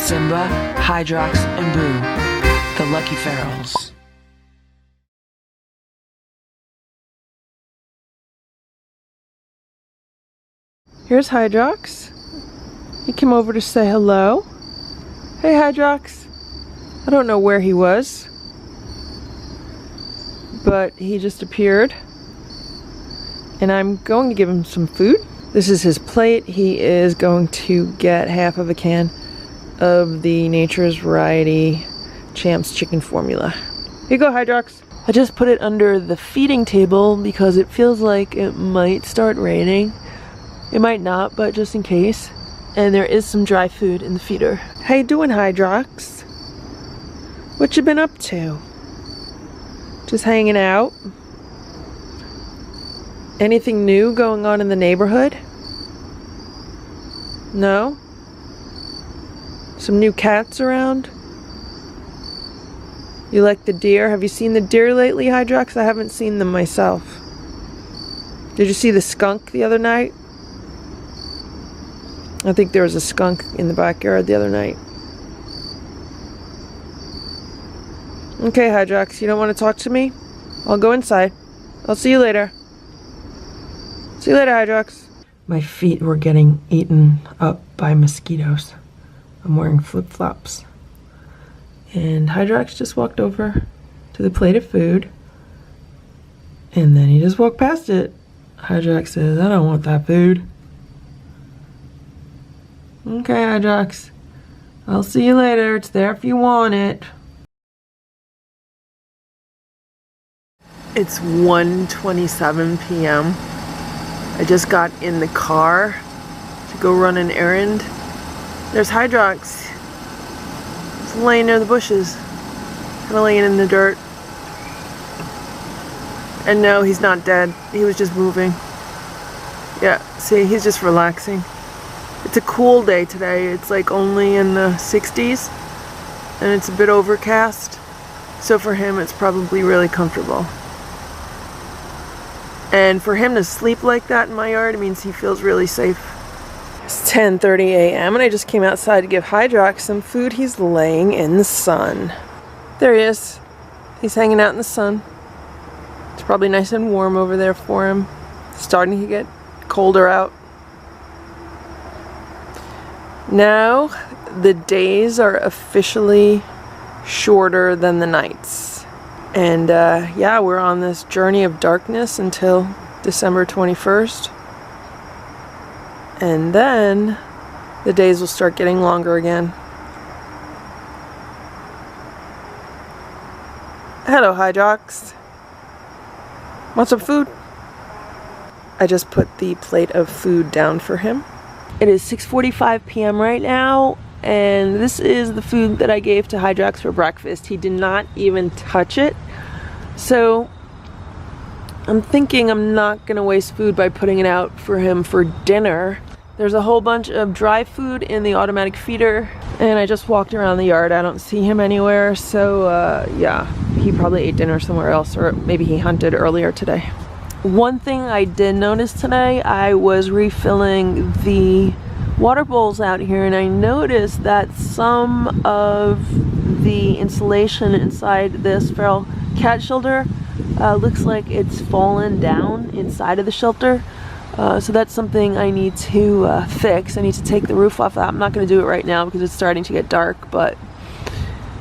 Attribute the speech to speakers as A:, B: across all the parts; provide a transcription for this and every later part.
A: Simba, Hydrox, and Boo, the lucky ferals.
B: Here's Hydrox. He came over to say hello. Hey Hydrox. I don't know where he was, but he just appeared. And I'm going to give him some food. This is his plate. He is going to get half of a can of the Nature's Variety Champs chicken formula. Here you go, Hydrox. I just put it under the feeding table because it feels like it might start raining. It might not, but just in case. And there is some dry food in the feeder. How you doing, Hydrox? What you been up to? Just hanging out? Anything new going on in the neighborhood? No? Some new cats around? You like the deer? Have you seen the deer lately, Hydrox? I haven't seen them myself. Did you see the skunk the other night? I think there was a skunk in the backyard the other night. Okay, Hydrox, you don't want to talk to me? I'll go inside. I'll see you later. See you later, Hydrox. My feet were getting eaten up by mosquitoes. I'm wearing flip-flops. And Hydrox just walked over to the plate of food. And then he just walked past it. Hydrox says, I don't want that food. Okay, Hydrox. I'll see you later. It's there if you want it. It's 1:27 p.m. I just got in the car to go run an errand. There's Hydrox. He's laying near the bushes. Kind of laying in the dirt. And no, he's not dead. He was just moving. Yeah, see, he's just relaxing. It's a cool day today. It's like only in the 60s and it's a bit overcast. So for him it's probably really comfortable. And for him to sleep like that in my yard, it means he feels really safe. It's 10:30 a.m. and I just came outside to give Hydrox some food. He's laying in the sun. There he is. He's hanging out in the sun. It's probably nice and warm over there for him. It's starting to get colder out. Now, the days are officially shorter than the nights. And yeah, we're on this journey of darkness until December 21st. And then the days will start getting longer again. Hello, Hydrox. Want some food? I just put the plate of food down for him. It is 6:45 p.m. right now, and this is the food that I gave to Hydrox for breakfast. He did not even touch it. So I'm thinking I'm not gonna waste food by putting it out for him for dinner. There's a whole bunch of dry food in the automatic feeder, and I just walked around the yard. I don't see him anywhere, so yeah, he probably ate dinner somewhere else, or maybe he hunted earlier today. One thing I did notice today, I was refilling the water bowls out here, and I noticed that some of the insulation inside this feral cat shelter looks like it's fallen down inside of the shelter. So that's something I need to fix. I need to take the roof off that. I'm not going to do it right now because it's starting to get dark, but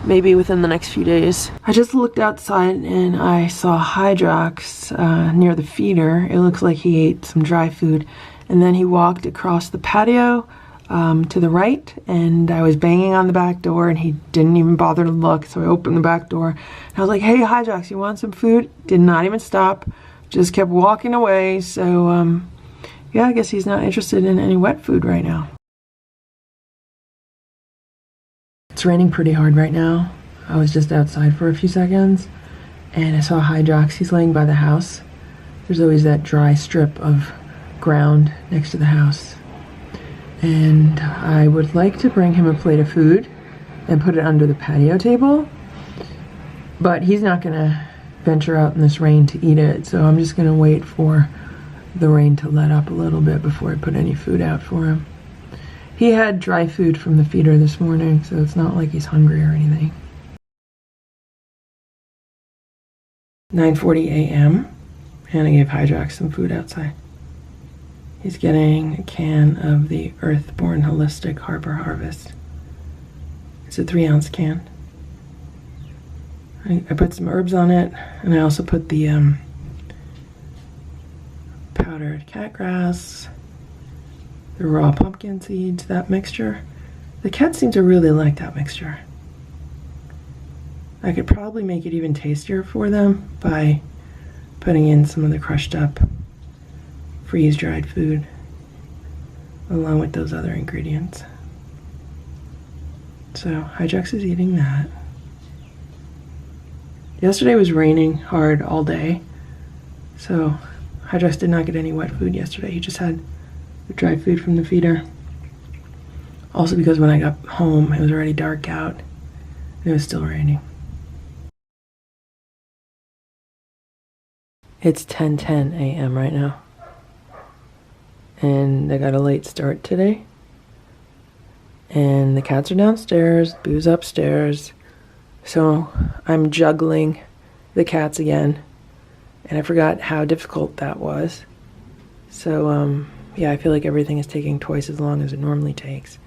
B: maybe within the next few days. I just looked outside and I saw Hydrox near the feeder. It looks like he ate some dry food, and then he walked across the patio to the right, and I was banging on the back door and he didn't even bother to look, so I opened the back door and I was like, hey Hydrox, you want some food? Did not even stop, just kept walking away. So yeah, I guess he's not interested in any wet food right now. It's raining pretty hard right now. I was just outside for a few seconds and I saw Hydrox. He's laying by the house. There's always that dry strip of ground next to the house. And I would like to bring him a plate of food and put it under the patio table, but he's not gonna venture out in this rain to eat it, so I'm just gonna wait for the rain to let up a little bit before I put any food out for him. He had dry food from the feeder this morning, so it's not like he's hungry or anything. 9:40 a.m. and I gave Hydrox some food outside. He's getting a can of the Earthborn Holistic Harbor Harvest. It's a 3-ounce can. I put some herbs on it, and I also put the powdered cat grass, the raw pumpkin seeds, that mixture. The cats seem to really like that mixture. I could probably make it even tastier for them by putting in some of the crushed up freeze-dried food along with those other ingredients. So Hydrox is eating that. Yesterday was raining hard all day, so Hydrox did not get any wet food yesterday. He just had the dry food from the feeder. Also because when I got home, it was already dark out and it was still raining. It's 10:10 a.m. right now. And I got a late start today. And the cats are downstairs, Boo's upstairs. So I'm juggling the cats again. And I forgot how difficult that was. So, yeah, I feel like everything is taking twice as long as it normally takes.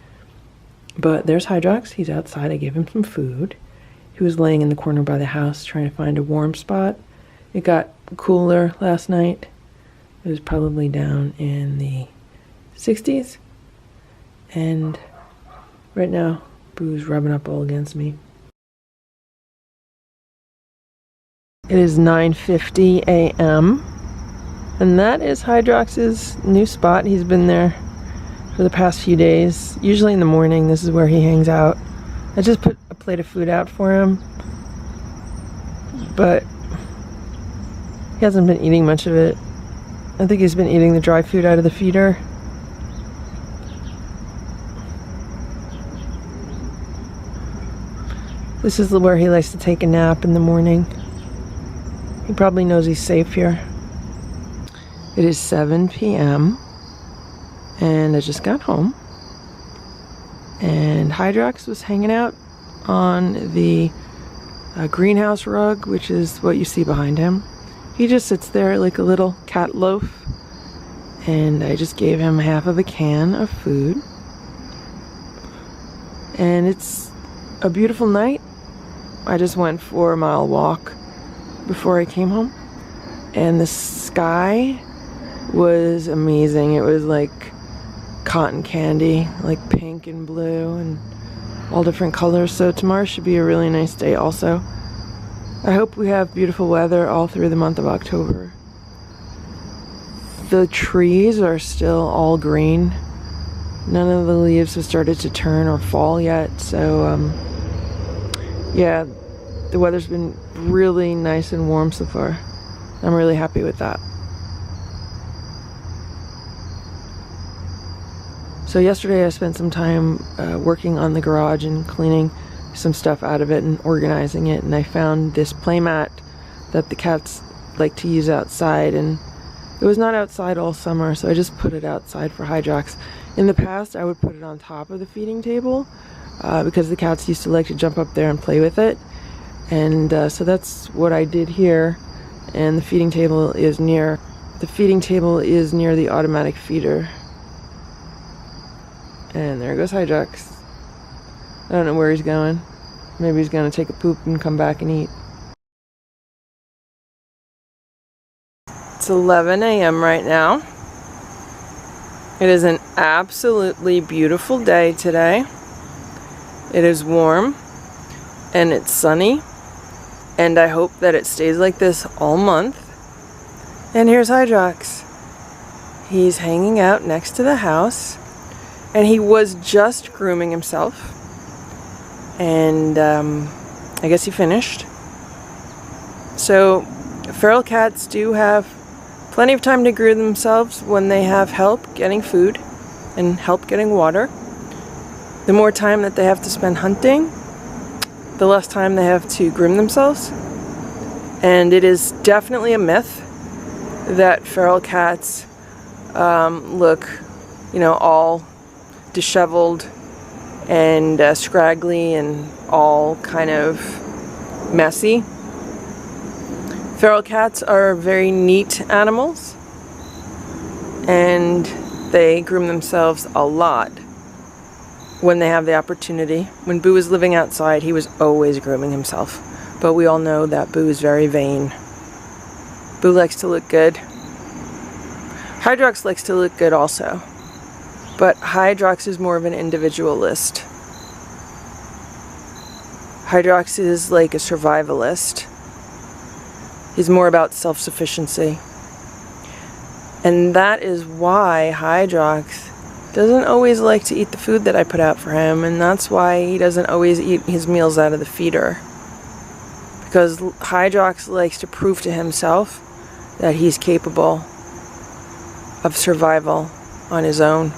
B: But there's Hydrox. He's outside. I gave him some food. He was laying in the corner by the house trying to find a warm spot. It got cooler last night. It was probably down in the 60s. And right now, Boo's rubbing up all against me. It is 9:50 a.m. And that is Hydrox's new spot. He's been there for the past few days. Usually in the morning, this is where he hangs out. I just put a plate of food out for him. But he hasn't been eating much of it. I think he's been eating the dry food out of the feeder. This is where he likes to take a nap in the morning. He probably knows he's safe here. It is 7 p.m. and I just got home. And Hydrox was hanging out on the greenhouse rug, which is what you see behind him. He just sits there like a little cat loaf. And I just gave him half of a can of food. And it's a beautiful night. I just went for a mile walk before I came home. And the sky was amazing. It was like cotton candy, like pink and blue and all different colors. So tomorrow should be a really nice day also. I hope we have beautiful weather all through the month of October. The trees are still all green. None of the leaves have started to turn or fall yet. So, yeah, the weather's been really nice and warm so far. I'm really happy with that. So yesterday I spent some time working on the garage and cleaning some stuff out of it and organizing it, and I found this playmat that the cats like to use outside, and it was not outside all summer, so I just put it outside for Hydrox. In the past I would put it on top of the feeding table because the cats used to like to jump up there and play with it, and so that's what I did here. And the feeding table is near the automatic feeder. And there goes Hydrox. I don't know where he's going. Maybe he's going to take a poop and come back and eat. It's 11 a.m. right now. It is an absolutely beautiful day today. It is warm and it's sunny. And I hope that it stays like this all month. And here's Hydrox. He's hanging out next to the house. And he was just grooming himself. And I guess he finished. So feral cats do have plenty of time to groom themselves when they have help getting food and help getting water. The more time that they have to spend hunting, the less time they have to groom themselves. And it is definitely a myth that feral cats look, all disheveled and scraggly and all kind of messy. Feral cats are very neat animals, and they groom themselves a lot when they have the opportunity. When Boo was living outside, he was always grooming himself. But we all know that Boo is very vain. Boo likes to look good. Hydrox likes to look good also. But Hydrox is more of an individualist. Hydrox is like a survivalist. He's more about self-sufficiency. And that is why Hydrox doesn't always like to eat the food that I put out for him, and that's why he doesn't always eat his meals out of the feeder. Because Hydrox likes to prove to himself that he's capable of survival on his own.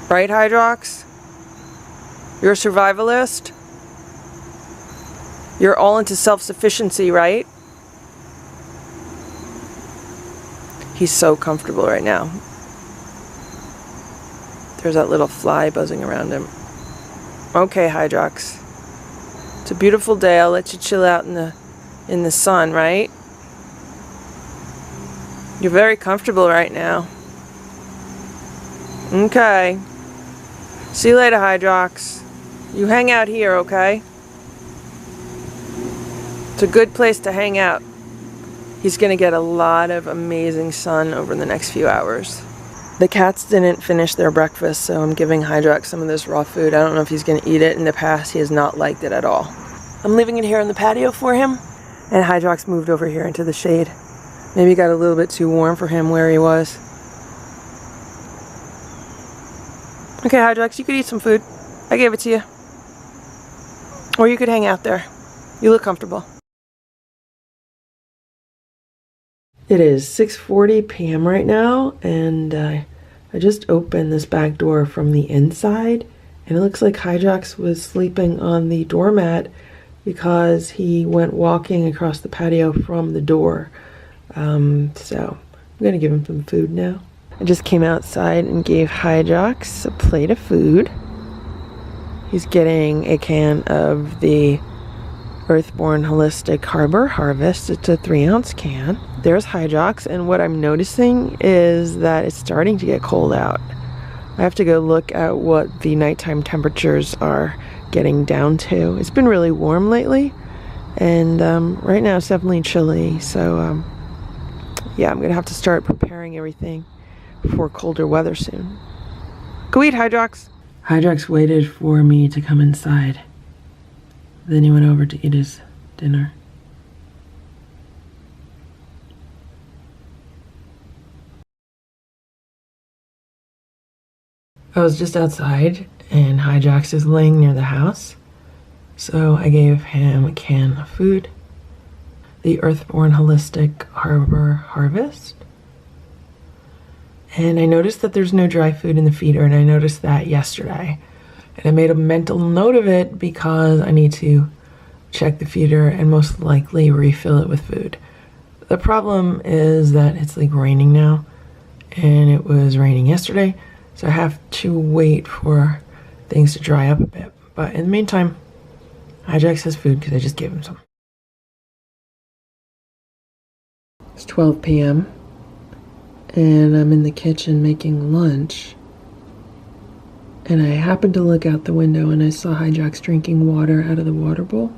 B: Right, Hydrox? You're a survivalist? You're all into self-sufficiency, right? He's so comfortable right now. There's that little fly buzzing around him. Okay, Hydrox. It's a beautiful day. I'll let you chill out in the sun, right? You're very comfortable right now. Okay. See you later, Hydrox. You hang out here, okay? It's a good place to hang out. He's gonna get a lot of amazing sun over the next few hours. The cats didn't finish their breakfast, so I'm giving Hydrox some of this raw food. I don't know if he's gonna eat it. In the past, he has not liked it at all. I'm leaving it here on the patio for him, and Hydrox moved over here into the shade. Maybe it got a little bit too warm for him where he was. Okay, Hydrox, you could eat some food. I gave it to you. Or you could hang out there. You look comfortable. It is 6:40 p.m. right now, and I just opened this back door from the inside, and it looks like Hydrox was sleeping on the doormat because he went walking across the patio from the door. So I'm gonna give him some food now. I just came outside and gave Hydrox a plate of food. He's getting a can of the Earthborn Holistic Harbor Harvest. It's a 3-ounce can. There's Hydrox, and what I'm noticing is that it's starting to get cold out. I have to go look at what the nighttime temperatures are getting down to. It's been really warm lately, and right now it's definitely chilly, so yeah, I'm gonna have to start preparing everything for colder weather soon. Go eat, Hydrox. Hydrox waited for me to come inside. Then he went over to eat his dinner. I was just outside, and Hydrox is laying near the house, so I gave him a can of food, the Earthborn Holistic Harbor Harvest, and I noticed that there's no dry food in the feeder, and I noticed that yesterday. And I made a mental note of it because I need to check the feeder and most likely refill it with food. The problem is that it's like raining now, and it was raining yesterday, so I have to wait for things to dry up a bit. But in the meantime, Hydrox has food because I just gave him some. It's 12 p.m. and I'm in the kitchen making lunch. And I happened to look out the window and I saw Hydrox drinking water out of the water bowl.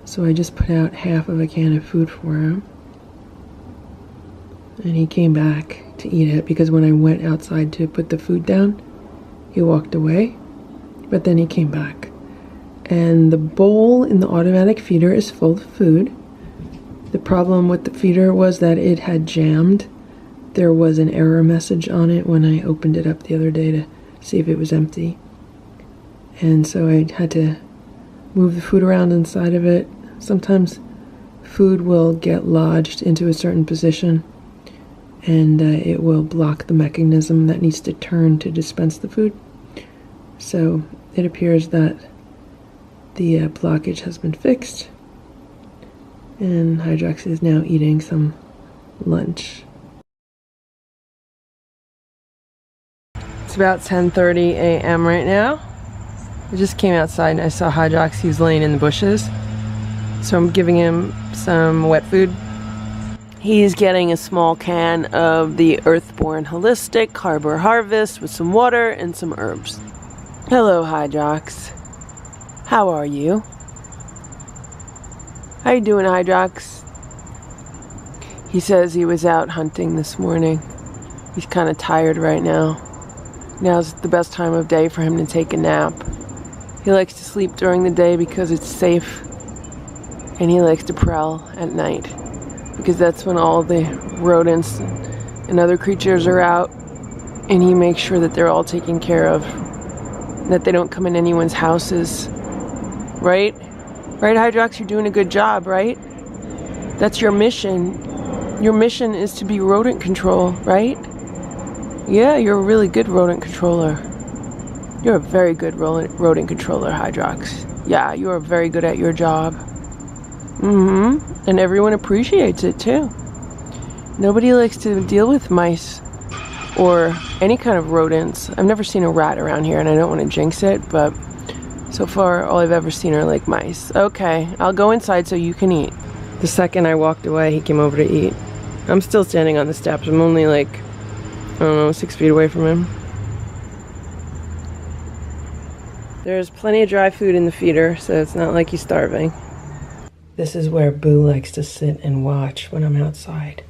B: So I just put out half of a can of food for him. And he came back to eat it because when I went outside to put the food down, he walked away. But then he came back. And the bowl in the automatic feeder is full of food. The problem with the feeder was that it had jammed. There was an error message on it when I opened it up the other day to see if it was empty. And so I had to move the food around inside of it. Sometimes food will get lodged into a certain position and it will block the mechanism that needs to turn to dispense the food. So it appears that the blockage has been fixed, and Hydrox is now eating some lunch. It's about 10:30 a.m. right now. I just came outside and I saw Hydrox. He was laying in the bushes. So I'm giving him some wet food. He's getting a small can of the Earthborn Holistic Harbor Harvest with some water and some herbs. Hello, Hydrox. How are you? How you doing, Hydrox? He says he was out hunting this morning. He's kind of tired right now. Now's the best time of day for him to take a nap. He likes to sleep during the day because it's safe. And he likes to prowl at night because that's when all the rodents and other creatures are out. And he makes sure that they're all taken care of. That they don't come in anyone's houses. Right? Right, Hydrox? You're doing a good job, right? That's your mission. Your mission is to be rodent control, right? Yeah, you're a really good rodent controller. You're a very good rodent controller, Hydrox. Yeah, you are very good at your job. And everyone appreciates it, too. Nobody likes to deal with mice or any kind of rodents. I've never seen a rat around here, and I don't want to jinx it, but so far, all I've ever seen are like mice. Okay, I'll go inside so you can eat. The second I walked away, he came over to eat. I'm still standing on the steps. I'm only like, I don't know, 6 feet away from him. There's plenty of dry food in the feeder, so it's not like he's starving. This is where Boo likes to sit and watch when I'm outside.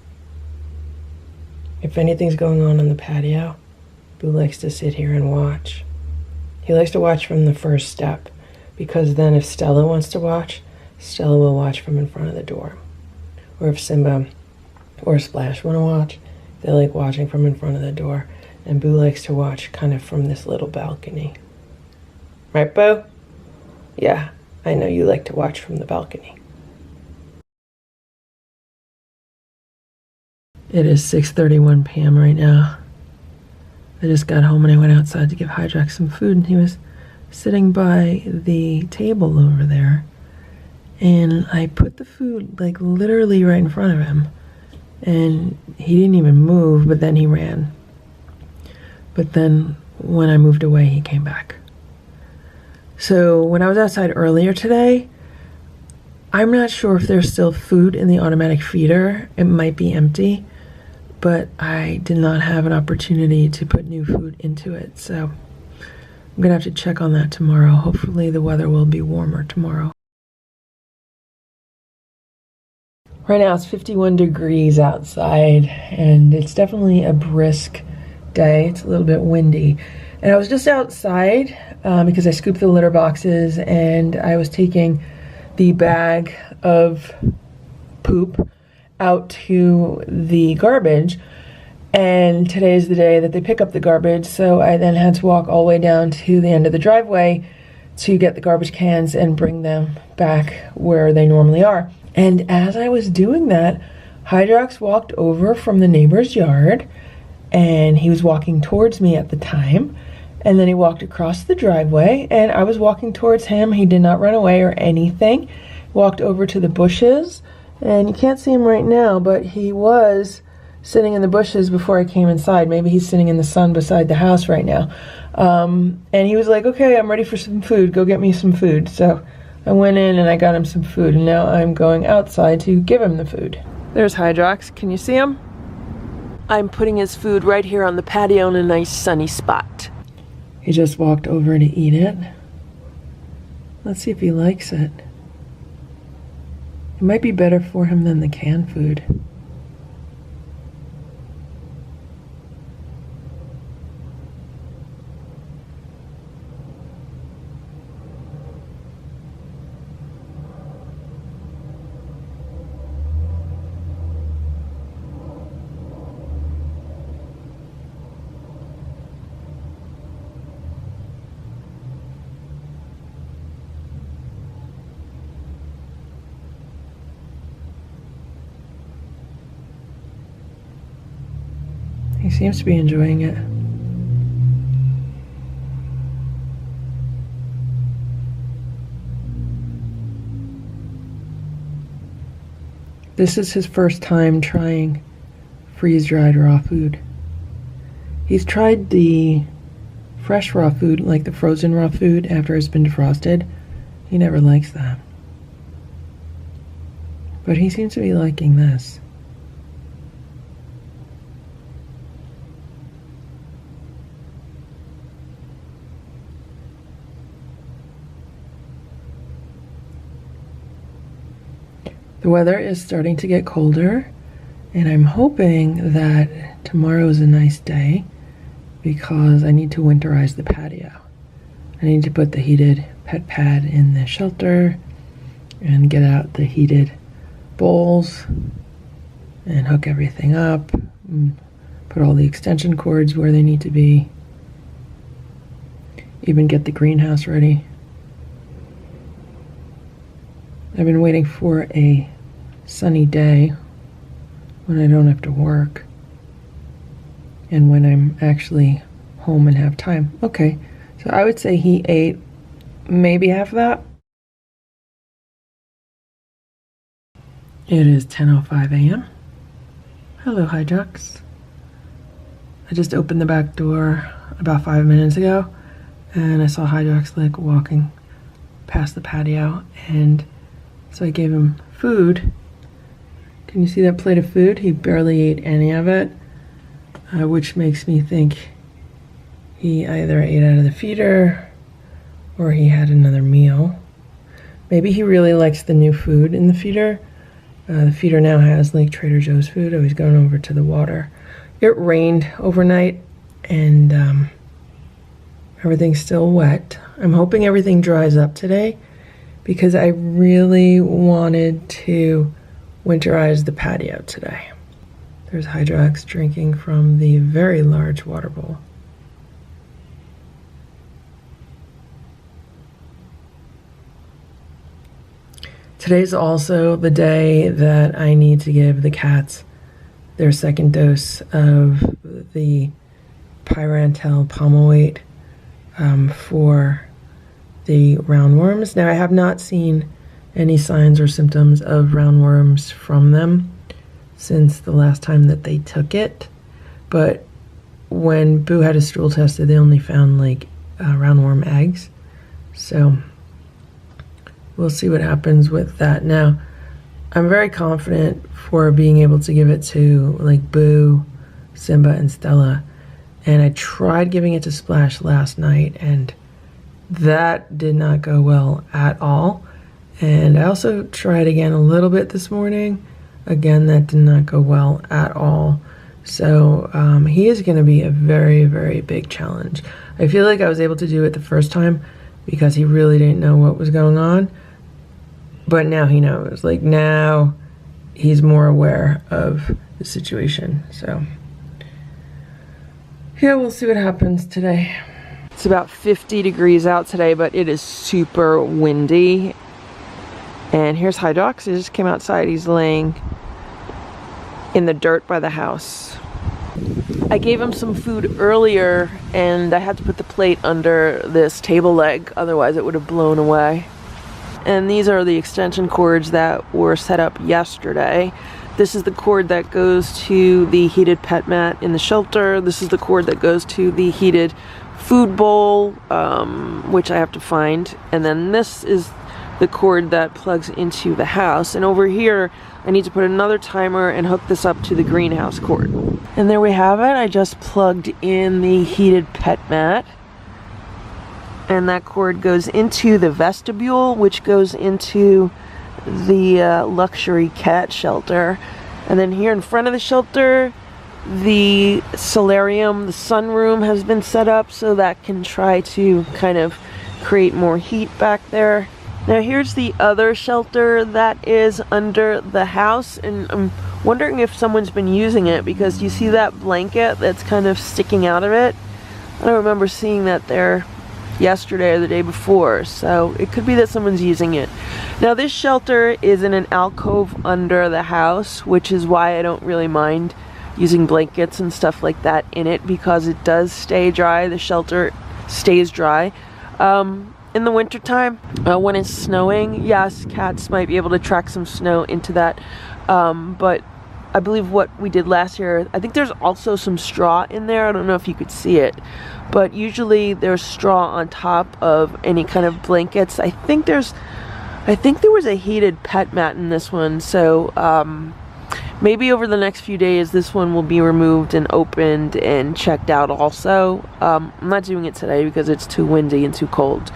B: If anything's going on the patio, Boo likes to sit here and watch. He likes to watch from the first step, because then if Stella wants to watch, Stella will watch from in front of the door. Or if Simba or Splash want to watch, they like watching from in front of the door. And Boo likes to watch kind of from this little balcony. Right, Boo? Yeah, I know you like to watch from the balcony. It is 6:31 p.m. right now. I just got home and I went outside to give Hydrox some food, and he was sitting by the table over there. And I put the food like literally right in front of him. And he didn't even move, but then he ran. But then when I moved away, he came back. So when I was outside earlier today, I'm not sure if there's still food in the automatic feeder. It might be empty, but I did not have an opportunity to put new food into it. So I'm gonna have to check on that tomorrow. Hopefully the weather will be warmer tomorrow. Right now it's 51 degrees outside, and it's definitely a brisk day. It's a little bit windy. And I was just outside because I scooped the litter boxes, and I was taking the bag of poop out to the garbage. And today is the day that they pick up the garbage, so I then had to walk all the way down to the end of the driveway to get the garbage cans and bring them back where they normally are. And as I was doing that, Hydrox walked over from the neighbor's yard, and he was walking towards me at the time. And then he walked across the driveway, and I was walking towards him. He did not run away or anything. Walked over to the bushes, and you can't see him right now, but he was sitting in the bushes before I came inside. Maybe he's sitting in the sun beside the house right now. And he was like, okay, I'm ready for some food. Go get me some food. So I went in and I got him some food, and now I'm going outside to give him the food. There's Hydrox. Can you see him? I'm putting his food right here on the patio in a nice sunny spot. He just walked over to eat it. Let's see if he likes it. It might be better for him than the canned food. He seems to be enjoying it. This is his first time trying freeze-dried raw food. He's tried the fresh raw food, like the frozen raw food after it's been defrosted. He never likes that. But he seems to be liking this. The weather is starting to get colder, and I'm hoping that tomorrow is a nice day because I need to winterize the patio. I need to put the heated pet pad in the shelter and get out the heated bowls and hook everything up, and put all the extension cords where they need to be, even get the greenhouse ready. I've been waiting for a sunny day when I don't have to work and when I'm actually home and have time. Okay, so I would say he ate maybe half of that. It is 10:05 a.m. Hello, Hydrox. I just opened the back door about 5 minutes ago and I saw Hydrox like walking past the patio, and so I gave him food. Can you see that plate of food? He barely ate any of it, which makes me think he either ate out of the feeder or he had another meal. Maybe he really likes the new food in the feeder. The feeder now has like Trader Joe's food. I was going over to the water. It rained overnight and everything's still wet. I'm hoping everything dries up today because I really wanted to winterize the patio today. There's Hydrox drinking from the very large water bowl. Today's also the day that I need to give the cats their second dose of the Pyrantel Palmaweight for the roundworms. Now, I have not seen any signs or symptoms of roundworms from them since the last time that they took it, but when Boo had his stool tested, they only found like roundworm eggs, so we'll see what happens with that. Now, I'm very confident for being able to give it to like Boo, Simba, and Stella, and I tried giving it to Splash last night and that did not go well at all. And I also tried again a little bit this morning. Again, that did not go well at all. So he is going to be a very, very big challenge. I feel like I was able to do it the first time because he really didn't know what was going on. But now he knows. Like now he's more aware of the situation. So yeah, we'll see what happens today. It's about 50 degrees out today, but it is super windy. And here's Hydrox. He just came outside. He's laying in the dirt by the house. I gave him some food earlier and I had to put the plate under this table leg, otherwise it would have blown away. And these are the extension cords that were set up yesterday. This is the cord that goes to the heated pet mat in the shelter. This is the cord that goes to the heated food bowl, which I have to find. And then this is the cord that plugs into the house. And over here, I need to put another timer and hook this up to the greenhouse cord. And there we have it. I just plugged in the heated pet mat. And that cord goes into the vestibule, which goes into the luxury cat shelter. And then here in front of the shelter, the solarium, the sunroom has been set up so that can try to kind of create more heat back there. Now here's the other shelter that is under the house, and I'm wondering if someone's been using it because you see that blanket that's kind of sticking out of it. I don't remember seeing that there yesterday or the day before, so it could be that someone's using it. Now this shelter is in an alcove under the house, which is why I don't really mind using blankets and stuff like that in it because it does stay dry. The shelter stays dry. In the wintertime, when it's snowing, yes, cats might be able to track some snow into that, but I believe what we did last year, I think there's also some straw in there. I don't know if you could see it, but usually there's straw on top of any kind of blankets. I think there was a heated pet mat in this one, so maybe over the next few days this one will be removed and opened and checked out also. I'm not doing it today because it's too windy and too cold.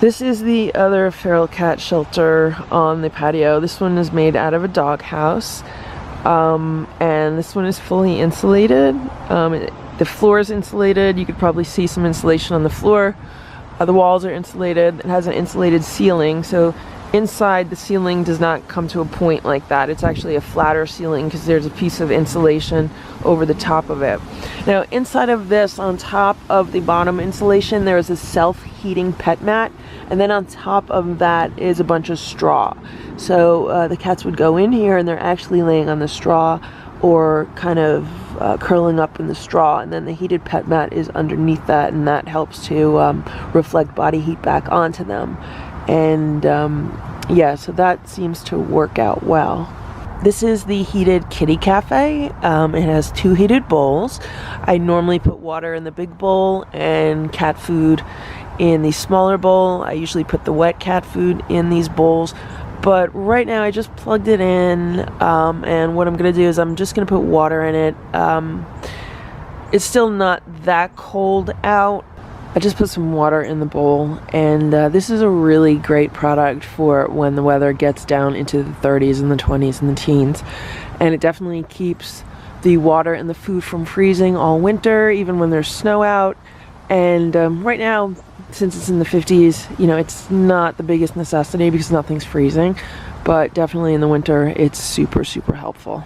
B: This is the other feral cat shelter on the patio. This one is made out of a dog house. And this one is fully insulated. The floor is insulated. You could probably see some insulation on the floor. The walls are insulated. It has an insulated ceiling, so inside the ceiling does not come to a point like that. It's actually a flatter ceiling because there's a piece of insulation over the top of it. Now inside of this, on top of the bottom insulation, there is a self-heating pet mat, and then on top of that is a bunch of straw. So the cats would go in here and they're actually laying on the straw or kind of curling up in the straw, and then the heated pet mat is underneath that, and that helps to reflect body heat back onto them. And yeah, so that seems to work out well. This is the heated kitty cafe. It has 2 heated bowls. I normally put water in the big bowl and cat food in the smaller bowl. I usually put the wet cat food in these bowls, but right now I just plugged it in, and what I'm gonna do is I'm just gonna put water in it. It's still not that cold out. I just put some water in the bowl, and this is a really great product for when the weather gets down into the 30s and the 20s and the teens, and it definitely keeps the water and the food from freezing all winter, even when there's snow out. And right now, since it's in the 50s, you know, it's not the biggest necessity because nothing's freezing, but definitely in the winter it's super helpful.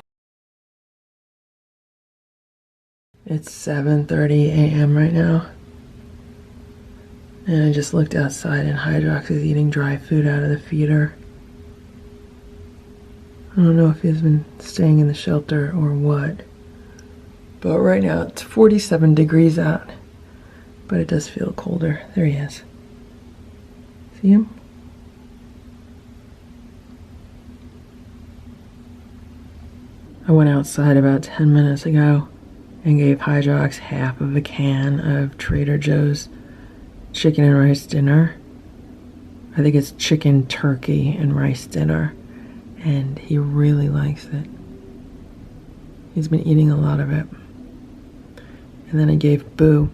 B: It's 7:30 a.m. right now. And I just looked outside and Hydrox is eating dry food out of the feeder. I don't know if he's been staying in the shelter or what. But right now it's 47 degrees out. But it does feel colder. There he is. See him? I went outside about 10 minutes ago and gave Hydrox half of a can of Trader Joe's chicken and rice dinner. I think it's chicken, turkey, and rice dinner, and he really likes it. He's been eating a lot of it. And then I gave Boo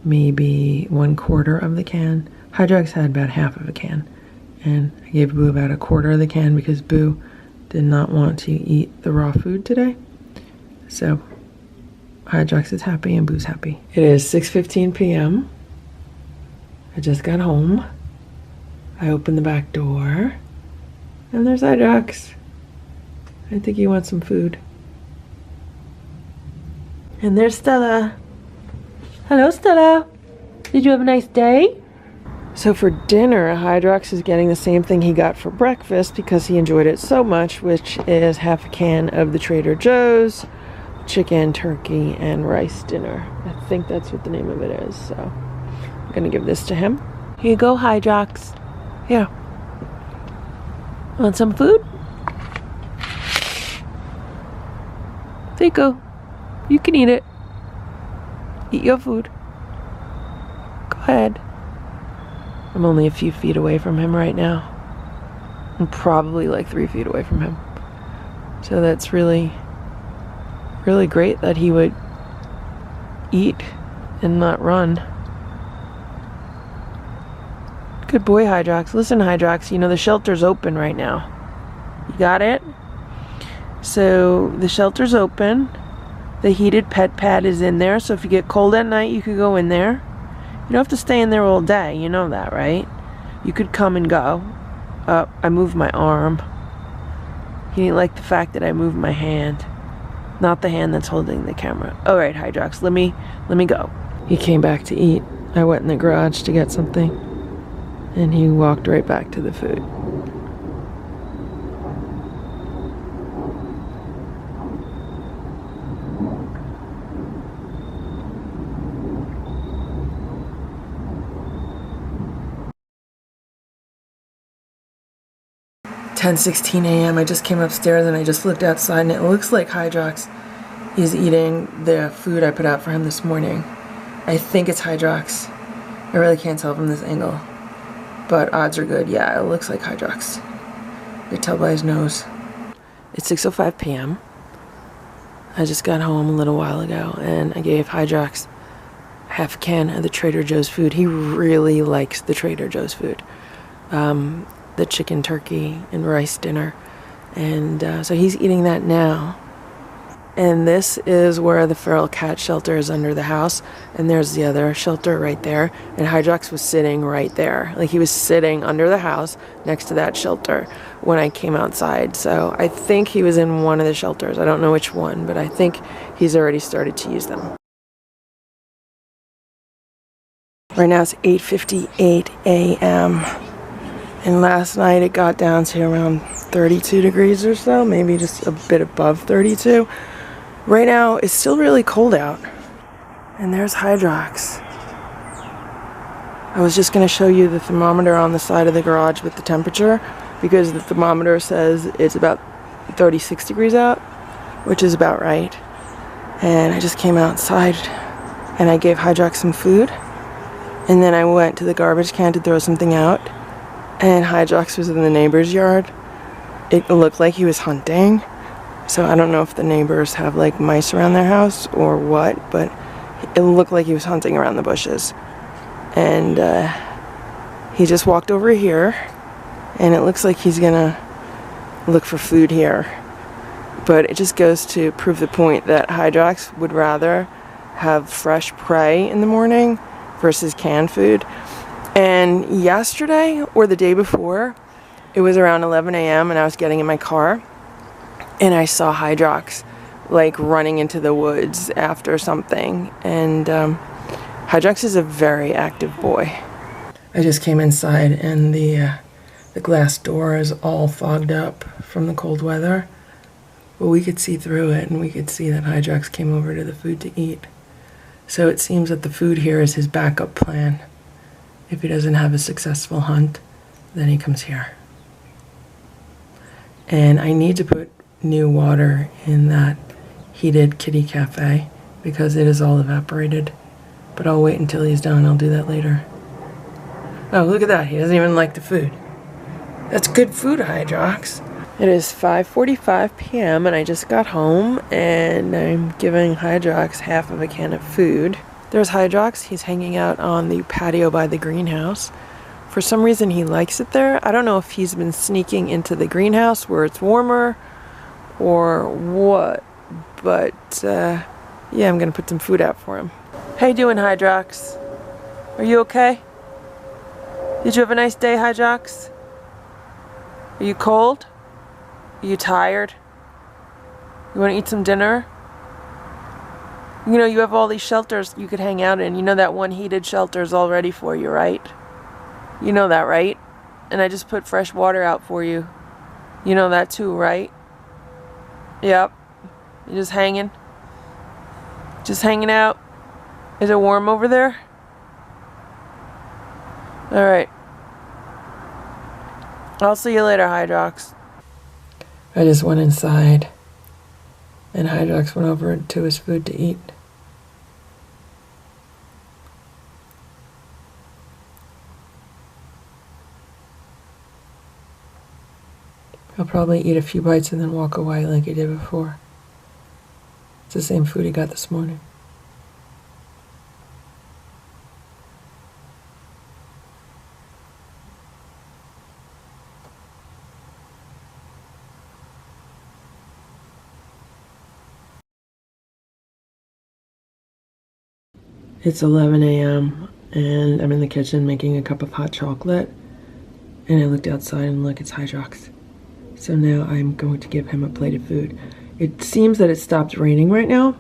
B: maybe 1/4 of the can. Hydrox had about half of a can, and I gave Boo about 1/4 of the can because Boo did not want to eat the raw food today. So Hydrox is happy and Boo's happy. It is 6:15 p.m. I just got home. I opened the back door, and there's Hydrox. I think he wants some food. And there's Stella. Hello, Stella. Did you have a nice day? So for dinner, Hydrox is getting the same thing he got for breakfast because he enjoyed it so much, which is half a can of the Trader Joe's chicken, turkey, and rice dinner. I think that's what the name of it is, so I'm gonna give this to him. Here you go, Hydrox. Here. Want some food? There you go. You can eat it. Eat your food. Go ahead. I'm only a few feet away from him right now. I'm probably like 3 feet away from him. So that's really great that he would eat and not run. Good boy, Hydrox. Listen, Hydrox, you know the shelter's open right now. You got it? So the shelter's open. The heated pet pad is in there, so if you get cold at night, you could go in there. You don't have to stay in there all day, you know that, right? You could come and go. I moved my arm. He didn't like the fact that I moved my hand. Not the hand that's holding the camera. Alright, Hydrox, let me go. He came back to eat. I went in the garage to get something, and he walked right back to the food. 10:16 a.m. I just came upstairs and I just looked outside and it looks like Hydrox is eating the food I put out for him this morning. I think it's Hydrox. I really can't tell from this angle, but odds are good. Yeah, it looks like Hydrox. You can tell by his nose. It's 6:05 p.m. I just got home a little while ago and I gave Hydrox half a can of the Trader Joe's food. He really likes the Trader Joe's food. The chicken, turkey, and rice dinner. And so he's eating that now. And this is where the feral cat shelter is under the house. And there's the other shelter right there. And Hydrox was sitting right there. Like he was sitting under the house next to that shelter when I came outside. So I think he was in one of the shelters. I don't know which one, but I think he's already started to use them. Right now it's 8:58 a.m. And last night it got down to around 32 degrees or so, maybe just a bit above 32. Right now it's still really cold out. And there's Hydrox. I was just going to show you the thermometer on the side of the garage with the temperature, because the thermometer says it's about 36 degrees out, which is about right. And I just came outside and I gave Hydrox some food. And then I went to the garbage can to throw something out. And Hydrox was in the neighbor's yard. It looked like he was hunting. So I don't know if the neighbors have like mice around their house or what, but it looked like he was hunting around the bushes. And he just walked over here, and it looks like he's gonna look for food here. But it just goes to prove the point that Hydrox would rather have fresh prey in the morning versus canned food. And yesterday or the day before, it was around 11 a.m. and I was getting in my car and I saw Hydrox like running into the woods after something. And Hydrox is a very active boy. I just came inside and the glass door is all fogged up from the cold weather. But we could see through it and we could see that Hydrox came over to the food to eat. So it seems that the food here is his backup plan. If he doesn't have a successful hunt, then he comes here. And I need to put new water in that heated kitty cafe because it is all evaporated. But I'll wait until he's done. I'll do that later. Oh, look at that. He doesn't even like the food. That's good food, Hydrox. It is 5:45 p.m. and I just got home and I'm giving Hydrox half of a can of food. There's Hydrox. He's hanging out on the patio by the greenhouse. For some reason he likes it there. I don't know if he's been sneaking into the greenhouse where it's warmer or what, but yeah, I'm gonna put some food out for him. How you doing, Hydrox? Are you okay? Did you have a nice day, Hydrox? Are you cold? Are you tired? You want to eat some dinner? You know, you have all these shelters you could hang out in. You know that one heated shelter is all ready for you, right? You know that, right? And I just put fresh water out for you. You know that too, right? Yep. You're just hanging? Just hanging out? Is it warm over there? Alright. I'll see you later, Hydrox. I just went inside and Hydrox went over to his food to eat. He'll probably eat a few bites and then walk away like he did before. It's the same food he got this morning. It's 11 a.m. and I'm in the kitchen making a cup of hot chocolate. And I looked outside and look, it's Hydrox. So now I'm going to give him a plate of food. It seems that it stopped raining right now.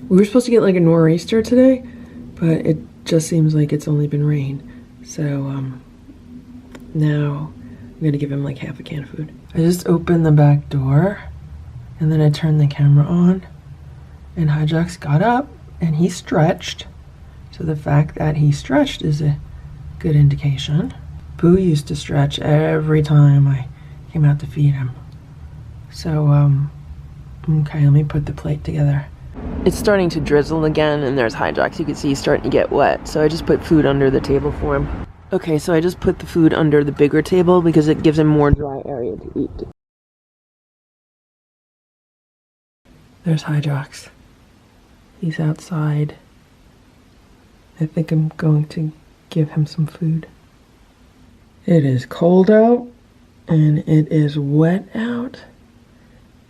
B: We were supposed to get like a nor'easter today, but it just seems like it's only been rain. So now I'm gonna give him like half a can of food. I just opened the back door and then I turned the camera on and Hydrox got up and he stretched. So the fact that he stretched is a good indication. Boo used to stretch every time I Came out to feed him. So, okay, let me put the plate together. It's starting to drizzle again, and there's Hydrox. You can see he's starting to get wet. So I just put food under the table for him. Okay, so I just put the food under the bigger table because it gives him more dry area to eat. There's Hydrox. He's outside. I think I'm going to give him some food. It is cold out, and it is wet out.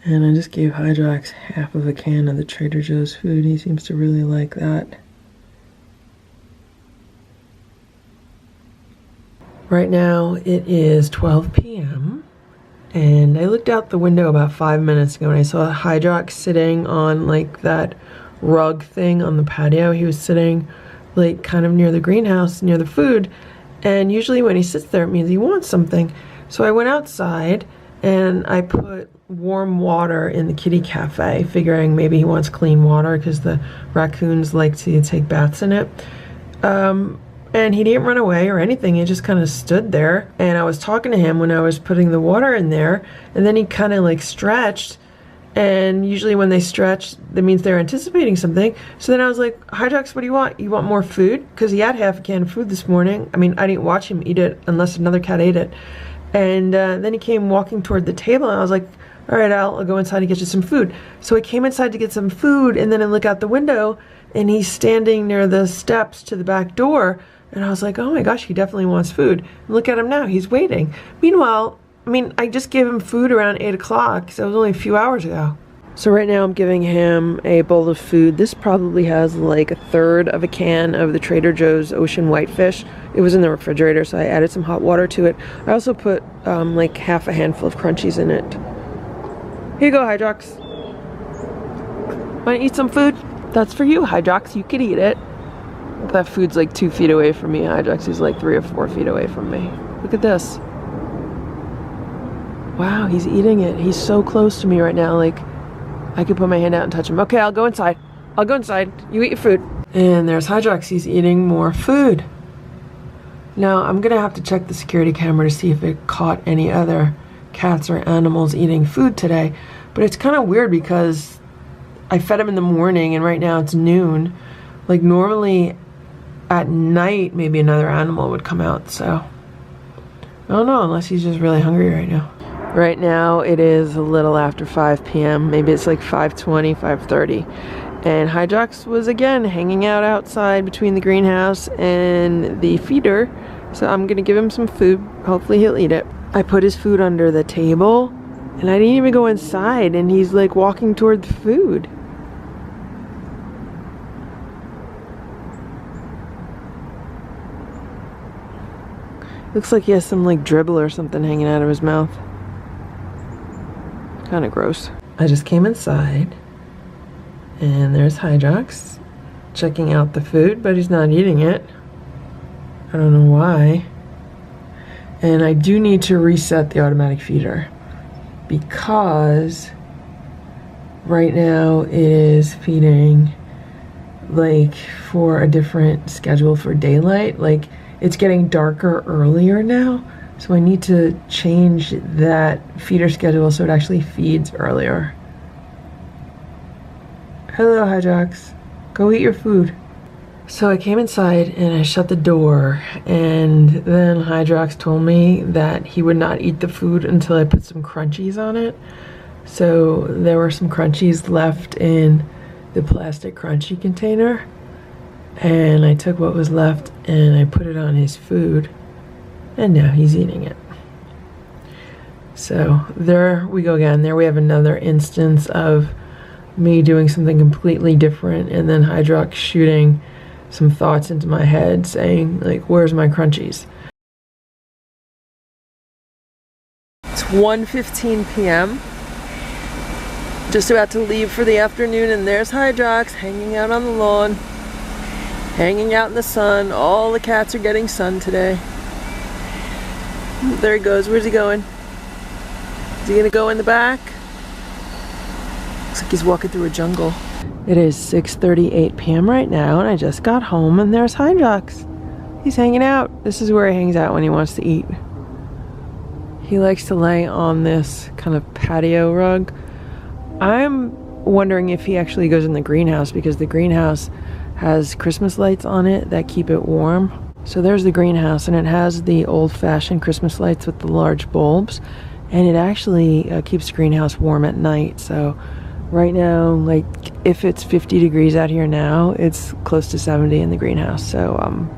B: And I just gave Hydrox half of a can of the Trader Joe's food. He seems to really like that. Right now it is 12 p.m. and I looked out the window about 5 minutes ago and I saw Hydrox sitting on like that rug thing on the patio. He was sitting like kind of near the greenhouse, near the food. And usually when he sits there, it means he wants something. So I went outside and I put warm water in the kitty cafe, figuring maybe he wants clean water because the raccoons like to take baths in it. And he didn't run away or anything. He just kind of stood there. And I was talking to him when I was putting the water in there. And then he kind of like stretched. And usually when they stretch, that means they're anticipating something. So then I was like, Hydrox, what do you want? You want more food? Because he had half a can of food this morning. I mean, I didn't watch him eat it unless another cat ate it. And then he came walking toward the table. And I was like, all right, I'll go inside and get you some food. So I came inside to get some food. And then I look out the window. And he's standing near the steps to the back door. And I was like, oh my gosh, he definitely wants food. And look at him now, he's waiting. Meanwhile, I mean, I just gave him food around 8 o'clock, so it was only a few hours ago. So right now I'm giving him a bowl of food. This probably has like a third of a can of the Trader Joe's Ocean Whitefish. It was in the refrigerator, so I added some hot water to it. I also put like half a handful of crunchies in it. Here you go, Hydrox. Want to eat some food? That's for you, Hydrox. You could eat it. That food's like 2 feet away from me. Hydrox is like 3 or 4 feet away from me. Look at this. Wow, he's eating it. He's so close to me right now. Like, I could put my hand out and touch him. Okay, I'll go inside. I'll go inside. You eat your food. And there's Hydrox. He's eating more food. Now, I'm going to have to check the security camera to see if it caught any other cats or animals eating food today. But it's kind of weird because I fed him in the morning and right now it's noon. Like, normally at night, maybe another animal would come out, so I don't know, unless he's just really hungry right now. Right now, it is a little after 5 p.m. Maybe it's like 5:20, 5:30. And Hydrox was again hanging out outside between the greenhouse and the feeder. So I'm gonna give him some food. Hopefully he'll eat it. I put his food under the table and I didn't even go inside and he's like walking toward the food. Looks like he has some like dribble or something hanging out of his mouth. Kind of gross. I just came inside and there's Hydrox checking out the food, but he's not eating it. I don't know why. And I do need to reset the automatic feeder because right now it is feeding like for a different schedule for daylight. Like, it's getting darker earlier now, so I need to change that feeder schedule so it actually feeds earlier. Hello, Hydrox. Go eat your food. So I came inside and I shut the door, and then Hydrox told me that he would not eat the food until I put some crunchies on it. So there were some crunchies left in the plastic crunchy container. And I took what was left and I put it on his food, and now he's eating it. So there we go again. There we have another instance of me doing something completely different, and then Hydrox shooting some thoughts into my head saying, like, where's my crunchies? It's 1:15 p.m. Just about to leave for the afternoon, and there's Hydrox hanging out on the lawn. Hanging out in the sun. All the cats are getting sun today. There he goes. Where's he going? Is he gonna go in the back? Looks like he's walking through a jungle. It is 6:38 p.m. right now, and I just got home, and there's Hydrox. He's hanging out. This is where he hangs out when he wants to eat. He likes to lay on this kind of patio rug. I'm wondering if he actually goes in the greenhouse, because the greenhouse has Christmas lights on it that keep it warm. So there's the greenhouse, and it has the old-fashioned Christmas lights with the large bulbs, and it actually keeps the greenhouse warm at night. So right now, like, if it's 50 degrees out here now, it's close to 70 in the greenhouse. So I'm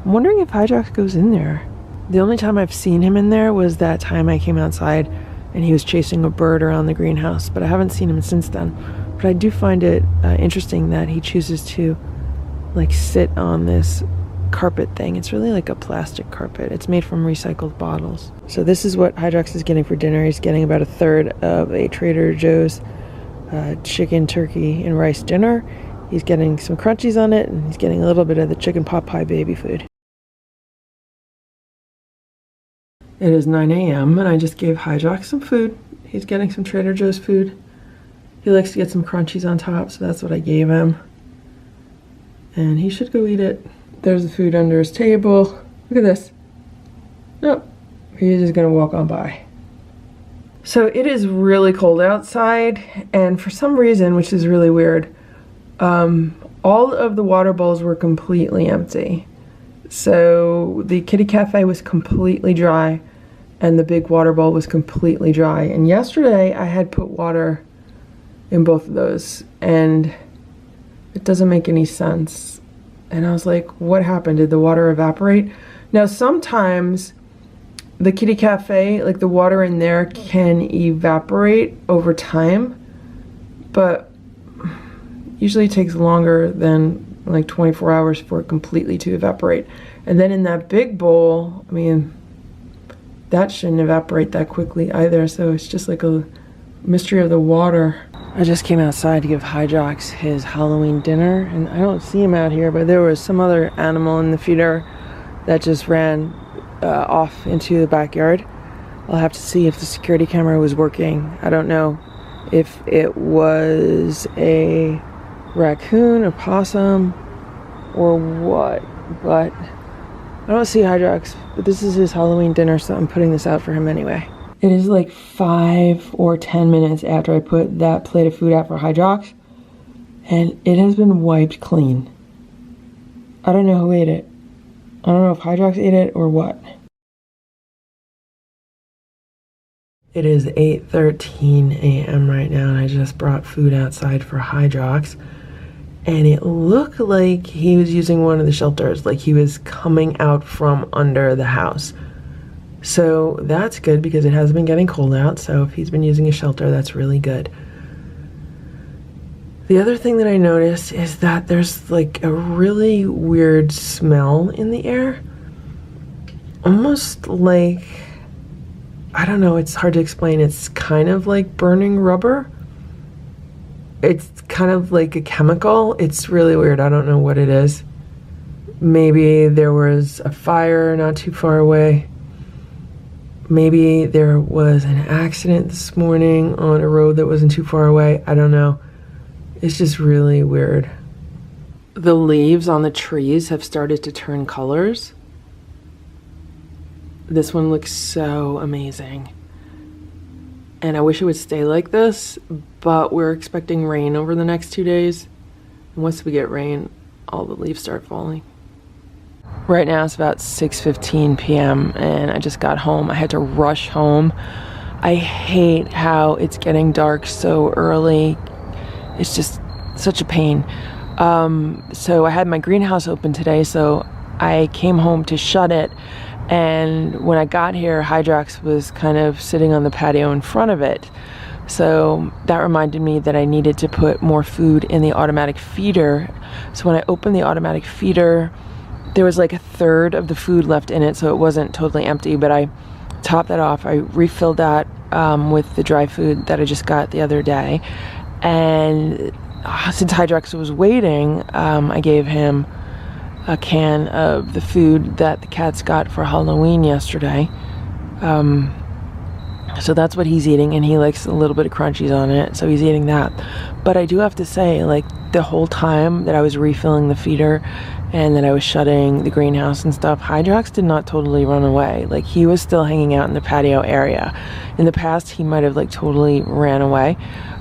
B: wondering if Hydrox goes in there. The only time I've seen him in there was that time I came outside and he was chasing a bird around the greenhouse, but I haven't seen him since then. But I do find it interesting that he chooses to like sit on this carpet thing. It's really like a plastic carpet. It's made from recycled bottles. So this is what Hydrox is getting for dinner. He's getting about a third of a Trader Joe's chicken, turkey, and rice dinner. He's getting some crunchies on it, and he's getting a little bit of the chicken pot pie baby food. It is 9 a.m. and I just gave Hydrox some food. He's getting some Trader Joe's food. He likes to get some crunchies on top, so that's what I gave him. And he should go eat it. There's the food under his table. Look at this. Nope. He's just gonna walk on by. So it is really cold outside, and for some reason, which is really weird, all of the water bowls were completely empty. So the kitty cafe was completely dry, and the big water bowl was completely dry. And yesterday I had put water in both of those, and it doesn't make any sense. And I was like, what happened? Did the water evaporate? Now sometimes the kitty cafe, like the water in there can evaporate over time, but usually it takes longer than like 24 hours for it completely to evaporate. And then in that big bowl, I mean, that shouldn't evaporate that quickly either. So it's just like a mystery of the water. I just came outside to give Hydrox his Halloween dinner, and I don't see him out here, but there was some other animal in the feeder that just ran off into the backyard. I'll have to see if the security camera was working. I don't know if it was a raccoon, a possum, or what, but I don't see Hydrox. But this is his Halloween dinner, so I'm putting this out for him anyway. It is like 5 or 10 minutes after I put that plate of food out for Hydrox, and it has been wiped clean. I don't know who ate it. I don't know if Hydrox ate it or what. It is 8:13 a.m. right now, and I just brought food outside for Hydrox. And it looked like he was using one of the shelters, like he was coming out from under the house. So that's good, because it has been getting cold out, so if he's been using a shelter, that's really good. The other thing that I noticed is that there's like a really weird smell in the air. Almost like, I don't know, it's hard to explain. It's kind of like burning rubber. It's kind of like a chemical. It's really weird. I don't know what it is. Maybe there was a fire not too far away. Maybe there was an accident this morning on a road that wasn't too far away. I don't know. It's just really weird. The leaves on the trees have started to turn colors. This one looks so amazing. And I wish it would stay like this, but we're expecting rain over the next 2 days. And once we get rain, all the leaves start falling. Right now it's about 6:15 p.m. and I just got home. I had to rush home. I hate how it's getting dark so early. It's just such a pain. So I had my greenhouse open today, so I came home to shut it. And when I got here, Hydrox was kind of sitting on the patio in front of it. So that reminded me that I needed to put more food in the automatic feeder. So when I opened the automatic feeder, there was like a third of the food left in it, so it wasn't totally empty, but I topped that off. I refilled that with the dry food that I just got the other day. And since Hydrox was waiting, I gave him a can of the food that the cats got for Halloween yesterday. So that's what he's eating, and he likes a little bit of crunchies on it, so he's eating that. But I do have to say, like, the whole time that I was refilling the feeder and that I was shutting the greenhouse and stuff, Hydrox did not totally run away. Like, he was still hanging out in the patio area. In the past, he might have, like, totally ran away.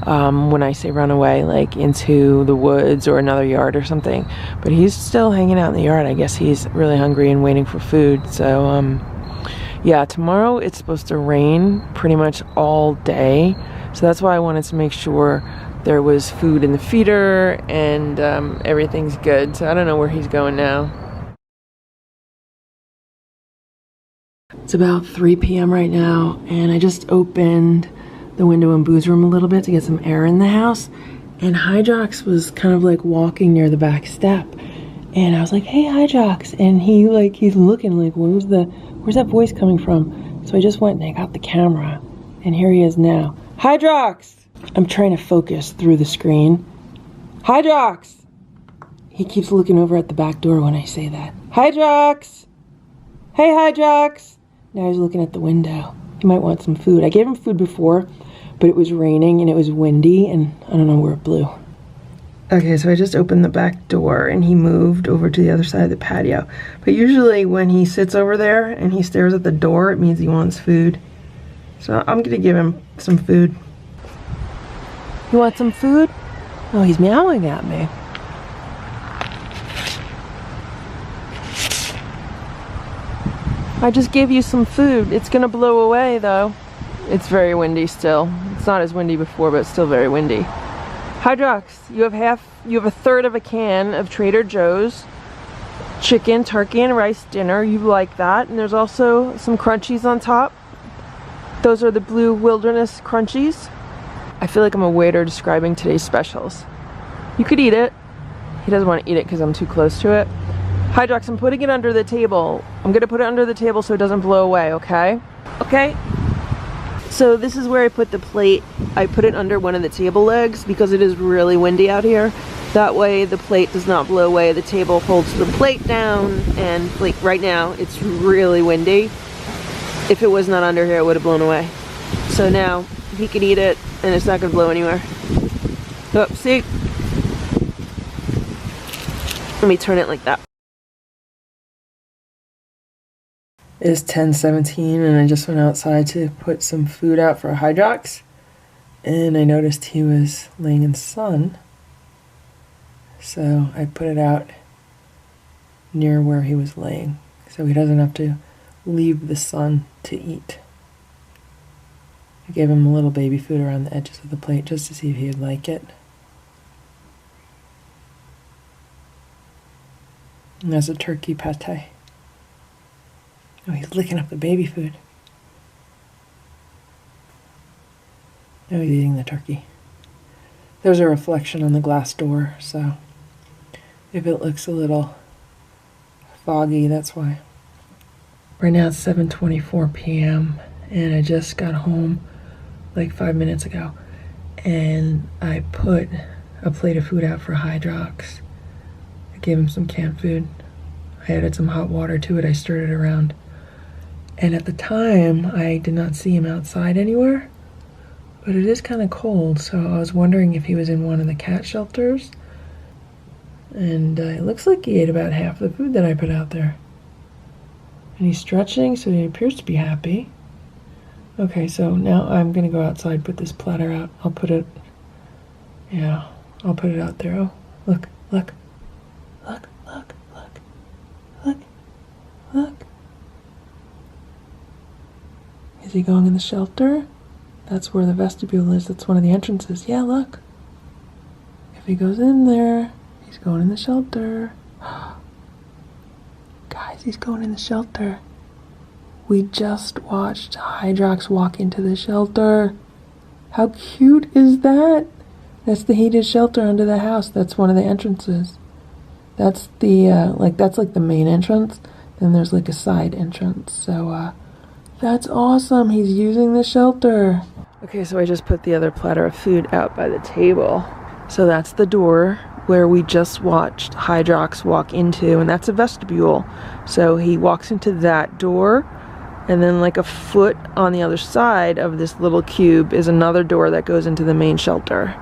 B: When I say run away, like, into the woods or another yard or something. But he's still hanging out in the yard. I guess he's really hungry and waiting for food. So, yeah, tomorrow it's supposed to rain pretty much all day. So that's why I wanted to make sure there was food in the feeder and everything's good. So I don't know where he's going now. It's about 3 p.m. right now, and I just opened the window in Boo's room a little bit to get some air in the house. And Hydrox was kind of like walking near the back step. And I was like, hey, Hydrox. And he's looking like, where's that voice coming from? So I just went and I got the camera. And here he is now. Hydrox! I'm trying to focus through the screen. Hydrox! He keeps looking over at the back door when I say that. Hydrox! Hey, Hydrox! Now he's looking at the window. He might want some food. I gave him food before, but it was raining and it was windy and I don't know where it blew. Okay, so I just opened the back door and he moved over to the other side of the patio. But usually when he sits over there and he stares at the door, it means he wants food. So I'm gonna give him some food. You want some food? Oh, he's meowing at me. I just gave you some food. It's gonna blow away though. It's very windy still. It's not as windy before, but it's still very windy. Hydrox, you have a third of a can of Trader Joe's chicken, turkey, and rice dinner. You like that. And there's also some crunchies on top. Those are the Blue Wilderness crunchies. I feel like I'm a waiter describing today's specials. You could eat it. He doesn't want to eat it because I'm too close to it. Hydrox, I'm putting it under the table. I'm gonna put it under the table so it doesn't blow away, okay? Okay? So this is where I put the plate. I put it under one of the table legs because it is really windy out here. That way the plate does not blow away. The table holds the plate down, and like right now it's really windy. If it was not under here, it would have blown away. So now he can eat it and it's not gonna blow anywhere. Oh, see? Let me turn it like that. It's 10:17 and I just went outside to put some food out for Hydrox, and I noticed he was laying in the sun, so I put it out near where he was laying so he doesn't have to leave the sun to eat. I gave him a little baby food around the edges of the plate just to see if he would like it. And there's a turkey pate. Oh, he's licking up the baby food. Now he's eating the turkey. There's a reflection on the glass door, so if it looks a little foggy, that's why. Right now it's 7:24 p.m. and I just got home like 5 minutes ago, and I put a plate of food out for Hydrox. I gave him some canned food. I added some hot water to it. I stirred it around. And at the time, I did not see him outside anywhere, but it is kind of cold, so I was wondering if he was in one of the cat shelters. And it looks like he ate about half the food that I put out there. And he's stretching, so he appears to be happy. Okay, so now I'm gonna go outside, put this platter out. I'll put it out there. Oh, look, look, look, look, look, look, look. Is he going in the shelter? That's where the vestibule is. That's one of the entrances. Yeah, look. If he goes in there, he's going in the shelter. Guys, he's going in the shelter. We just watched Hydrox walk into the shelter. How cute is that? That's the heated shelter under the house. That's one of the entrances. That's the, that's like the main entrance. Then there's like a side entrance. So, that's awesome. He's using the shelter. Okay, so I just put the other platter of food out by the table. So that's the door where we just watched Hydrox walk into, and that's a vestibule. So he walks into that door, And then like a foot on the other side of this little cube is another door that goes into the main shelter.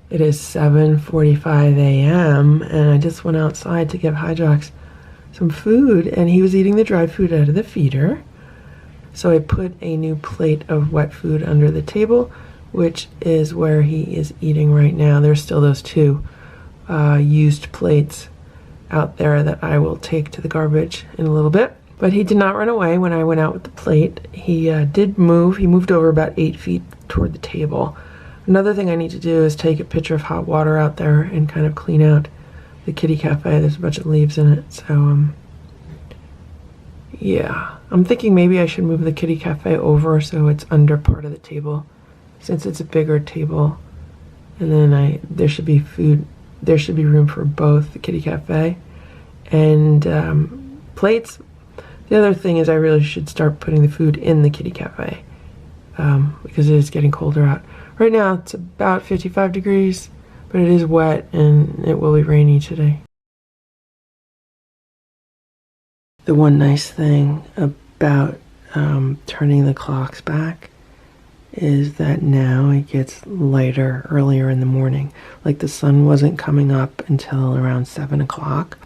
B: It is 7:45 a.m. and I just went outside to give Hydrox some food, and he was eating the dry food out of the feeder. So I put a new plate of wet food under the table, which is where he is eating right now. There's still those two used plates out there that I will take to the garbage in a little bit. But he did not run away when I went out with the plate. He did move. He moved over about 8 feet toward the table. Another thing I need to do is take a pitcher of hot water out there and kind of clean out the kitty cafe. There's a bunch of leaves in it. So, yeah. I'm thinking maybe I should move the kitty cafe over so it's under part of the table, since it's a bigger table. And then there should be food. There should be room for both the kitty cafe and plates. The other thing is I really should start putting the food in the kitty cafe because it is getting colder out. Right now it's about 55 degrees, but it is wet and it will be rainy today. The one nice thing about turning the clocks back is that now it gets lighter earlier in the morning. Like the sun wasn't coming up until around 7 o'clock.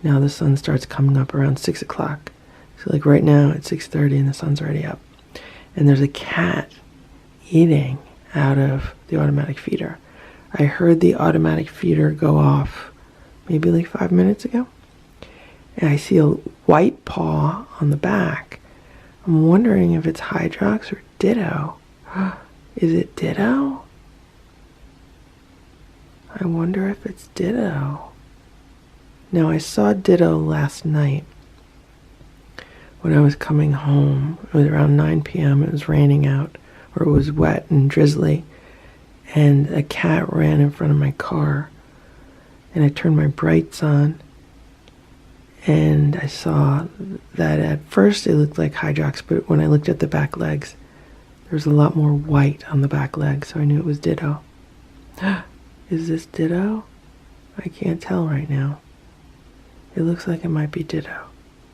B: Now the sun starts coming up around 6 o'clock. So like right now it's 6:30 and the sun's already up. And there's a cat eating out of the automatic feeder. I heard the automatic feeder go off maybe like 5 minutes ago. And I see a white paw on the back. I'm wondering if it's Hydrox or Ditto. Is it Ditto? I wonder if it's Ditto. Now I saw Ditto last night when I was coming home. It was around 9 p.m. It was raining out, or it was wet and drizzly, and a cat ran in front of my car, and I turned my brights on, and I saw that at first it looked like Hydrox, but when I looked at the back legs, there was a lot more white on the back legs, so I knew it was Ditto. Is this Ditto? I can't tell right now. It looks like it might be Ditto,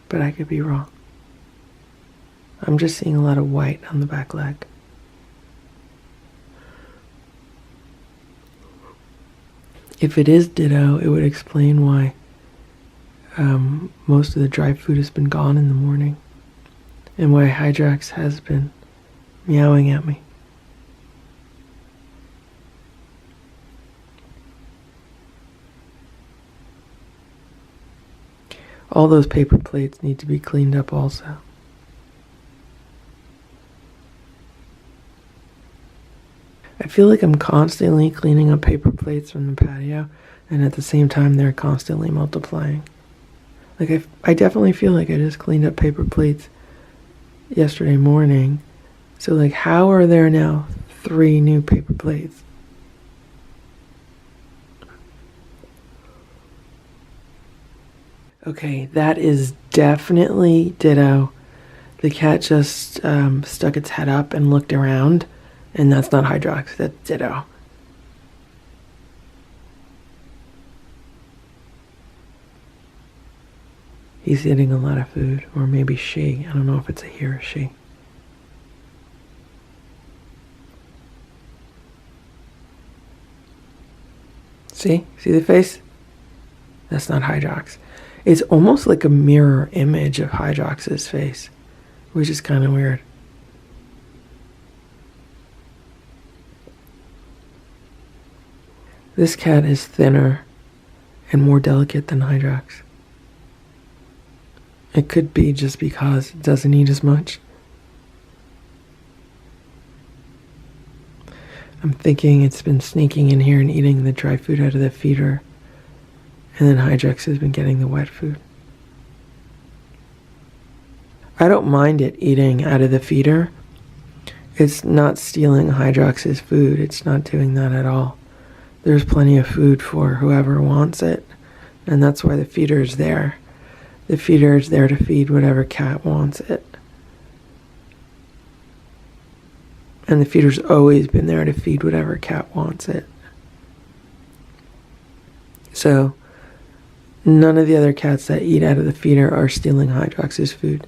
B: but I could be wrong. I'm just seeing a lot of white on the back leg. If it is Ditto, it would explain why most of the dry food has been gone in the morning, and why Hydrox has been meowing at me. All those paper plates need to be cleaned up also. I feel like I'm constantly cleaning up paper plates from the patio, and at the same time they're constantly multiplying. Like I definitely feel like I just cleaned up paper plates yesterday morning. So like, how are there now 3 new paper plates? Okay, that is definitely Ditto. The cat just stuck its head up and looked around, and that's not Hydrox, that's Ditto. He's eating a lot of food, or maybe she. I don't know if it's a he or a she. See the face? That's not Hydrox. It's almost like a mirror image of Hydrox's face, which is kind of weird. This cat is thinner and more delicate than Hydrox. It could be just because it doesn't eat as much. I'm thinking it's been sneaking in here and eating the dry food out of the feeder, and then Hydrox has been getting the wet food. I don't mind it eating out of the feeder. It's not stealing Hydrox's food. It's not doing that at all. There's plenty of food for whoever wants it, and that's why the feeder is there. The feeder is there to feed whatever cat wants it. And the feeder's always been there to feed whatever cat wants it. So None of the other cats that eat out of the feeder are stealing Hydrox's food.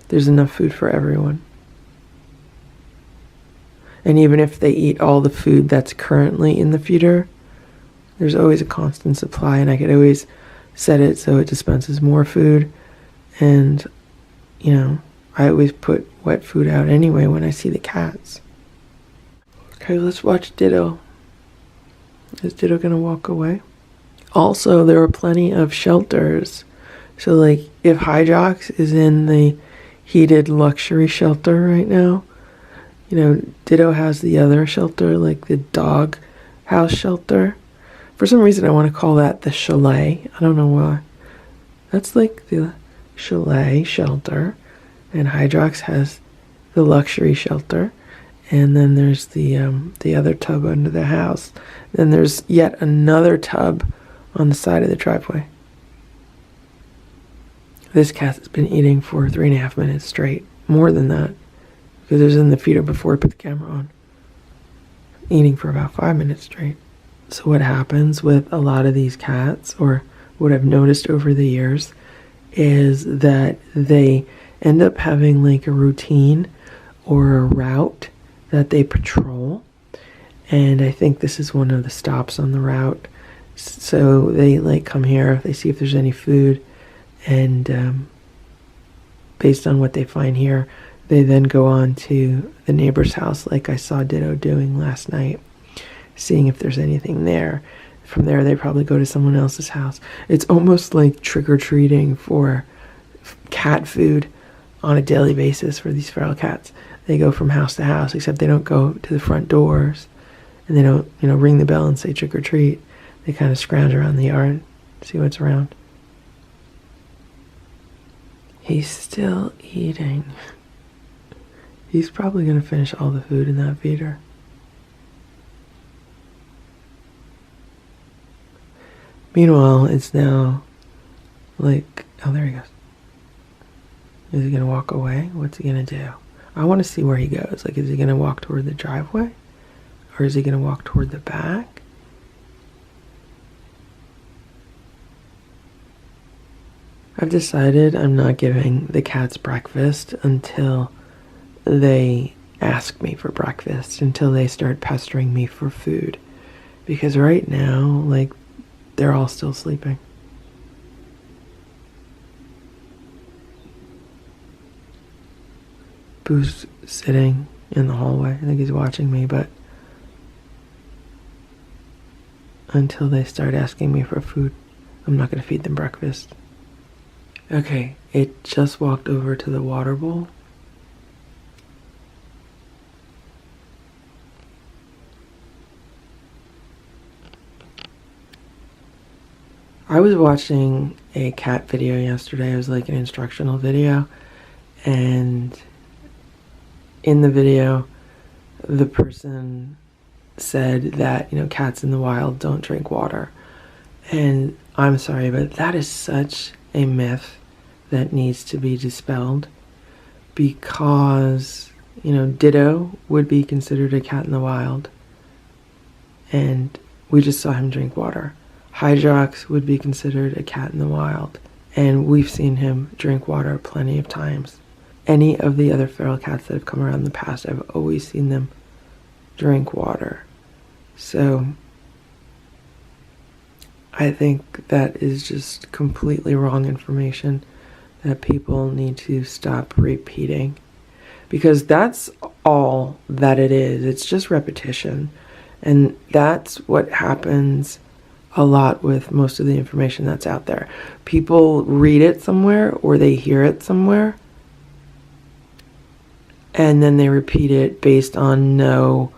B: There's enough food for everyone. And even if they eat all the food that's currently in the feeder, there's always a constant supply, and I could always set it so it dispenses more food. And, you know, I always put wet food out anyway when I see the cats. Okay, let's watch Ditto. Is Ditto gonna walk away? Also, there are plenty of shelters. So, like, if Hydrox is in the heated luxury shelter right now, you know, Ditto has the other shelter, like the dog house shelter. For some reason, I want to call that the chalet. I don't know why. That's like the chalet shelter. And Hydrox has the luxury shelter. And then there's the other tub under the house. Then there's yet another tub on the side of the driveway. This cat has been eating for 3.5 minutes straight. More than that. Because it was in the feeder before I put the camera on. Eating for about 5 minutes straight. So what happens with a lot of these cats, or what I've noticed over the years, is that they end up having like a routine or a route that they patrol. And I think this is one of the stops on the route. So they like come here, they see if there's any food, and based on what they find here, they then go on to the neighbor's house, like I saw Ditto doing last night, seeing if there's anything there. From there, they probably go to someone else's house. It's almost like trick-or-treating for cat food on a daily basis for these feral cats. They go from house to house, except they don't go to the front doors, and they don't, you know, ring the bell and say trick-or-treat. They kind of scrounge around the yard, see what's around. He's still eating. He's probably going to finish all the food in that feeder. Meanwhile, it's now like, oh, there he goes. Is he going to walk away? What's he going to do? I want to see where he goes. Like, is he going to walk toward the driveway? Or is he going to walk toward the back? I've decided I'm not giving the cats breakfast until they ask me for breakfast, until they start pestering me for food. Because right now, like, they're all still sleeping. Boo's sitting in the hallway. I think he's watching me, but until they start asking me for food, I'm not going to feed them breakfast. Okay, it just walked over to the water bowl. I was watching a cat video yesterday. It was like an instructional video, and in the video, the person said that, you know, cats in the wild don't drink water. And I'm sorry, but that is such a myth that needs to be dispelled, because, you know, Ditto would be considered a cat in the wild, and we just saw him drink water. Hydrox would be considered a cat in the wild, and we've seen him drink water plenty of times. Any of the other feral cats that have come around in the past, I've always seen them drink water. So I think that is just completely wrong information that people need to stop repeating, because that's all that it is. It's just repetition, and that's what happens a lot with most of the information that's out there. People read it somewhere or they hear it somewhere, and then they repeat it based on no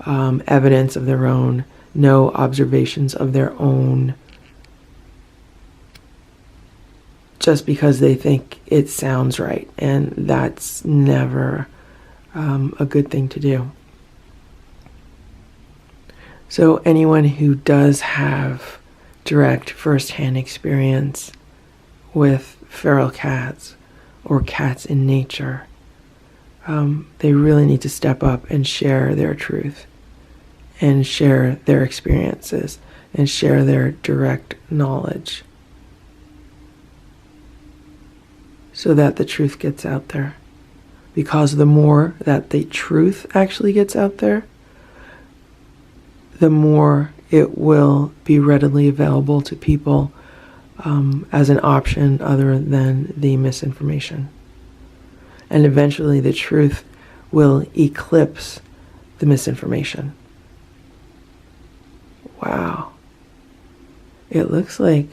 B: evidence of their own, no observations of their own, just because they think it sounds right. And that's never a good thing to do. So anyone who does have direct first-hand experience with feral cats or cats in nature, they really need to step up and share their truth and share their experiences and share their direct knowledge. so that the truth gets out there. Because the more that the truth actually gets out there, the more it will be readily available to people as an option other than the misinformation. And eventually the truth will eclipse the misinformation. Wow. It looks like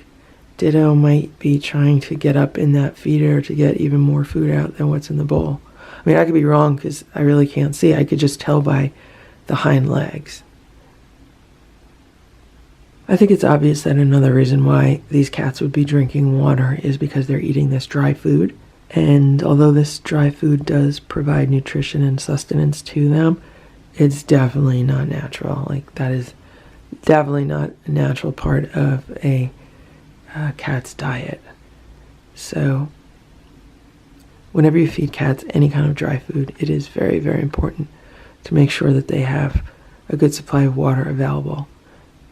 B: Ditto might be trying to get up in that feeder to get even more food out than what's in the bowl. I mean, I could be wrong because I really can't see. I could just tell by the hind legs. I think it's obvious that another reason why these cats would be drinking water is because they're eating this dry food. And although this dry food does provide nutrition and sustenance to them, it's definitely not natural. Like, that is definitely not a natural part of a cat's diet. So whenever you feed cats any kind of dry food, it is very, very important to make sure that they have a good supply of water available.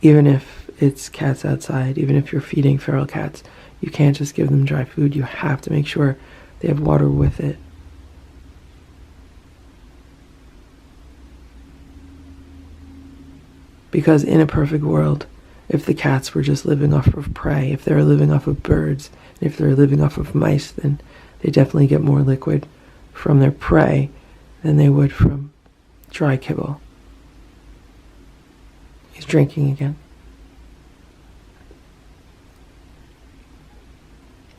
B: Even if it's cats outside, even if you're feeding feral cats, you can't just give them dry food. You have to make sure they have water with it. Because in a perfect world, if the cats were just living off of prey, if they were living off of birds, and if they're living off of mice, then they definitely get more liquid from their prey than they would from dry kibble. He's drinking again.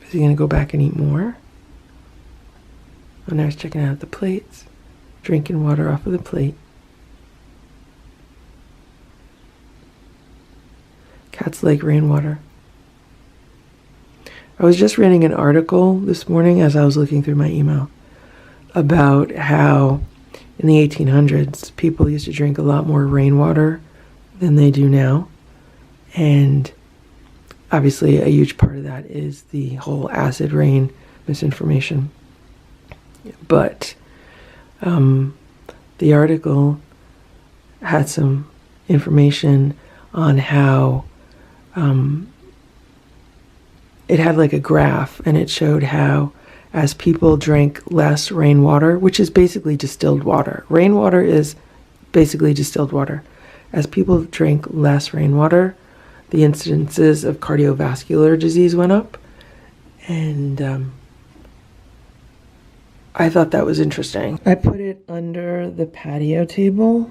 B: Is he going to go back and eat more? Oh, now he's checking out the plates, drinking water off of the plate. Cats like rainwater. I was just reading an article this morning as I was looking through my email about how in the 1800s people used to drink a lot more rainwater than they do now. And obviously a huge part of that is the whole acid rain misinformation. But the article had some information on how it had like a graph, and it showed how as people drank less rainwater, which is basically distilled water. Rainwater is basically distilled water. As people drank less rainwater, the incidences of cardiovascular disease went up. And I thought that was interesting. I put it under the patio table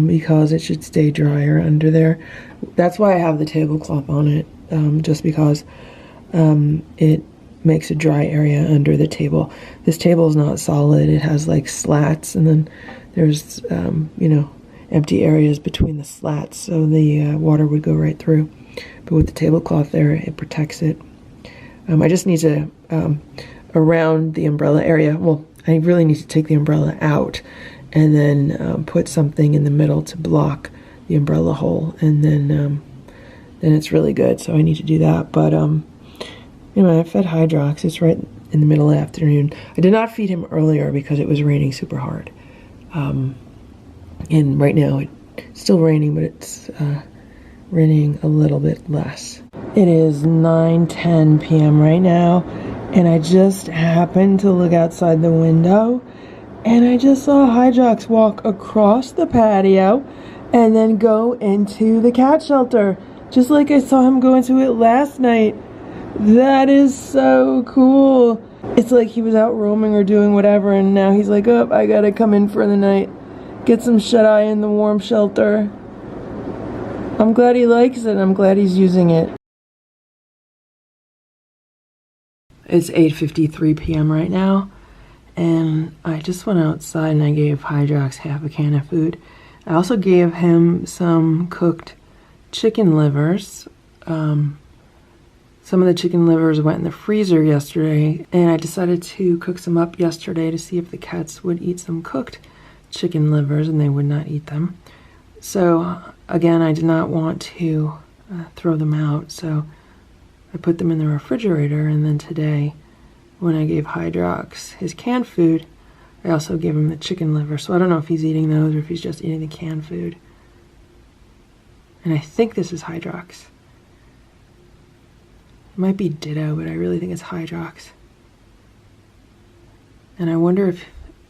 B: because it should stay drier under there. That's why I have the tablecloth on it, just because it makes a dry area under the table. This table is not solid. It has like slats, and then there's, empty areas between the slats, so the water would go right through. But with the tablecloth there, it protects it. I just need to, around the umbrella area, well, I really need to take the umbrella out and then put something in the middle to block the umbrella hole, and then it's really good. So I need to do that. But I fed Hydrox. It's right in the middle of the afternoon. I did not feed him earlier because it was raining super hard. And right now it's still raining, but it's raining a little bit less. It is 9:10 p.m. right now, and I just happened to look outside the window, and I just saw Hydrox walk across the patio and then go into the cat shelter, just like I saw him go into it last night. That is so cool. It's like he was out roaming or doing whatever, and now he's like, oh, I gotta come in for the night. Get some shut-eye in the warm shelter. I'm glad he likes it. I'm glad he's using it. It's 8:53 p.m. right now, and I just went outside and I gave Hydrox half a can of food. I also gave him some cooked chicken livers. Some of the chicken livers went in the freezer yesterday, and I decided to cook some up yesterday to see if the cats would eat some cooked chicken livers, and they would not eat them. So again, I did not want to throw them out, so I put them in the refrigerator. And then today, when I gave Hydrox his canned food, I also gave him the chicken liver. So I don't know if he's eating those or if he's just eating the canned food. And I think this is Hydrox. It might be Ditto, but I really think it's Hydrox. And I wonder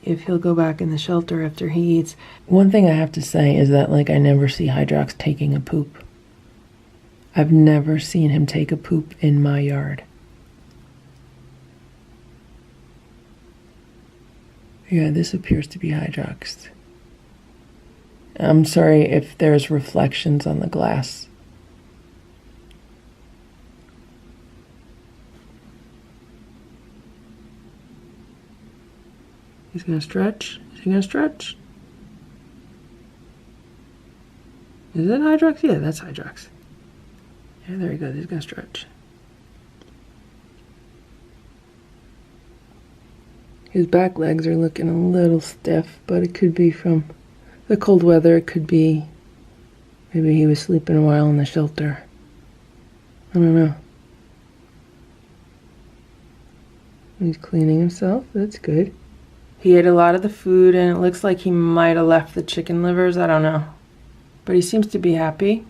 B: if he'll go back in the shelter after he eats. One thing I have to say is that, like, I never see Hydrox taking a poop. I've never seen him take a poop in my yard. Yeah, this appears to be Hydrox. I'm sorry if there's reflections on the glass. He's gonna stretch. Is he gonna stretch? Is it Hydrox? Yeah, that's Hydrox. Yeah, there he goes. He's gonna stretch. His back legs are looking a little stiff, but it could be from the cold weather. It could be maybe he was sleeping a while in the shelter. I don't know. He's cleaning himself. That's good. He ate a lot of the food, and it looks like he might have left the chicken livers. I don't know. But he seems to be happy.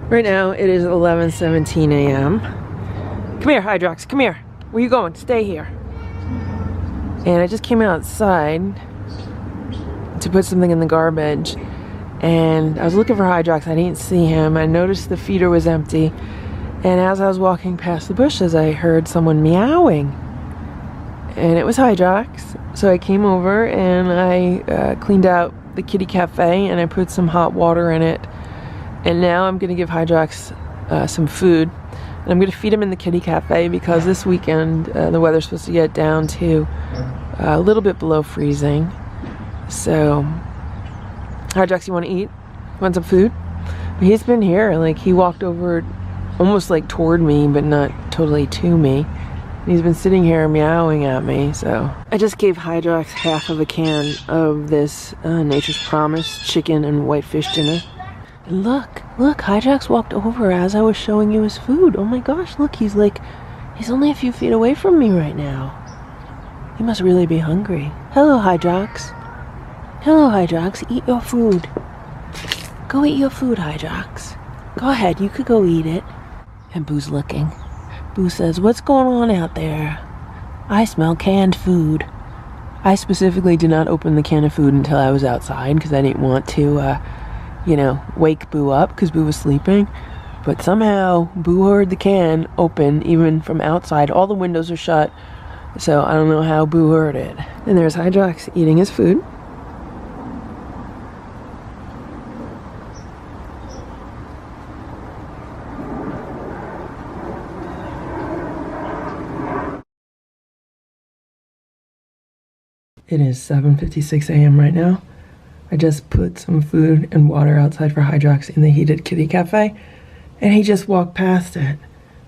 B: Right now, it is 11:17 a.m. Come here, Hydrox. Come here. Where you going? Stay here. And I just came outside to put something in the garbage, and I was looking for Hydrox. I didn't see him. I noticed the feeder was empty, and as I was walking past the bushes, I heard someone meowing, and it was Hydrox. So I came over and I cleaned out the kitty cafe, and I put some hot water in it, and now I'm gonna give Hydrox some food, and I'm gonna feed him in the kitty cafe because this weekend the weather's supposed to get down to a little bit below freezing. So, Hydrox, you want to eat? Want some food? He's been here. Like, he walked over almost like toward me, but not totally to me. And he's been sitting here meowing at me. So, I just gave Hydrox half of a can of this Nature's Promise chicken and whitefish dinner. And look, Hydrox walked over as I was showing you his food. Oh my gosh, look, he's only a few feet away from me right now. He must really be hungry. Hello, Hydrox. Hello, Hydrox. Eat your food. Go eat your food, Hydrox. Go ahead, you could go eat it. And Boo's looking. Boo says, what's going on out there? I smell canned food. I specifically did not open the can of food until I was outside because I didn't want to, wake Boo up because Boo was sleeping. But somehow, Boo heard the can open even from outside. All the windows are shut. So I don't know how Boo heard it. And there's Hydrox eating his food. It is 7:56 a.m. right now. I just put some food and water outside for Hydrox in the heated kitty cafe, and he just walked past it.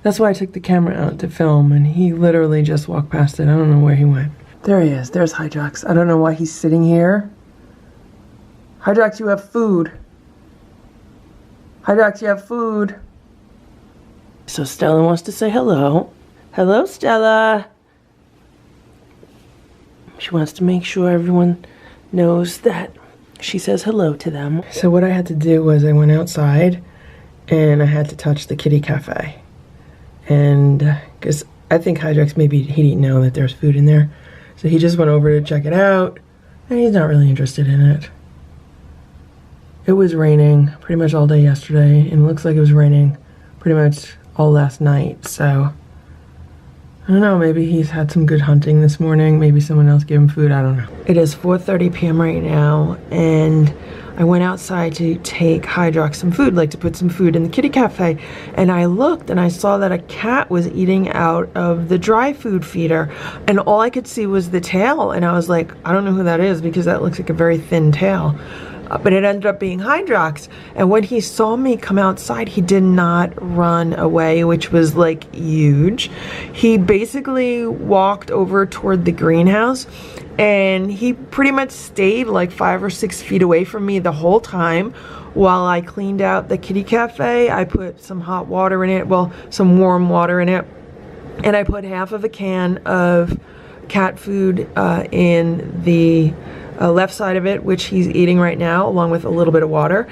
B: That's why I took the camera out to film, and he literally just walked past it. I don't know where he went. There he is. There's Hydrox. I don't know why he's sitting here. Hydrox, you have food. Hydrox, you have food. So Stella wants to say hello. Hello, Stella. She wants to make sure everyone knows that she says hello to them. So what I had to do was I went outside, and I had to touch the kitty cafe. And because I think Hydrox, maybe he didn't know that there's food in there. So he just went over to check it out, and he's not really interested in it. It was raining pretty much all day yesterday, and it looks like it was raining pretty much all last night. So I don't know, maybe he's had some good hunting this morning. Maybe someone else gave him food, I don't know. It is 4:30 p.m. right now, and I went outside to take Hydrox some food, like to put some food in the kitty cafe, and I looked and I saw that a cat was eating out of the dry food feeder, and all I could see was the tail, and I was like, I don't know who that is because that looks like a very thin tail. But it ended up being Hydrox, and when he saw me come outside, he did not run away, which was like huge. He basically walked over toward the greenhouse, and he pretty much stayed like 5 or 6 feet away from me the whole time while I cleaned out the kitty cafe. I put some hot water in it, well, some warm water in it, and I put half of a can of cat food in the left side of it, which he's eating right now, along with a little bit of water.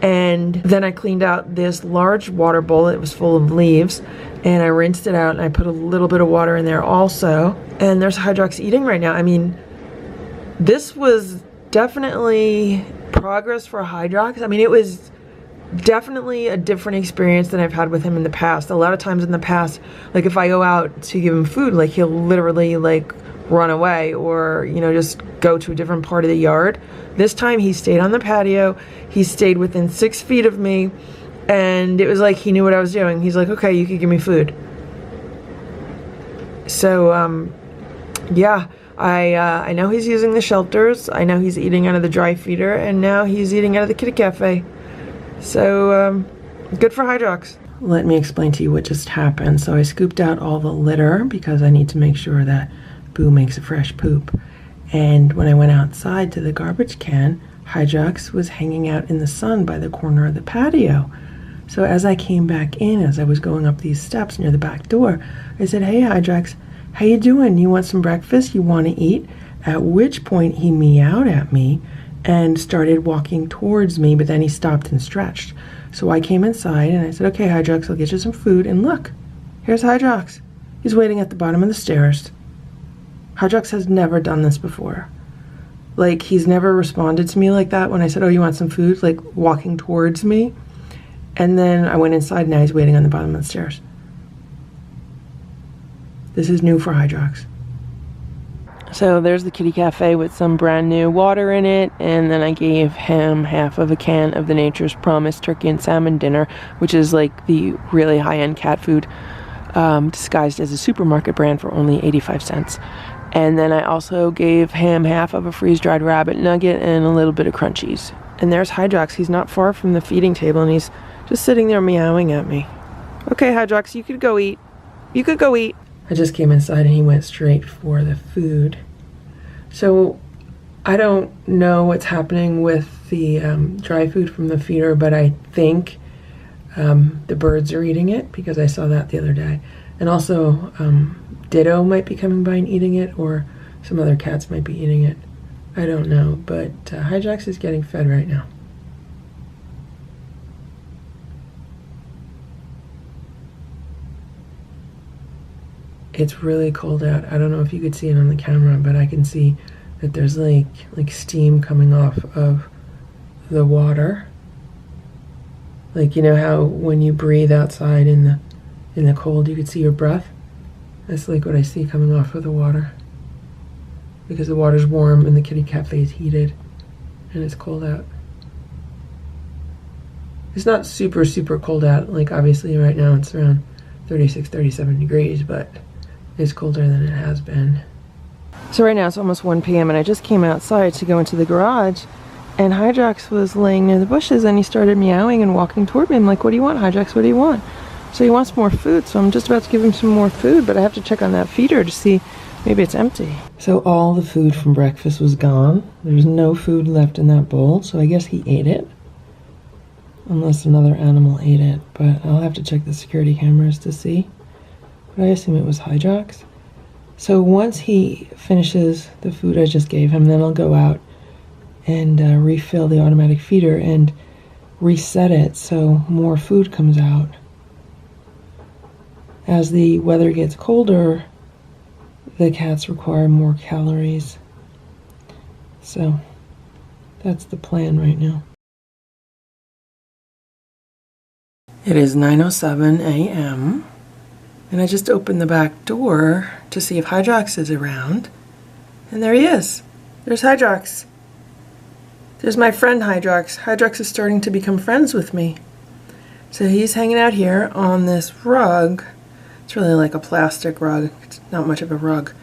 B: And then I cleaned out this large water bowl. It was full of leaves, and I rinsed it out, and I put a little bit of water in there also. And there's Hydrox eating right now. I mean, this was definitely progress for Hydrox. I mean, it was definitely a different experience than I've had with him in the past. A lot of times in the past, like if I go out to give him food, like he'll literally like run away or, you know, just go to a different part of the yard. This time he stayed on the patio. He stayed within 6 feet of me, and it was like he knew what I was doing. He's like, okay, you can give me food. So yeah, I know he's using the shelters. I know he's eating out of the dry feeder, and now he's eating out of the kitty cafe. So good for Hydrox. Let me explain to you what just happened. So I scooped out all the litter because I need to make sure that Boo makes a fresh poop. And when I went outside to the garbage can, Hydrox was hanging out in the sun by the corner of the patio. So as I came back in, as I was going up these steps near the back door, I said, hey Hydrox, how you doing? You want some breakfast? You want to eat? At which point he meowed at me and started walking towards me, but then he stopped and stretched. So I came inside and I said, okay Hydrox, I'll get you some food. And look, here's Hydrox. He's waiting at the bottom of the stairs. Hydrox has never done this before. Like, he's never responded to me like that when I said, oh, you want some food? Like, walking towards me. And then I went inside, and now he's waiting on the bottom of the stairs. This is new for Hydrox. So there's the kitty cafe with some brand new water in it, and then I gave him half of a can of the Nature's Promise turkey and salmon dinner, which is like the really high-end cat food, disguised as a supermarket brand for only 85 cents. And then I also gave him half of a freeze-dried rabbit nugget and a little bit of crunchies. And there's Hydrox. He's not far from the feeding table, and he's just sitting there meowing at me. Okay, Hydrox, you could go eat. You could go eat. I just came inside, and he went straight for the food. So I don't know what's happening with the dry food from the feeder, but I think the birds are eating it because I saw that the other day. And also, Ditto might be coming by and eating it, or some other cats might be eating it. I don't know, but Hydrox is getting fed right now. It's really cold out. I don't know if you could see it on the camera, but I can see that there's like steam coming off of the water. Like, you know how when you breathe outside in the cold, you could see your breath? That's like what I see coming off of the water. Because the water's warm and the kitty cafe is heated and it's cold out. It's not super, super cold out. Like, obviously right now it's around 36, 37 degrees, but it's colder than it has been. So right now it's almost 1 p.m. and I just came outside to go into the garage, and Hydrox was laying near the bushes and he started meowing and walking toward me. I'm like, what do you want, Hydrox? What do you want? So he wants more food, so I'm just about to give him some more food, but I have to check on that feeder to see maybe it's empty. So all the food from breakfast was gone. There's no food left in that bowl, so I guess he ate it. Unless another animal ate it, but I'll have to check the security cameras to see. But I assume it was Hydrox. So once he finishes the food I just gave him, then I'll go out and refill the automatic feeder and reset it so more food comes out. As the weather gets colder, the cats require more calories. So that's the plan right now. It is 9:07 a.m. and I just opened the back door to see if Hydrox is around. And there he is. There's Hydrox. There's my friend Hydrox. Hydrox is starting to become friends with me. So he's hanging out here on this rug. It's really like a plastic rug. It's not much of a rug.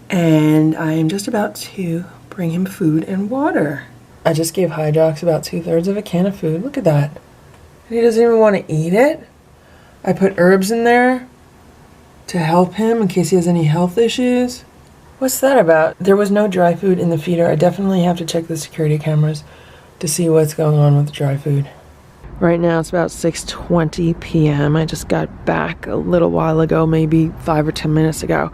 B: And I am just about to bring him food and water. I just gave Hydrox about 2/3 of a can of food. Look at that. And he doesn't even want to eat it. I put herbs in there to help him in case he has any health issues. What's that about? There was no dry food in the feeder. I definitely have to check the security cameras to see what's going on with the dry food. Right now it's about 6:20 p.m. I just got back a little while ago, maybe 5 or 10 minutes ago.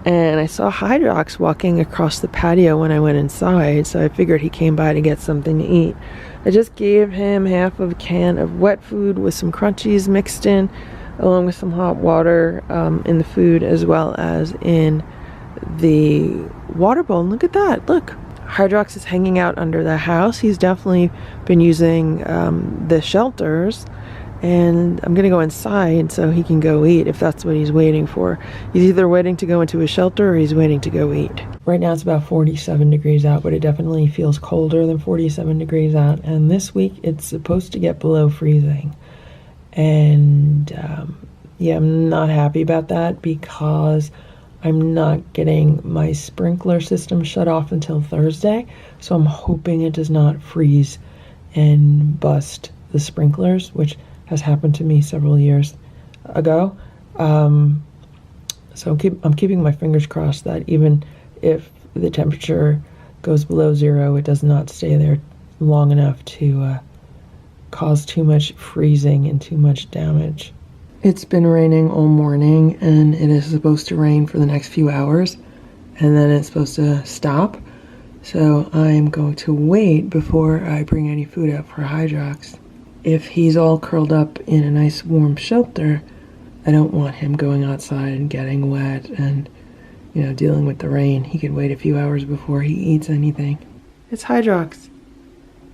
B: and I saw Hydrox walking across the patio when I went inside, so I figured he came by to get something to eat. I just gave him half of a can of wet food with some crunchies mixed in, along with some hot water in the food as well as in the water bowl. And look at that, look. Hydrox is hanging out under the house. He's definitely been using the shelters, and I'm gonna go inside so he can go eat if that's what he's waiting for. He's either waiting to go into a shelter or he's waiting to go eat. Right now it's about 47 degrees out, but it definitely feels colder than 47 degrees out, and this week it's supposed to get below freezing. And yeah, I'm not happy about that because I'm not getting my sprinkler system shut off until Thursday, so I'm hoping it does not freeze and bust the sprinklers, which has happened to me several years ago. So I'm keeping my fingers crossed that even if the temperature goes below zero, it does not stay there long enough to cause too much freezing and too much damage. It's been raining all morning, and it is supposed to rain for the next few hours, and then it's supposed to stop. So I'm going to wait before I bring any food out for Hydrox. If he's all curled up in a nice warm shelter, I don't want him going outside and getting wet and, you know, dealing with the rain. He could wait a few hours before he eats anything. It's Hydrox.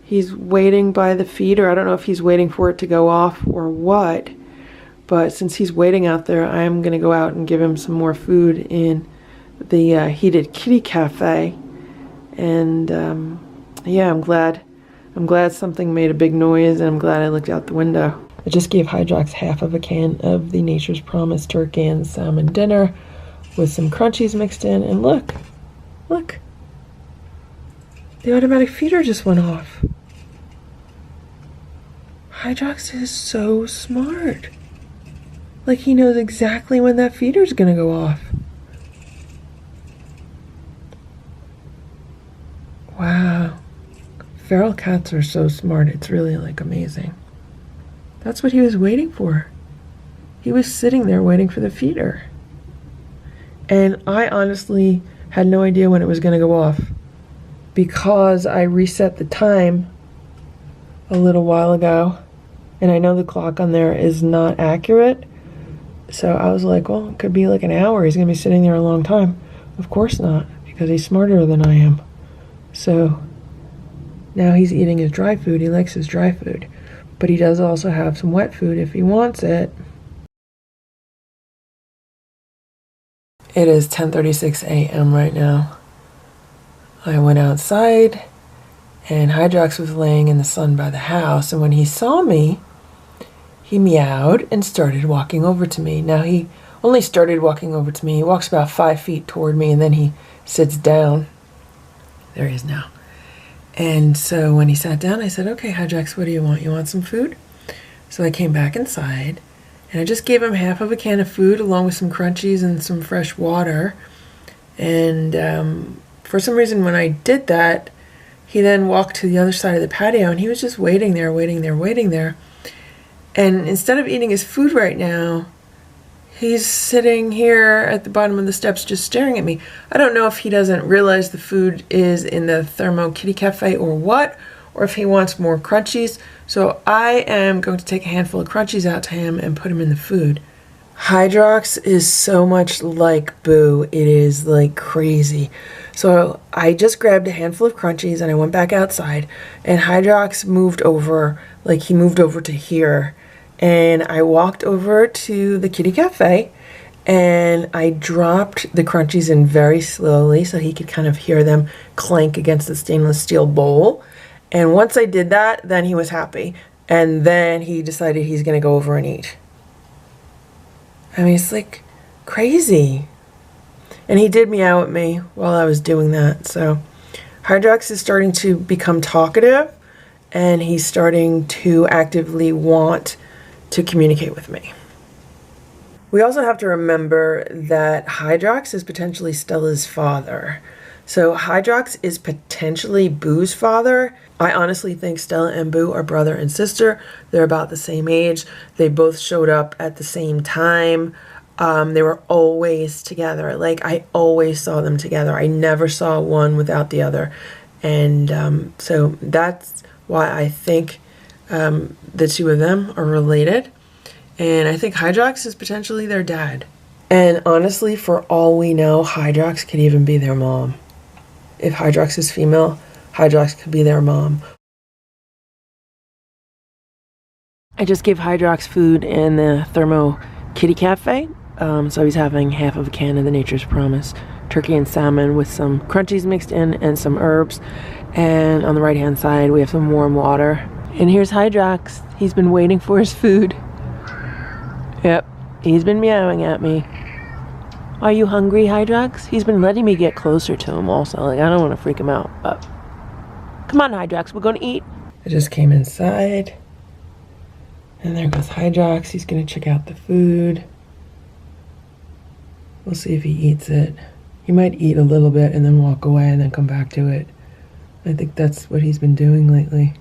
B: He's waiting by the feeder. I don't know if he's waiting for it to go off or what, but since he's waiting out there, I'm going to go out and give him some more food in the heated kitty cafe. And yeah, I'm glad something made a big noise, and I'm glad I looked out the window. I just gave Hydrox half of a can of the Nature's Promise turkey and salmon dinner with some crunchies mixed in, and look, the automatic feeder just went off. Hydrox is so smart. Like, he knows exactly when that feeder's gonna go off. Wow. Feral cats are so smart, it's really like amazing. That's what he was waiting for. He was sitting there waiting for the feeder. And I honestly had no idea when it was going to go off because I reset the time a little while ago, and I know the clock on there is not accurate. So I was like, well, it could be like an hour. He's going to be sitting there a long time. Of course not, because he's smarter than I am. So now he's eating his dry food. He likes his dry food. But he does also have some wet food if he wants it. It is 10:36 a.m. right now. I went outside, and Hydrox was laying in the sun by the house, and when he saw me, he meowed and started walking over to me. Now, he only started walking over to me. He walks about 5 feet toward me, and then he sits down. There he is now. And so when he sat down, I said, okay, Hydrox, what do you want? You want some food? So I came back inside, and I just gave him half of a can of food along with some crunchies and some fresh water. And for some reason, when I did that, he then walked to the other side of the patio, and he was just waiting there. And instead of eating his food right now, he's sitting here at the bottom of the steps just staring at me. I don't know if he doesn't realize the food is in the Thermo Kitty Cafe or what, or if he wants more crunchies. So I am going to take a handful of crunchies out to him and put him in the food. Hydrox is so much like Boo. It is like crazy. So I just grabbed a handful of crunchies and I went back outside, and Hydrox moved over, like he moved over to here. And I walked over to the kitty cafe, and I dropped the crunchies in very slowly so he could kind of hear them clank against the stainless steel bowl. And once I did that, then he was happy. And then he decided he's going to go over and eat. I mean, it's like crazy. And he did meow at me while I was doing that. So Hydrox is starting to become talkative, and he's starting to actively want to communicate with me. We also have to remember that Hydrox is potentially Stella's father. So Hydrox is potentially Boo's father. I honestly think Stella and Boo are brother and sister. They're about the same age. They both showed up at the same time. They were always together. Like, I always saw them together. I never saw one without the other. And so that's why I think the two of them are related. And I think Hydrox is potentially their dad. And honestly, for all we know, Hydrox could even be their mom. If Hydrox is female, Hydrox could be their mom. I just gave Hydrox food in the Thermo Kitty Cafe. So he's having half of a can of the Nature's Promise turkey and salmon with some crunchies mixed in and some herbs. And on the right hand side, we have some warm water. And here's Hydrox. He's been waiting for his food. Yep, he's been meowing at me. Are you hungry, Hydrox? He's been letting me get closer to him also. Like, I don't want to freak him out, but come on, Hydrox, we're going to eat. I just came inside. And there goes Hydrox. He's going to check out the food. We'll see if he eats it. He might eat a little bit and then walk away and then come back to it. I think that's what he's been doing lately.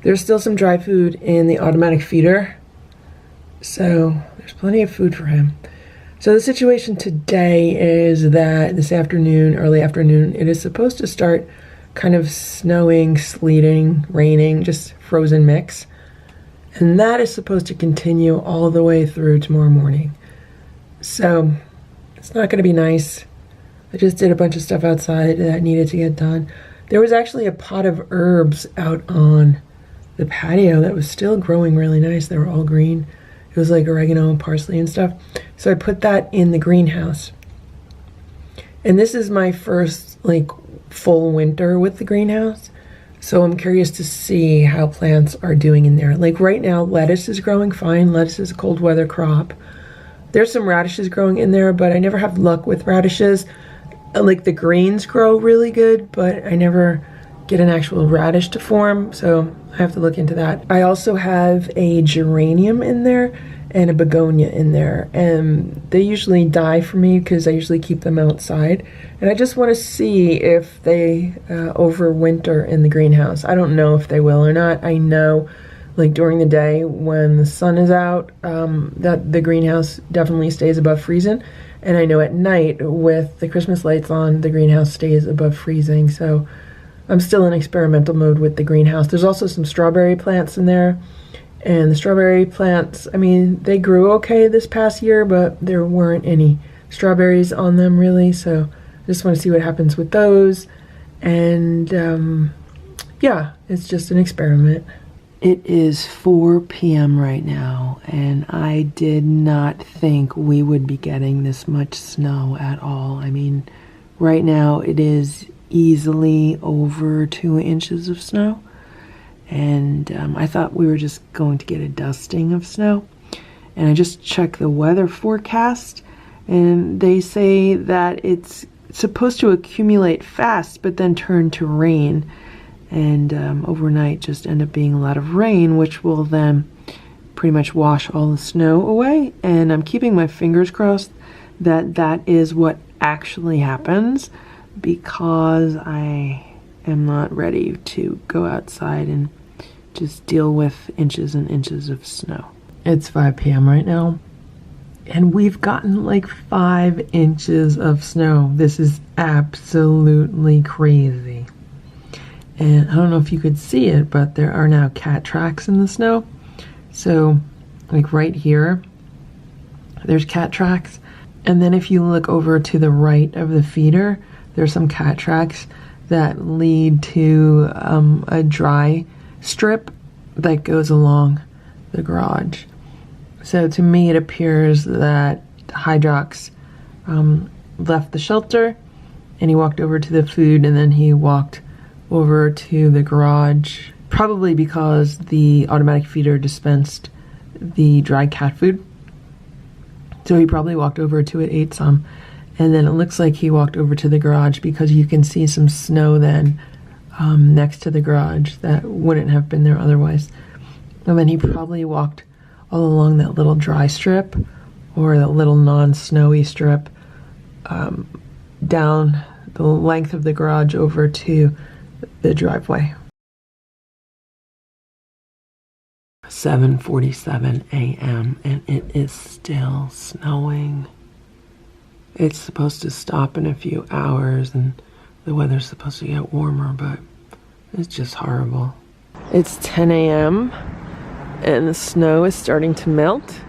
B: There's still some dry food in the automatic feeder, so there's plenty of food for him. So the situation today is that this afternoon, early afternoon, it is supposed to start kind of snowing, sleeting, raining, just frozen mix. And that is supposed to continue all the way through tomorrow morning. So it's not going to be nice. I just did a bunch of stuff outside that needed to get done. There was actually a pot of herbs out on the patio that was still growing really nice. They were all green. It was like oregano and parsley and stuff. So I put that in the greenhouse. And this is my first like full winter with the greenhouse. So I'm curious to see how plants are doing in there. Like right now, lettuce is growing fine. Lettuce is a cold weather crop. There's some radishes growing in there, but I never have luck with radishes. Like the greens grow really good, but I never get an actual radish to form. So I have to look into that. I also have a geranium in there and a begonia in there. And they usually die for me because I usually keep them outside. And I just want to see if they overwinter in the greenhouse. I don't know if they will or not. I know like during the day when the sun is out, that the greenhouse definitely stays above freezing. And I know at night with the Christmas lights on, the greenhouse stays above freezing. So I'm still in experimental mode with the greenhouse. There's also some strawberry plants in there. And the strawberry plants, I mean, they grew okay this past year, but there weren't any strawberries on them really. So I just want to see what happens with those. And yeah, it's just an experiment. It is 4 p.m. right now, and I did not think we would be getting this much snow at all. I mean, right now it is easily over 2 inches of snow. And I thought we were just going to get a dusting of snow. And I just checked the weather forecast, and they say that it's supposed to accumulate fast, but then turn to rain. And overnight just end up being a lot of rain, which will then pretty much wash all the snow away. And I'm keeping my fingers crossed that that is what actually happens, because I am not ready to go outside and just deal with inches and inches of snow. It's 5 p.m. right now, and we've gotten like 5 inches of snow. This is absolutely crazy. And I don't know if you could see it, but there are now cat tracks in the snow. So like right here, there's cat tracks. And then if you look over to the right of the feeder, there's some cat tracks that lead to a dry strip that goes along the garage. So to me, it appears that Hydrox left the shelter and he walked over to the food, and then he walked over to the garage, probably because the automatic feeder dispensed the dry cat food. So he probably walked over to it, ate some, and then it looks like he walked over to the garage because you can see some snow then next to the garage that wouldn't have been there otherwise. And then he probably walked all along that little dry strip or the little non-snowy strip down the length of the garage over to the driveway. 7:47 a.m. and it is still snowing. It's supposed to stop in a few hours and the weather's supposed to get warmer, but it's just horrible. It's 10 a.m. and the snow is starting to melt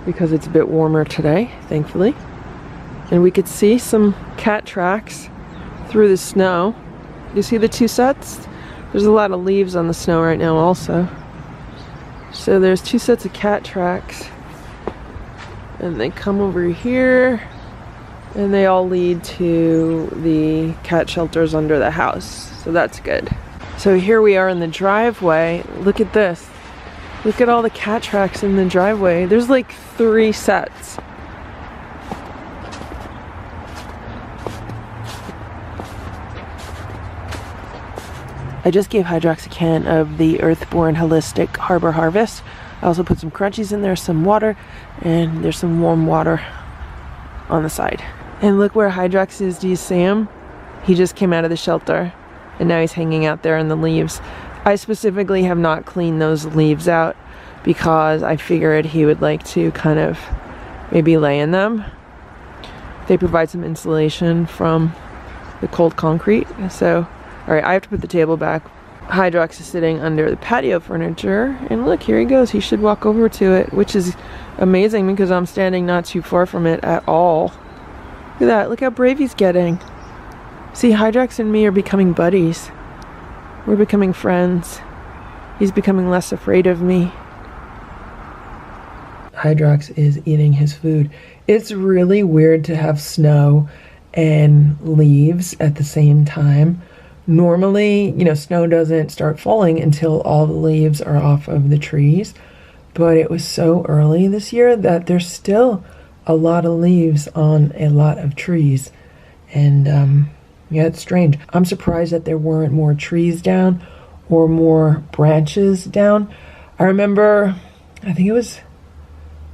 B: because it's a bit warmer today, thankfully. And we could see some cat tracks through the snow. You see the two sets? There's a lot of leaves on the snow right now also. So there's two sets of cat tracks. And they come over here and they all lead to the cat shelters under the house. So that's good. So here we are in the driveway. Look at this. Look at all the cat tracks in the driveway. There's like 3 sets. I just gave Hydrox a can of the Earthborn Holistic Harbor Harvest. I also put some crunchies in there, some water, and there's some warm water on the side. And look where Hydrox is. Do you see him? He just came out of the shelter and now he's hanging out there in the leaves. I specifically have not cleaned those leaves out because I figured he would like to kind of maybe lay in them. They provide some insulation from the cold concrete. So alright, I have to put the table back. Hydrox is sitting under the patio furniture, and look, here he goes. He should walk over to it, which is amazing because I'm standing not too far from it at all. Look at that. Look how brave he's getting. See, Hydrox and me are becoming buddies. We're becoming friends. He's becoming less afraid of me. Hydrox is eating his food. It's really weird to have snow and leaves at the same time. Normally, you know, snow doesn't start falling until all the leaves are off of the trees, but it was so early this year that there's still a lot of leaves on a lot of trees. And yeah, it's strange. I'm surprised that there weren't more trees down or more branches down. I remember, I think it was,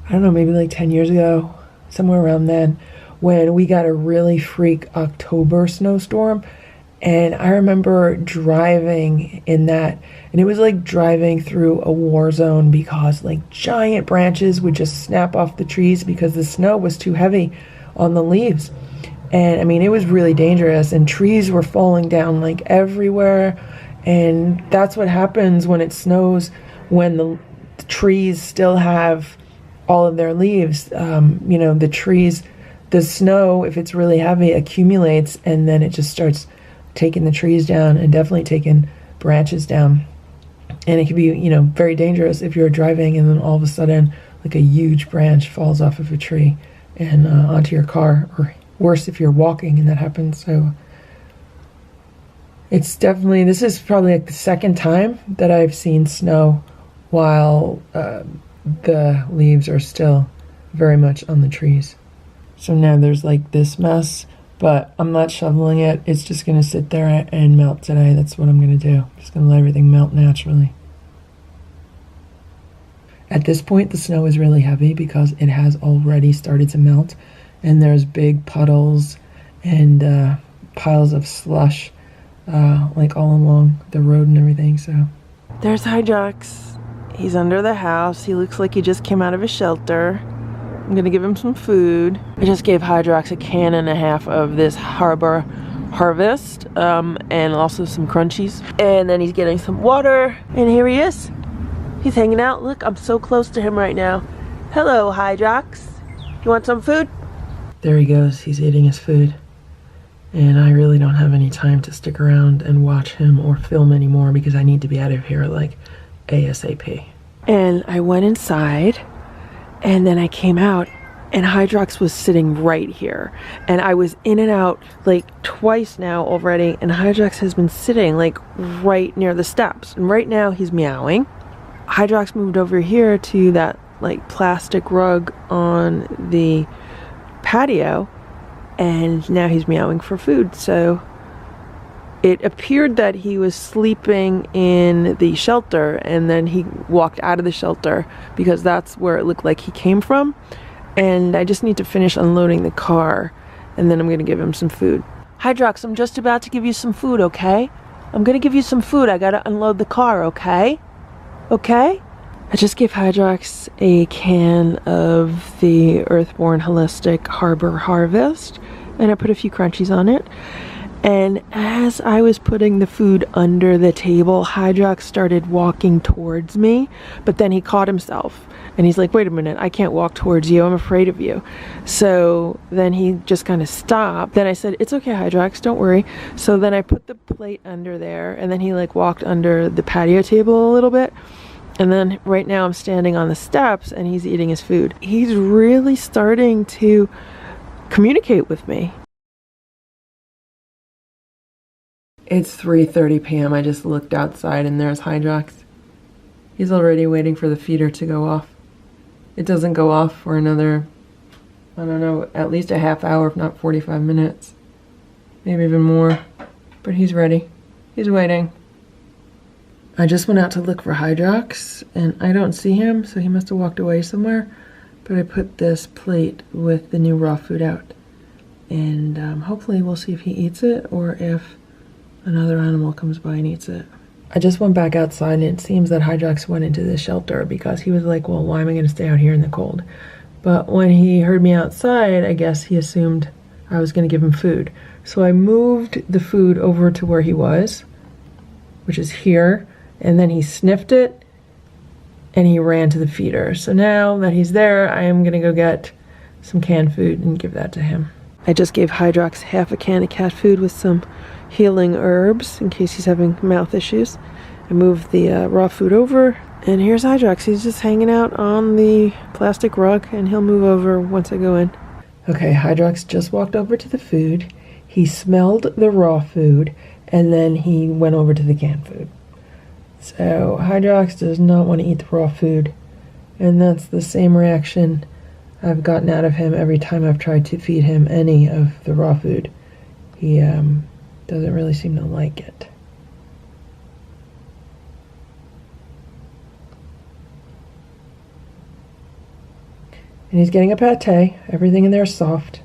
B: I don't know, maybe like 10 years ago, somewhere around then, when we got a really freak October snowstorm. And I remember driving in that, and it was like driving through a war zone because like giant branches would just snap off the trees because the snow was too heavy on the leaves. And I mean, it was really dangerous, and trees were falling down like everywhere. And that's what happens when it snows, when the trees still have all of their leaves. You know, the trees, the snow, if it's really heavy, accumulates, and then it just starts taking the trees down and definitely taking branches down. And it can be, you know, very dangerous if you're driving and then all of a sudden like a huge branch falls off of a tree and onto your car, or worse if you're walking and that happens. So it's definitely, this is probably like the second time that I've seen snow while the leaves are still very much on the trees. So now there's like this mess, but I'm not shoveling it. It's just going to sit there and melt today. That's what I'm going to do. I'm just going to let everything melt naturally. At this point, the snow is really heavy because it has already started to melt. And there's big puddles and piles of slush like all along the road and everything. So there's Hydrox. He's under the house. He looks like he just came out of a shelter. I'm gonna give him some food. I just gave Hydrox a can and a half of this Harbor Harvest and also some crunchies. And then he's getting some water. And here he is. He's hanging out. Look, I'm so close to him right now. Hello, Hydrox. You want some food? There he goes. He's eating his food. And I really don't have any time to stick around and watch him or film anymore because I need to be out of here like ASAP. And I went inside. And then I came out and Hydrox was sitting right here. And I was in and out like twice now already. And Hydrox has been sitting like right near the steps. And right now he's meowing. Hydrox moved over here to that like plastic rug on the patio. And now he's meowing for food. So it appeared that he was sleeping in the shelter and then he walked out of the shelter because that's where it looked like he came from. And I just need to finish unloading the car and then I'm going to give him some food. Hydrox, I'm just about to give you some food, okay? I'm going to give you some food. I got to unload the car, okay? Okay? I just gave Hydrox a can of the Earthborn Holistic Harbor Harvest, and I put a few crunchies on it. And as I was putting the food under the table, Hydrox started walking towards me, but then he caught himself. And he's like, wait a minute, I can't walk towards you, I'm afraid of you. So then he just kind of stopped. Then I said, it's okay, Hydrox, don't worry. So then I put the plate under there, and then he like walked under the patio table a little bit. And then right now I'm standing on the steps and he's eating his food. He's really starting to communicate with me. It's 3:30 p.m. I just looked outside and there's Hydrox. He's already waiting for the feeder to go off. It doesn't go off for another, I don't know, at least a half hour, if not 45 minutes. Maybe even more. But he's ready. He's waiting. I just went out to look for Hydrox and I don't see him, so he must have walked away somewhere. But I put this plate with the new raw food out. And hopefully we'll see if he eats it or if another animal comes by and eats it. I just went back outside and it seems that Hydrox went into the shelter because he was like, well, why am I going to stay out here in the cold? But when he heard me outside, I guess he assumed I was going to give him food. So I moved the food over to where he was, which is here, and then he sniffed it and he ran to the feeder. So now that he's there, I am going to go get some canned food and give that to him. I just gave Hydrox half a can of cat food with some healing herbs in case he's having mouth issues. I moved the raw food over, and here's Hydrox. He's just hanging out on the plastic rug, and he'll move over once I go in. Okay, Hydrox just walked over to the food. He smelled the raw food, and then he went over to the canned food. So Hydrox does not want to eat the raw food, and that's the same reaction I've gotten out of him every time I've tried to feed him any of the raw food. He doesn't really seem to like it. And he's getting a pate. Everything in there is soft.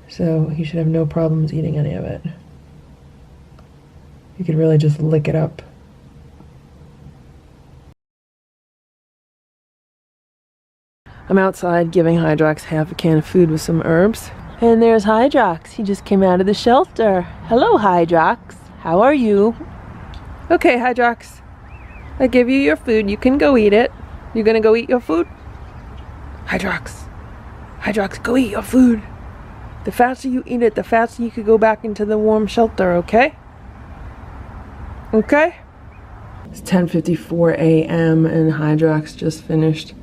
B: So he should have no problems eating any of it. He could really just lick it up. I'm outside giving Hydrox half a can of food with some herbs. And there's Hydrox. He just came out of the shelter. Hello, Hydrox. How are you? Okay, Hydrox. I give you your food. You can go eat it. You gonna go eat your food? Hydrox. Hydrox, go eat your food. The faster you eat it, the faster you could go back into the warm shelter, okay? Okay? It's 10:54 a.m. and Hydrox just finished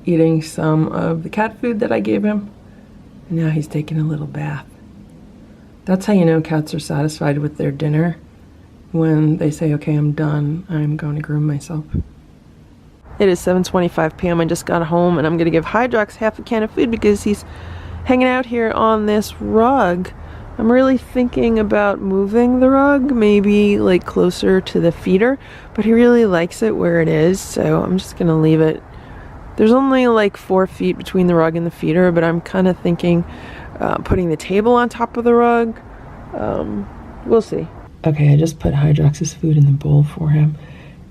B: eating some of the cat food that I gave him. And now he's taking a little bath. That's how you know cats are satisfied with their dinner. When they say, okay, I'm done, I'm going to groom myself. It is 7:25 p.m. I just got home and I'm going to give Hydrox half a can of food because he's hanging out here on this rug. I'm really thinking about moving the rug, maybe like closer to the feeder, but he really likes it where it is, so I'm just going to leave it. There's only like 4 feet between the rug and the feeder, but I'm kind of thinking putting the table on top of the rug. We'll see. Okay, I just put Hydrox's food in the bowl for him,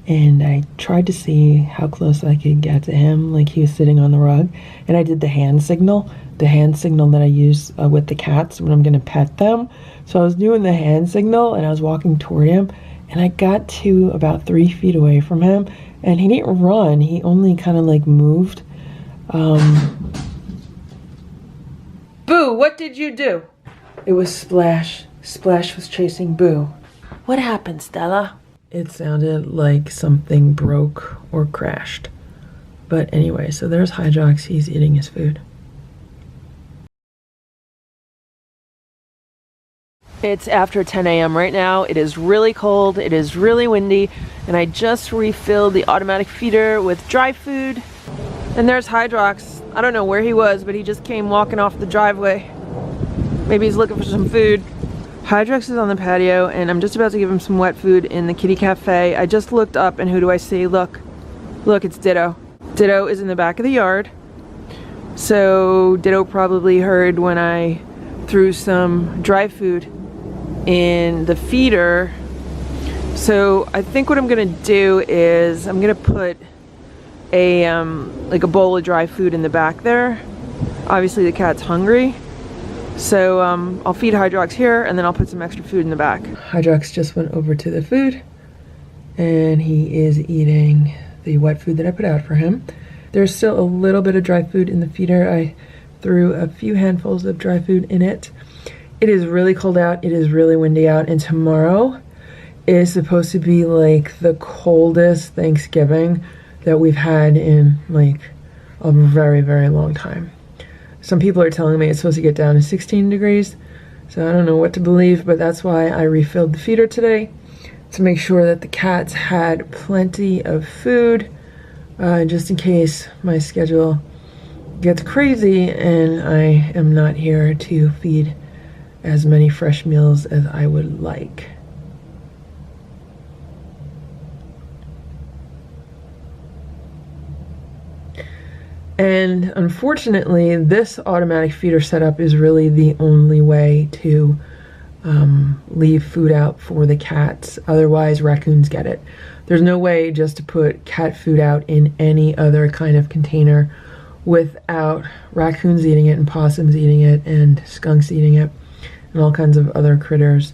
B: and I tried to see how close I could get to him, like he was sitting on the rug, and I did the hand signal that I use with the cats when I'm going to pet them. So I was doing the hand signal, and I was walking toward him, and I got to about 3 feet away from him, and he didn't run, he only kind of like moved. Boo, what did you do? It was Splash. Splash was chasing Boo. What happened, Stella? It sounded like something broke or crashed. But anyway, so there's Hydrox, he's eating his food. It's after 10 a.m. right now. It is really cold, it is really windy, and I just refilled the automatic feeder with dry food. And there's Hydrox. I don't know where he was, but he just came walking off the driveway. Maybe he's looking for some food. Hydrox is on the patio, and I'm just about to give him some wet food in the kitty cafe. I just looked up, and who do I see? Look, it's Ditto. Ditto is in the back of the yard. So Ditto probably heard when I threw some dry food in the feeder, So I think what I'm gonna do is I'm gonna put a like a bowl of dry food in the back there. Obviously the cat's hungry, so I'll feed Hydrox here and then I'll put some extra food in the back. Hydrox just went over to the food and he is eating the wet food that I put out for him. There's still a little bit of dry food in the feeder. I threw a few handfuls of dry food in it. It is really cold out, it is really windy out, and tomorrow is supposed to be like the coldest Thanksgiving that we've had in like a very, very long time. Some people are telling me it's supposed to get down to 16 degrees, so I don't know what to believe, but that's why I refilled the feeder today to make sure that the cats had plenty of food, just in case my schedule gets crazy and I am not here to feed as many fresh meals as I would like. And unfortunately, this automatic feeder setup is really the only way to leave food out for the cats. Otherwise, raccoons get it. There's no way just to put cat food out in any other kind of container without raccoons eating it and possums eating it and skunks eating it and all kinds of other critters.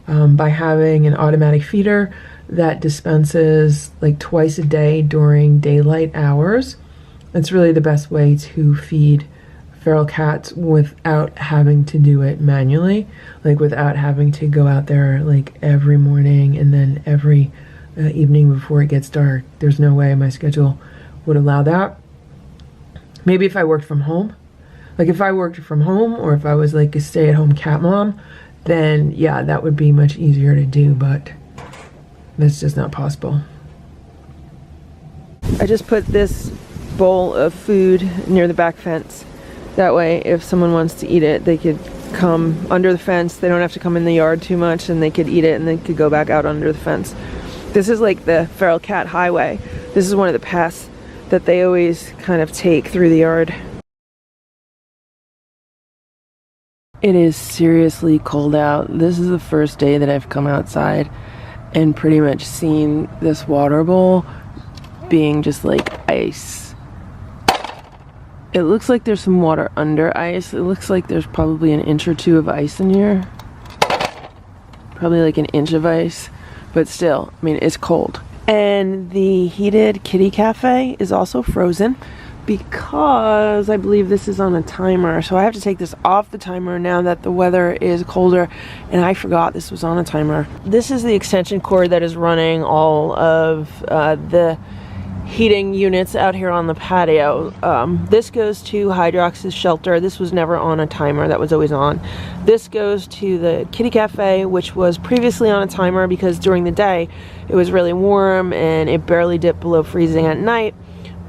B: By having an automatic feeder that dispenses like twice a day during daylight hours, it's really the best way to feed feral cats without having to do it manually, like without having to go out there like every morning and then every evening before it gets dark. There's no way my schedule would allow that. Maybe if I worked from home, like if I worked from home or if I was like a stay-at-home cat mom, then yeah, that would be much easier to do, but that's just not possible. I just put this bowl of food near the back fence. That way, if someone wants to eat it, they could come under the fence. They don't have to come in the yard too much, and they could eat it and they could go back out under the fence. This is like the feral cat highway. This is one of the paths that they always kind of take through the yard. It is seriously cold out. This is the first day that I've come outside and pretty much seen this water bowl being just like ice. It looks like there's some water under ice. It looks like there's probably an inch or two of ice in here. Probably like an inch of ice, but still, I mean, it's cold. And the heated kitty cafe is also frozen because I believe this is on a timer. So I have to take this off the timer now that the weather is colder, and I forgot this was on a timer. This is the extension cord that is running all of the heating units out here on the patio. This goes to Hydrox's shelter. This was never on a timer, that was always on. This goes to the kitty cafe, which was previously on a timer because during the day it was really warm and it barely dipped below freezing at night.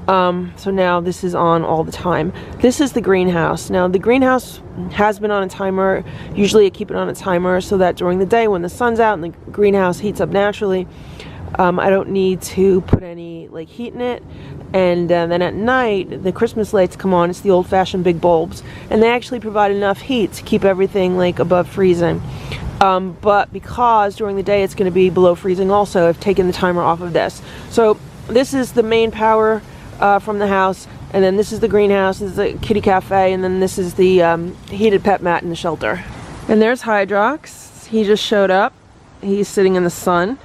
B: So now this is on all the time. This is the greenhouse. Now the greenhouse has been on a timer. Usually I keep it on a timer so that during the day when the sun's out and the greenhouse heats up naturally, I don't need to put any like heat in it. And then at night the Christmas lights come on. It's the old-fashioned big bulbs, and they actually provide enough heat to keep everything like above freezing. But because during the day it's going to be below freezing also, I've taken the timer off of this. So this is the main power from the house, and then this is the greenhouse, this is the kitty cafe, and then this is the heated pet mat in the shelter. And there's Hydrox. He just showed up. He's sitting in the sun.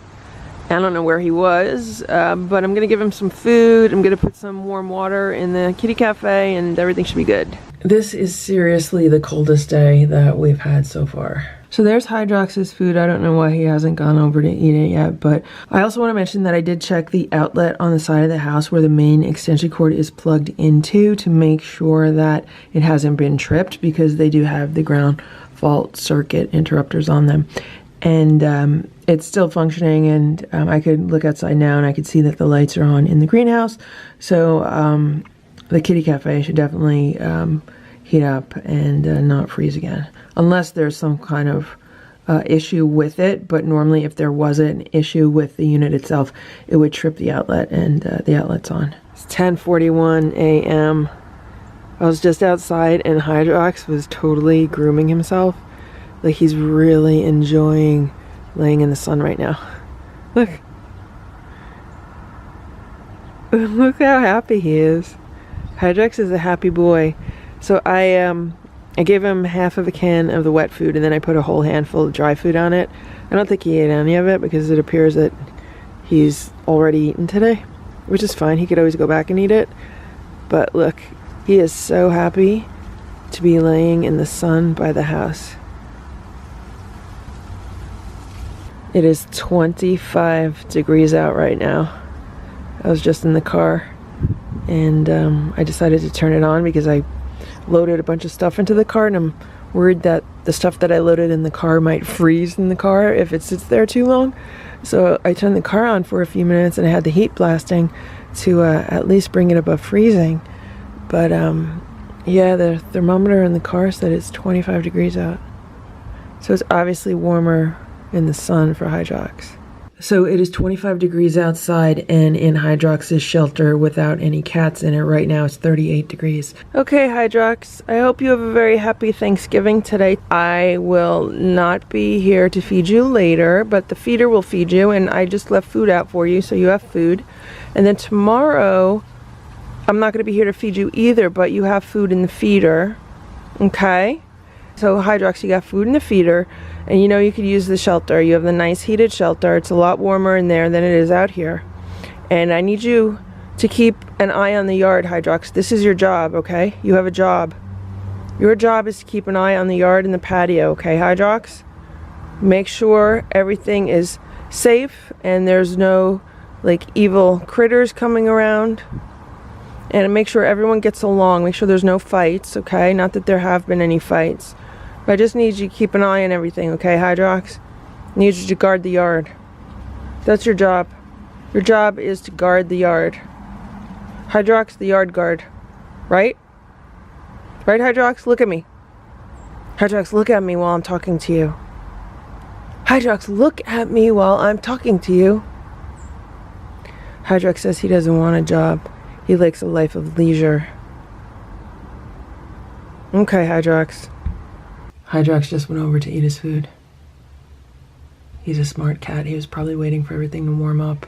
B: I don't know where he was, but I'm gonna give him some food. I'm gonna put some warm water in the kitty cafe and everything should be good. This is seriously the coldest day that we've had so far. So there's Hydrox's food. I don't know why he hasn't gone over to eat it yet, but I also want to mention that I did check the outlet on the side of the house where the main extension cord is plugged into to make sure that it hasn't been tripped, because they do have the ground fault circuit interrupters on them. And it's still functioning, and I could look outside now and I could see that the lights are on in the greenhouse. So the kitty cafe should definitely heat up and not freeze again, unless there's some kind of issue with it. But normally if there wasn't an issue with the unit itself, it would trip the outlet, and the outlet's on. It's 10:41 a.m. I was just outside and Hydrox was totally grooming himself. Like, he's really enjoying laying in the sun right now. Look. Look how happy he is. Hydrox is a happy boy. So I gave him half of a can of the wet food and then I put a whole handful of dry food on it. I don't think he ate any of it because it appears that he's already eaten today, which is fine. He could always go back and eat it. But look, he is so happy to be laying in the sun by the house. It is 25 degrees out right now. I was just in the car and I decided to turn it on because I loaded a bunch of stuff into the car and I'm worried that the stuff that I loaded in the car might freeze in the car if it sits there too long. So I turned the car on for a few minutes and I had the heat blasting to at least bring it above freezing. But yeah, the thermometer in the car said it's 25 degrees out. So it's obviously warmer in the sun for Hydrox. So it is 25 degrees outside and in Hydrox's shelter without any cats in it right now it's 38 degrees. Okay, Hydrox, I hope you have a very happy Thanksgiving today. I will not be here to feed you later, but the feeder will feed you and I just left food out for you so you have food. And then tomorrow, I'm not going to be here to feed you either, but you have food in the feeder, okay? So Hydrox, you got food in the feeder, and you know you could use the shelter. You have the nice heated shelter. It's a lot warmer in there than it is out here. And I need you to keep an eye on the yard, Hydrox. This is your job, okay? You have a job. Your job is to keep an eye on the yard and the patio, okay, Hydrox? Make sure everything is safe and there's no, like, evil critters coming around. And make sure everyone gets along. Make sure there's no fights, okay? Not that there have been any fights. But I just need you to keep an eye on everything, okay, Hydrox? I need you to guard the yard. That's your job. Your job is to guard the yard. Hydrox, the yard guard. Right? Right, Hydrox? Look at me. Hydrox, look at me while I'm talking to you. Hydrox, look at me while I'm talking to you. Hydrox says he doesn't want a job. He likes a life of leisure. Okay, Hydrox. Hydrox just went over to eat his food. He's a smart cat. He was probably waiting for everything to warm up.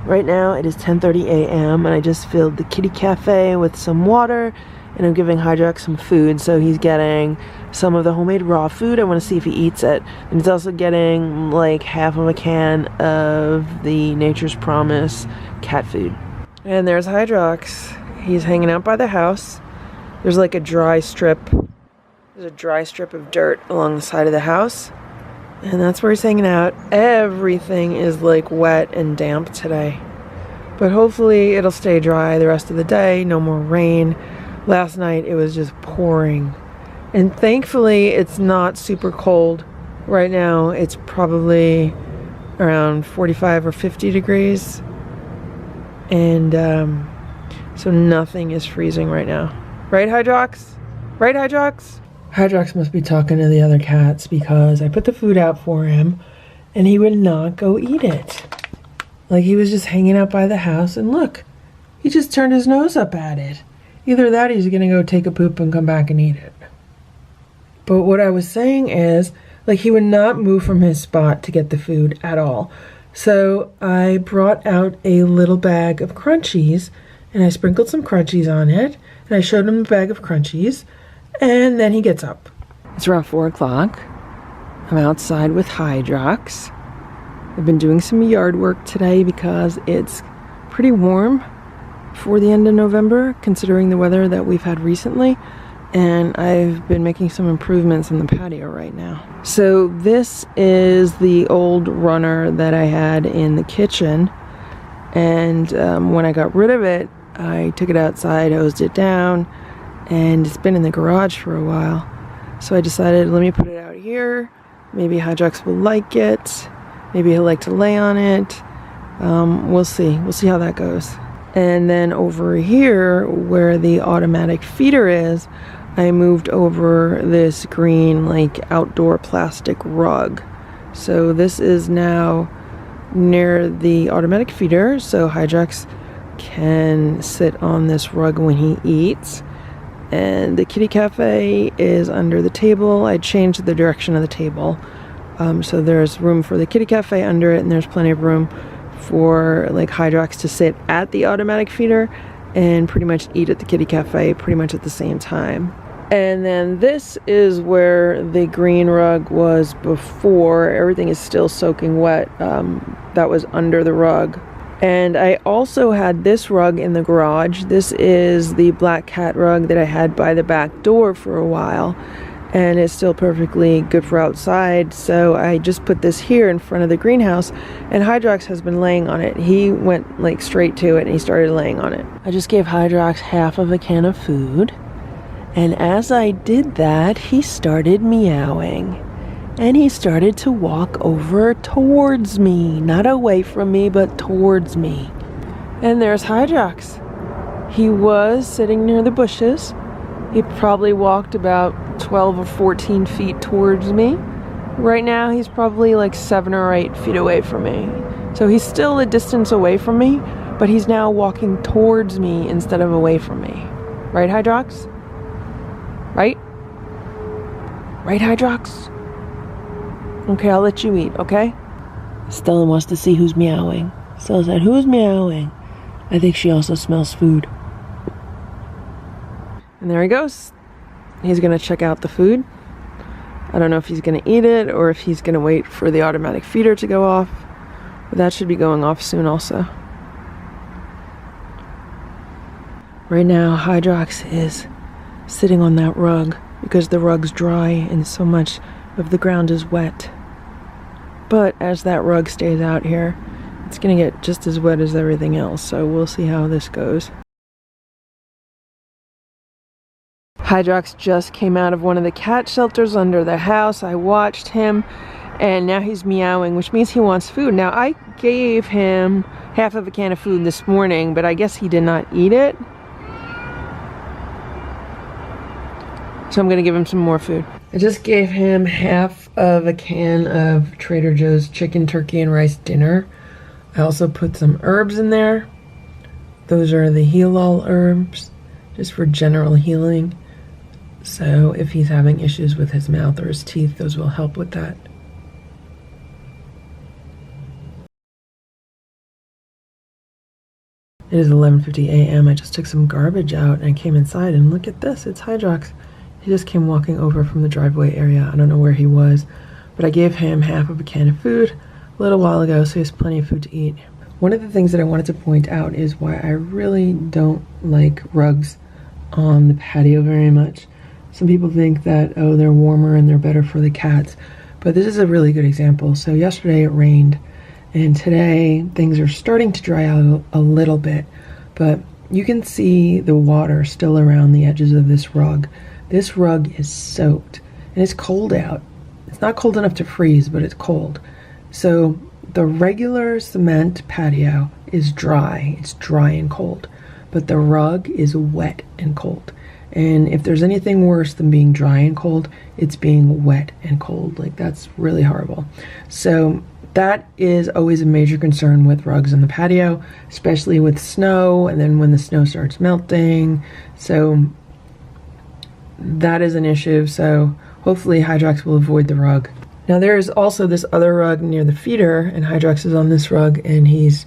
B: Right now it is 10:30 a.m. and I just filled the kitty cafe with some water, and I'm giving Hydrox some food. So he's getting some of the homemade raw food. I want to see if he eats it. And he's also getting like half of a can of the Nature's Promise cat food. And there's Hydrox. He's hanging out by the house. There's like a dry strip. There's a dry strip of dirt along the side of the house. And that's where he's hanging out. Everything is like wet and damp today. But hopefully it'll stay dry the rest of the day. No more rain. Last night it was just pouring. And thankfully it's not super cold. Right now it's probably around 45 or 50 degrees. And so nothing is freezing right now. Right, Hydrox? Right, Hydrox? Hydrox must be talking to the other cats because I put the food out for him and he would not go eat it. Like he was just hanging out by the house, and look, he just turned his nose up at it. Either that or he's gonna go take a poop and come back and eat it. But what I was saying is, like, he would not move from his spot to get the food at all. So I brought out a little bag of crunchies and I sprinkled some crunchies on it, and I showed him the bag of crunchies. And then he gets up. It's around 4 o'clock. I'm outside with Hydrox. I've been doing some yard work today because it's pretty warm for the end of November, considering the weather that we've had recently. And I've been making some improvements in the patio right now. So this is the old runner that I had in the kitchen. And when I got rid of it, I took it outside, hosed it down, and it's been in the garage for a while. So I decided, let me put it out here. Maybe Hydrox will like it. Maybe he'll like to lay on it. We'll see. We'll see how that goes. And then over here, where the automatic feeder is, I moved over this green, like, outdoor plastic rug. So this is now near the automatic feeder, so Hydrox can sit on this rug when he eats. And the kitty cafe is under the table. I changed the direction of the table. So there's room for the kitty cafe under it, and there's plenty of room for like Hydrox to sit at the automatic feeder and pretty much eat at the kitty cafe pretty much at the same time. And then this is where the green rug was before. Everything is still soaking wet. That was under the rug. And I also had this rug in the garage. This is the black cat rug that I had by the back door for a while, and it's still perfectly good for outside. So I just put this here in front of the greenhouse, and Hydrox has been laying on it. He went like straight to it and he started laying on it. I just gave Hydrox half of a can of food, and as I did that, he started meowing. And he started to walk over towards me. Not away from me, but towards me. And there's Hydrox. He was sitting near the bushes. He probably walked about 12 or 14 feet towards me. Right now, he's probably like 7 or 8 feet away from me. So he's still a distance away from me, but he's now walking towards me instead of away from me. Right, Hydrox? Right? Right, Hydrox? Okay, I'll let you eat, okay? Stella wants to see who's meowing. Stella said, who's meowing? I think she also smells food. And there he goes. He's gonna check out the food. I don't know if he's gonna eat it or if he's gonna wait for the automatic feeder to go off. But that should be going off soon also. Right now, Hydrox is sitting on that rug because the rug's dry and so much of the ground is wet. But as that rug stays out here, it's gonna get just as wet as everything else, so we'll see how this goes. Hydrox just came out of one of the cat shelters under the house. I watched him, and now he's meowing, which means he wants food. Now, I gave him half of a can of food this morning, but I guess he did not eat it. So I'm gonna give him some more food. I just gave him half of a can of Trader Joe's chicken, turkey, and rice dinner. I also put some herbs in there. Those are the heal-all herbs, just for general healing. So if he's having issues with his mouth or his teeth, those will help with that. It is 11:50 a.m. I just took some garbage out and I came inside and look at this, it's Hydrox. He just came walking over from the driveway area. I don't know where he was, but I gave him half of a can of food a little while ago, so he has plenty of food to eat. One of the things that I wanted to point out is why I really don't like rugs on the patio very much. Some people think that, oh, they're warmer and they're better for the cats, but this is a really good example. So yesterday it rained, and today things are starting to dry out a little bit, but you can see the water still around the edges of this rug. This rug is soaked, and it's cold out. It's not cold enough to freeze, but it's cold. So the regular cement patio is dry. It's dry and cold, but the rug is wet and cold. And if there's anything worse than being dry and cold, it's being wet and cold. Like, that's really horrible. So that is always a major concern with rugs on the patio, especially with snow, and then when the snow starts melting. So that is an issue. So hopefully Hydrox will avoid the rug. Now there is also this other rug near the feeder, and Hydrox is on this rug, and he's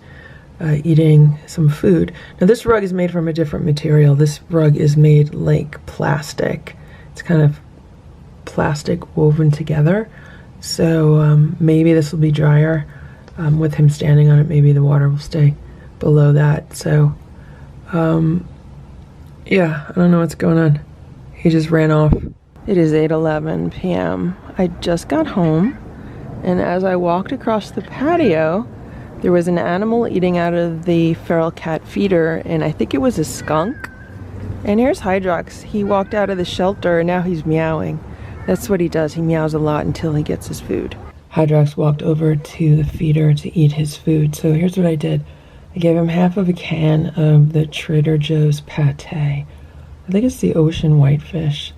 B: eating some food. Now this rug is made from a different material. This rug is made like plastic. It's kind of plastic woven together. So maybe this will be drier with him standing on it. Maybe the water will stay below that. So yeah, I don't know what's going on. He just ran off. It is 8:11 p.m. I just got home, and as I walked across the patio, there was an animal eating out of the feral cat feeder, and I think it was a skunk. And here's Hydrox. He walked out of the shelter, and now he's meowing. That's what he does. He meows a lot until he gets his food. Hydrox walked over to the feeder to eat his food. So here's what I did. I gave him half of a can of the Trader Joe's pate. I think it's the ocean whitefish.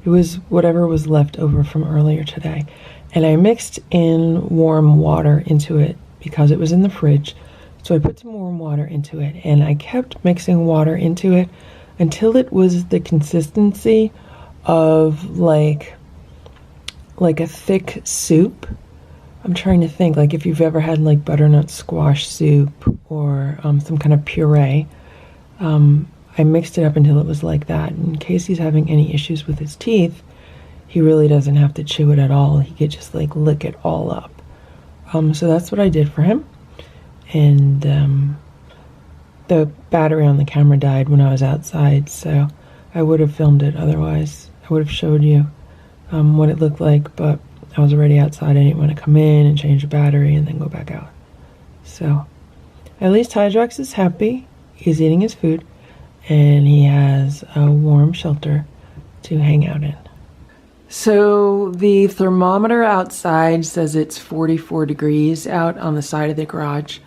B: It was whatever was left over from earlier today. And I mixed in warm water into it because it was in the fridge. So I put some warm water into it, and I kept mixing water into it until it was the consistency of like a thick soup. I'm trying to think, like if you've ever had like butternut squash soup or some kind of puree. I mixed it up until it was like that. In case he's having any issues with his teeth, he really doesn't have to chew it at all. He could just like lick it all up. So that's what I did for him. And the battery on the camera died when I was outside, so I would have filmed it otherwise. I would have showed you what it looked like, but I was already outside. I didn't want to come in and change the battery and then go back out. So at least Hydrox is happy. He's eating his food, and he has a warm shelter to hang out in. So the thermometer outside says it's 44 degrees out on the side of the garage,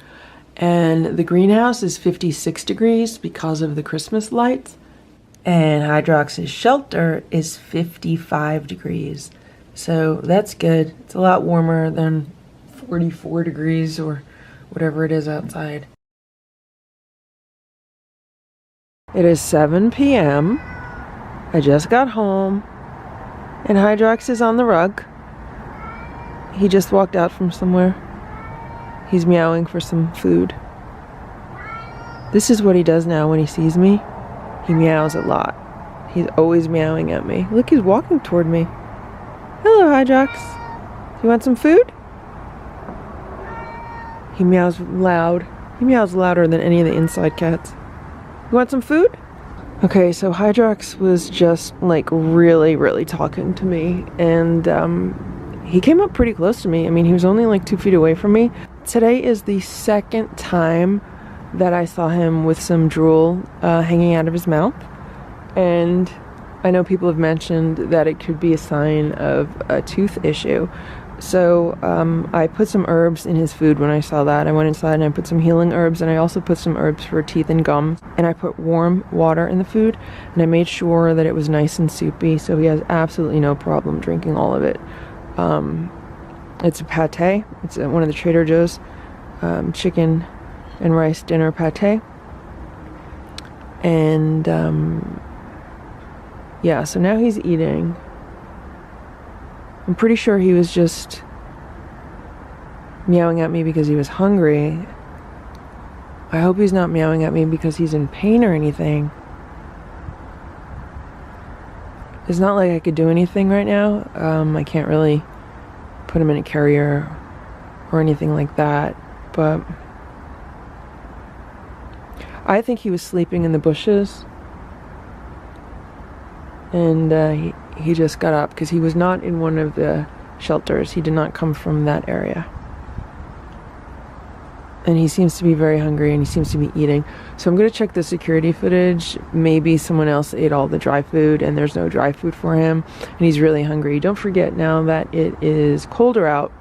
B: and the greenhouse is 56 degrees because of the Christmas lights, and Hydrox's shelter is 55 degrees. So that's good. It's a lot warmer than 44 degrees or whatever it is outside. It is 7 p.m. I just got home, and Hydrox is on the rug. He just walked out from somewhere. He's meowing for some food. This is what he does now when he sees me. He meows a lot. He's always meowing at me. Look, he's walking toward me. Hello, Hydrox. You want some food? He meows loud. He meows louder than any of the inside cats. You want some food? Okay, so Hydrox was just like really talking to me, and he came up pretty close to me. I mean, he was only like 2 feet away from me. Today is the second time that I saw him with some drool hanging out of his mouth, and I know people have mentioned that it could be a sign of a tooth issue. So I put some herbs in his food when I saw that. I went inside and I put some healing herbs, and I also put some herbs for teeth and gums. And I put warm water in the food, and I made sure that it was nice and soupy, so he has absolutely no problem drinking all of it. It's a pate. It's one of the Trader Joe's chicken and rice dinner pate. And yeah, so now he's eating. I'm pretty sure he was just meowing at me because he was hungry. I hope he's not meowing at me because he's in pain or anything. It's not like I could do anything right now. I can't really put him in a carrier or anything like that, but I think he was sleeping in the bushes, and he just got up because he was not in one of the shelters. He did not come from that area. And he seems to be very hungry, and he seems to be eating. So I'm going to check the security footage. Maybe someone else ate all the dry food and there's no dry food for him, and he's really hungry. Don't forget, now that it is colder out,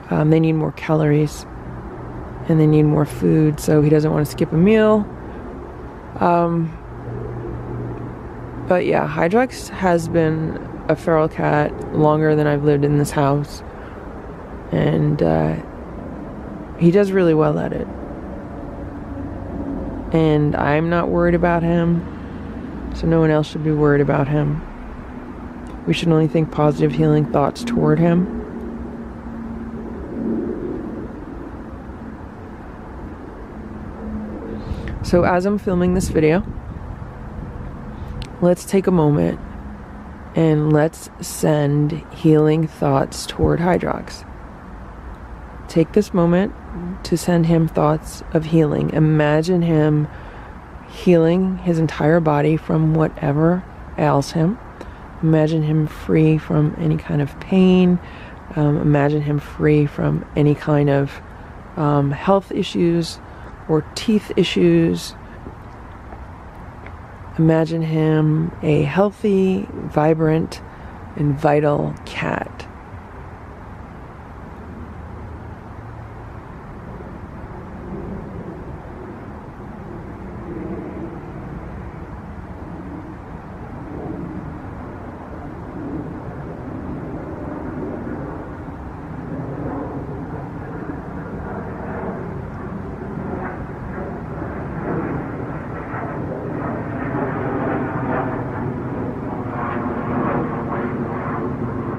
B: they need more calories and they need more food, so he doesn't want to skip a meal. But yeah, Hydrox has been a feral cat longer than I've lived in this house, and he does really well at it. And I'm not worried about him, so no one else should be worried about him. We should only think positive, healing thoughts toward him. So as I'm filming this video, let's take a moment and let's send healing thoughts toward Hydrox. Take this moment to send him thoughts of healing. Imagine him healing his entire body from whatever ails him. Imagine him free from any kind of pain. Imagine him free from any kind of health issues or teeth issues. Imagine him a healthy, vibrant, and vital cat.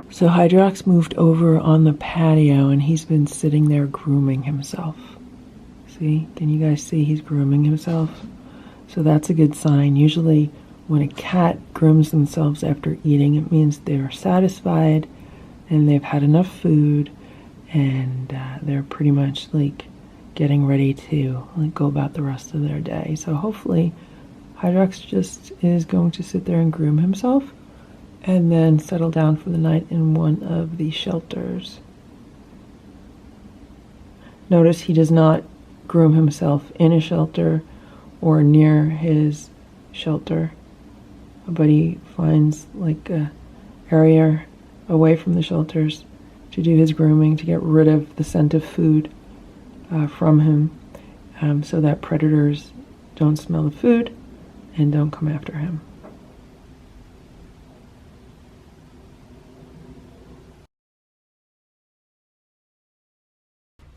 B: So Hydrox moved over on the patio, and he's been sitting there grooming himself. See? Can you guys see he's grooming himself? So that's a good sign. Usually when a cat grooms themselves after eating, it means they're satisfied and they've had enough food, and they're pretty much like getting ready to go about the rest of their day. So hopefully Hydrox just is going to sit there and groom himself and then settle down for the night in one of the shelters. Notice he does not groom himself in a shelter or near his shelter, but he finds like a area away from the shelters to do his grooming, to get rid of the scent of food from him, so that predators don't smell the food and don't come after him.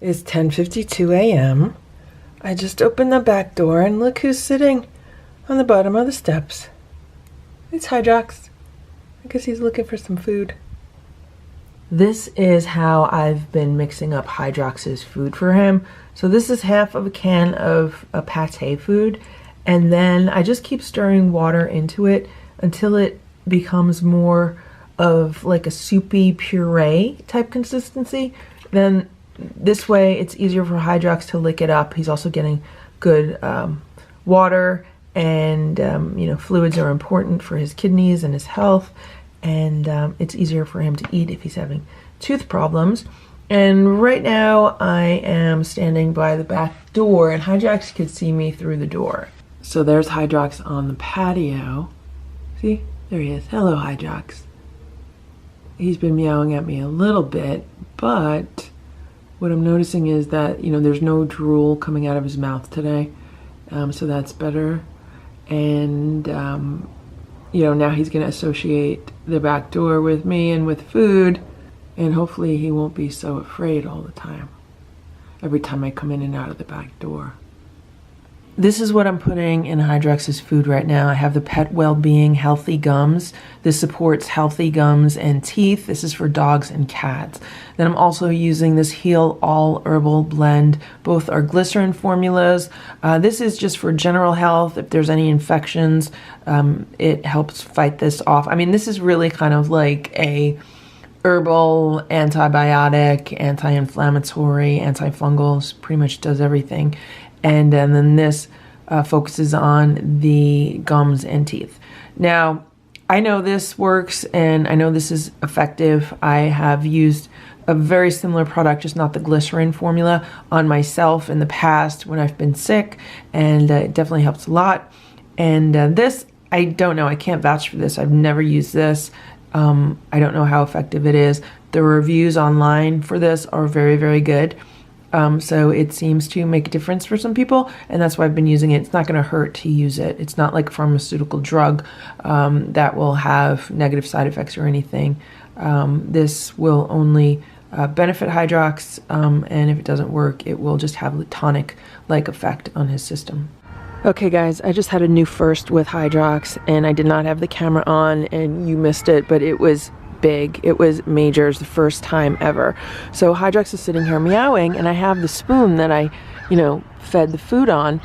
B: It's 10:52 a.m. I just opened the back door and look who's sitting on the bottom of the steps. It's Hydrox. I guess he's looking for some food. This is how I've been mixing up Hydrox's food for him. So this is half of a can of a pate food, and then I just keep stirring water into it until it becomes more of like a soupy puree type consistency. Then this way it's easier for Hydrox to lick it up. He's also getting good water, and fluids are important for his kidneys and his health, and it's easier for him to eat if he's having tooth problems. And right now I am standing by the back door, and Hydrox could see me through the door. So there's Hydrox on the patio. See, there he is. Hello, Hydrox. He's been meowing at me a little bit, but what I'm noticing is that, there's no drool coming out of his mouth today, so that's better. And, now he's going to associate the back door with me and with food, and hopefully he won't be so afraid all the time, every time I come in and out of the back door. This is what I'm putting in Hydrox's food right now. I have the Pet Wellbeing Healthy Gums. This supports healthy gums and teeth. This is for dogs and cats. Then I'm also using this Heal All Herbal Blend. Both are glycerin formulas. This is just for general health. If there's any infections, it helps fight this off. I mean, this is really kind of like a herbal, antibiotic, anti-inflammatory, antifungal, pretty much does everything. And then this focuses on the gums and teeth. Now, I know this works and I know this is effective. I have used a very similar product, just not the glycerin formula, on myself in the past when I've been sick, and it definitely helps a lot. And this, I don't know, I can't vouch for this. I've never used this. I don't know how effective it is. The reviews online for this are very, very good. So it seems to make a difference for some people, and that's why I've been using it. It's not going to hurt to use it. It's not like a pharmaceutical drug that will have negative side effects or anything. This will only benefit Hydrox, and if it doesn't work, it will just have a tonic-like effect on his system. Okay guys, I just had a new first with Hydrox, and I did not have the camera on, and you missed it, but it was big. It was major. It was the first time ever. So Hydrox is sitting here meowing, and I have the spoon that I, fed the food on.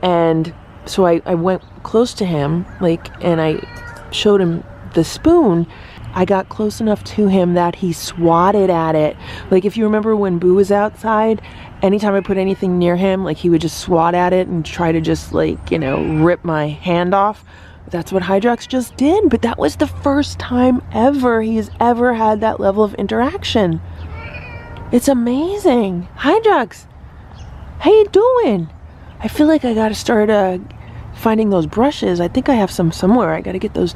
B: And so I went close to him, and I showed him the spoon. I got close enough to him that he swatted at it. Like, if you remember when Boo was outside, anytime I put anything near him, he would just swat at it and try to just rip my hand off. That's what Hydrox just did, but that was the first time ever he's ever had that level of interaction. It's amazing. Hydrox, how you doing? I feel like I gotta start finding those brushes. I think I have some somewhere. I gotta get those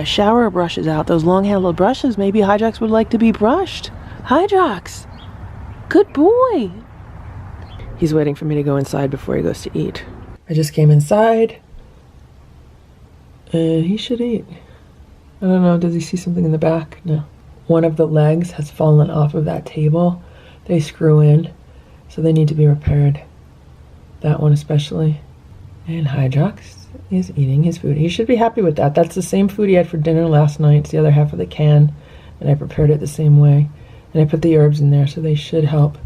B: shower brushes out, those long-handled brushes. Maybe Hydrox would like to be brushed. Hydrox, good boy. He's waiting for me to go inside before he goes to eat. I just came inside. And he should eat. I don't know, does he see something in the back? No. One of the legs has fallen off of that table. They screw in, so they need to be repaired. That one especially. And Hydrox is eating his food. He should be happy with that. That's the same food he had for dinner last night. It's the other half of the can, and I prepared it the same way. And I put the herbs in there, so they should help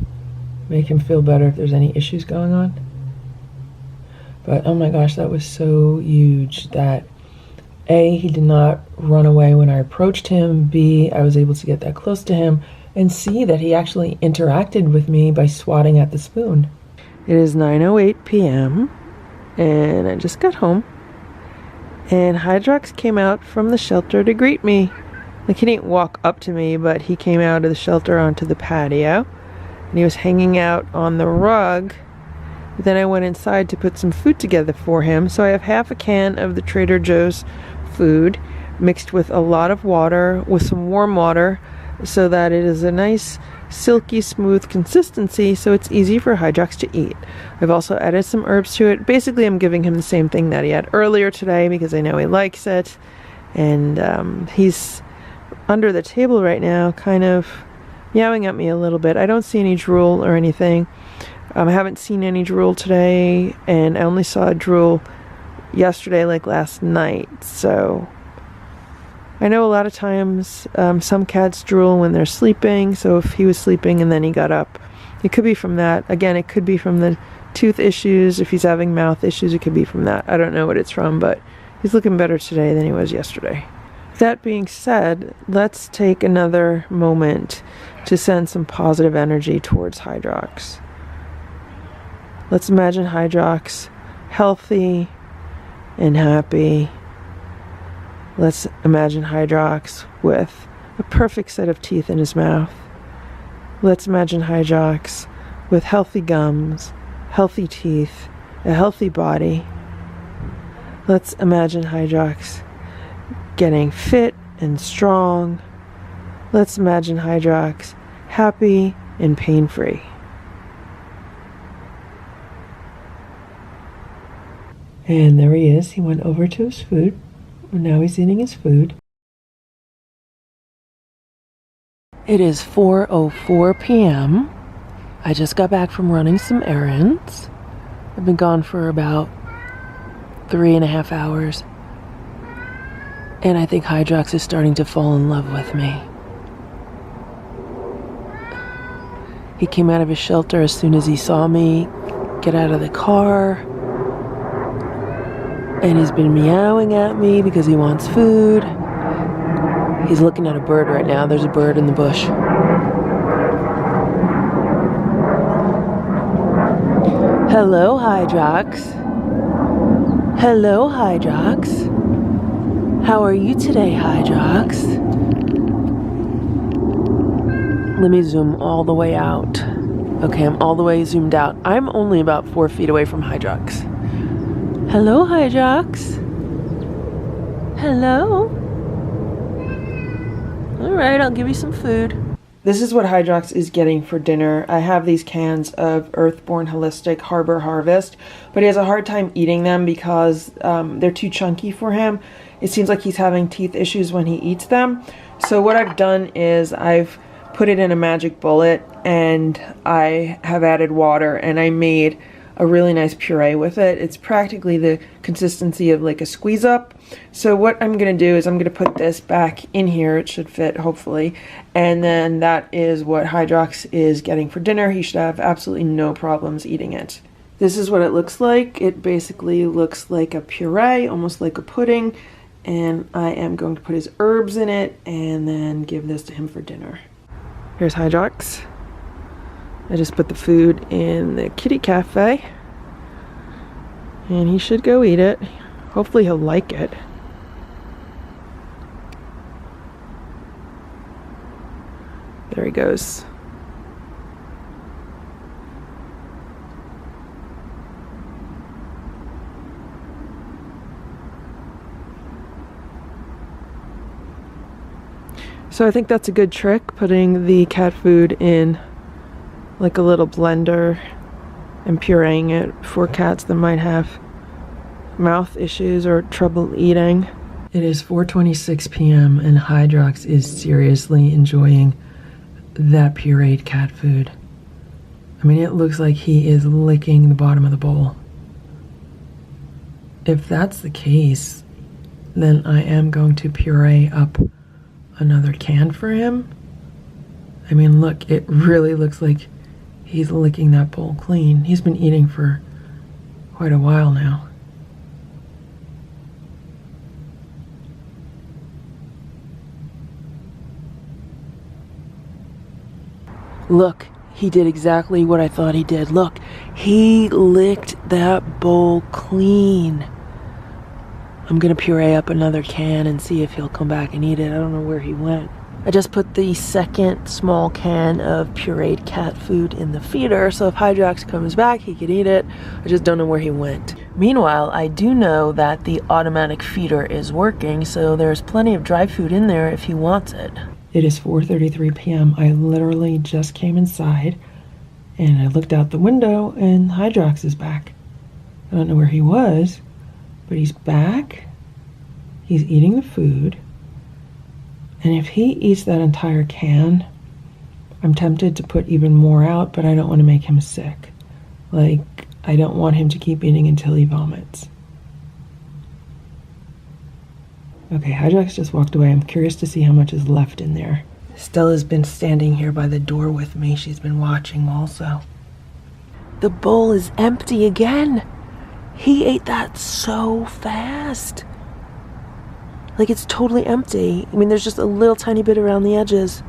B: make him feel better if there's any issues going on. But oh my gosh, that was so huge that A, he did not run away when I approached him. B, I was able to get that close to him. And C, that he actually interacted with me by swatting at the spoon. It is 9:08 p.m. and I just got home. And Hydrox came out from the shelter to greet me. He didn't walk up to me, but he came out of the shelter onto the patio. And he was hanging out on the rug. Then I went inside to put some food together for him. So I have half a can of the Trader Joe's food mixed with a lot of water, with some warm water, so that it is a nice silky smooth consistency, so it's easy for Hydrox to eat. I've also added some herbs to it. Basically, I'm giving him the same thing that he had earlier today because I know he likes it. And he's under the table right now, kind of meowing at me a little bit. I don't see any drool or anything. I haven't seen any drool today, and I only saw a drool yesterday, last night. So I know a lot of times some cats drool when they're sleeping, so if he was sleeping and then he got up, it could be from that. Again, it could be from the tooth issues. If he's having mouth issues, it could be from that. I don't know what it's from, but he's looking better today than he was yesterday. That being said, let's take another moment to send some positive energy towards Hydrox. Let's imagine Hydrox healthy and happy. Let's imagine Hydrox with a perfect set of teeth in his mouth. Let's imagine Hydrox with healthy gums, healthy teeth, a healthy body. Let's imagine Hydrox getting fit and strong. Let's imagine Hydrox happy and pain-free. And there he is. He went over to his food. And now he's eating his food. It is 4:04 p.m. I just got back from running some errands. I've been gone for about 3.5 hours. And I think Hydrox is starting to fall in love with me. He came out of his shelter as soon as he saw me get out of the car. And he's been meowing at me because he wants food. He's looking at a bird right now. There's a bird in the bush. Hello, Hydrox. Hello, Hydrox. How are you today, Hydrox? Let me zoom all the way out. Okay, I'm all the way zoomed out. I'm only about 4 feet away from Hydrox. Hello, Hydrox. Hello. All right, I'll give you some food. This is what Hydrox is getting for dinner. I have these cans of Earthborn Holistic Harbor Harvest, but he has a hard time eating them because they're too chunky for him. It seems like he's having teeth issues when he eats them. So what I've done is I've put it in a magic bullet and I have added water and I made a really nice puree with it. It's practically the consistency of like a squeeze up. So what I'm gonna do is I'm gonna put this back in here. It should fit, hopefully. And then that is what Hydrox is getting for dinner. He should have absolutely no problems eating it. This is what it looks like. It basically looks like a puree, almost like a pudding. And I am going to put his herbs in it and then give this to him for dinner. Here's Hydrox. I just put the food in the kitty cafe and he should go eat it. Hopefully he'll like it. There he goes. So I think that's a good trick, putting the cat food in like a little blender and pureeing it for cats that might have mouth issues or trouble eating. It is 4:26 p.m. and Hydrox is seriously enjoying that pureed cat food. I mean, it looks like he is licking the bottom of the bowl. If that's the case, then I am going to puree up another can for him. I mean, look, it really looks like he's licking that bowl clean. He's been eating for quite a while now. Look, he did exactly what I thought he did. Look, he licked that bowl clean. I'm gonna puree up another can and see if he'll come back and eat it. I don't know where he went. I just put the second small can of pureed cat food in the feeder, so if Hydrox comes back, he could eat it. I just don't know where he went. Meanwhile, I do know that the automatic feeder is working, so there's plenty of dry food in there if he wants it. It is 4:33 p.m. I literally just came inside, and I looked out the window, and Hydrox is back. I don't know where he was, but he's back. He's eating the food. And if he eats that entire can, I'm tempted to put even more out, but I don't want to make him sick. Like, I don't want him to keep eating until he vomits. Okay, Hydrox just walked away. I'm curious to see how much is left in there. Stella's been standing here by the door with me. She's been watching also. The bowl is empty again. He ate that so fast. Like, it's totally empty. I mean, there's just a little tiny bit around the edges.